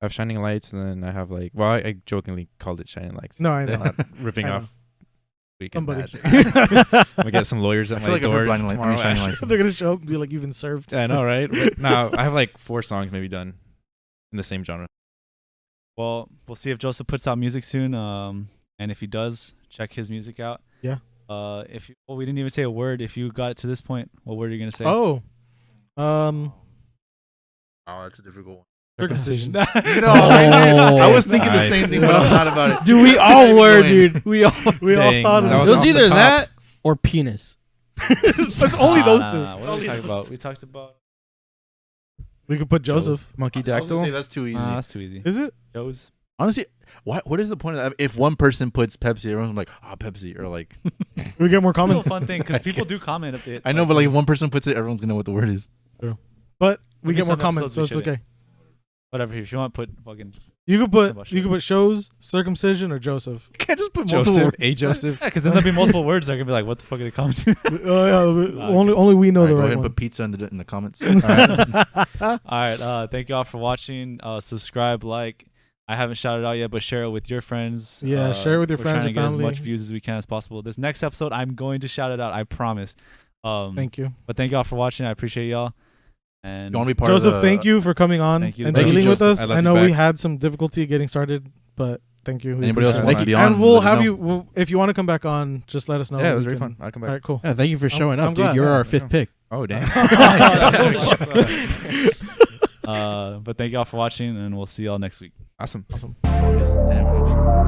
I have Shining Lights, and then I have like, well, I jokingly called it Shining Lights. No, I know. Not ripping I know. off. Weekend Somebody. Bash. We get some lawyers at I my feel like I've door heard Blinding Lights. I mean, tomorrow. Shining Lights. They're gonna show up and be like, "You've been served." I know, right? But no, I have like 4 songs maybe done in the same genre. Well, we'll see if Joseph puts out music soon. And if he does, check his music out. Yeah. If you, well, we didn't even say a word. If you got to this point, what word are you gonna say? Oh, Oh, that's a difficult one. circumcision. No, Oh, I was thinking nice. the same thing, but I'm not about it. Dude, we all were, dude. We all. We all Dang, thought that of was It this. was off the either top. that or penis. It's only those two. What did we talk about? We talked about. We could put Joseph. Monkey I was gonna say Dactyl. that's too easy. That's too easy. Is it? Joe's. Honestly, what is the point of that? If one person puts Pepsi, everyone's like, Pepsi, or like, We get more It's a little comments. fun thing because people do comment a bit. I know, but like if one person puts it, everyone's gonna know what the word is. But we Maybe get more some comments, so episodes it's we okay. whatever. If you want, put fucking. You could About put shows, circumcision, or Joseph. Can't just put multiple Joseph. words. A Joseph. Yeah, because then there'll be multiple words. They're gonna be like, "What the fuck are they commenting?" Oh yeah, Nah, only we know All right, the go right ahead and one. put pizza in the comments. All right. Thank y'all for watching. Subscribe, like. I haven't shouted out yet, but share it with your friends. Yeah, share it with your we're friends, trying your to get family. as much views as we can as possible. This next episode, I'm going to shout it out. I promise. Thank you, But thank y'all for watching. I appreciate y'all. And You want to be part Joseph. of the, Thank you for coming on Thank you. and Thank you, dealing with Joseph. us. I love I you know we back. had some difficulty getting started, but thank you. We Anybody else appreciate wants it. to be on? And we'll let us have know. you. If you want to come back on, just let us know. Yeah, it We was very can- fun. I'll come All back. right, cool. Yeah, thank you for showing I'm up, dude. glad. You're Yeah, our 5th pick. Oh, damn. but thank y'all for watching, and we'll see y'all next week. Awesome. Longest damn outro.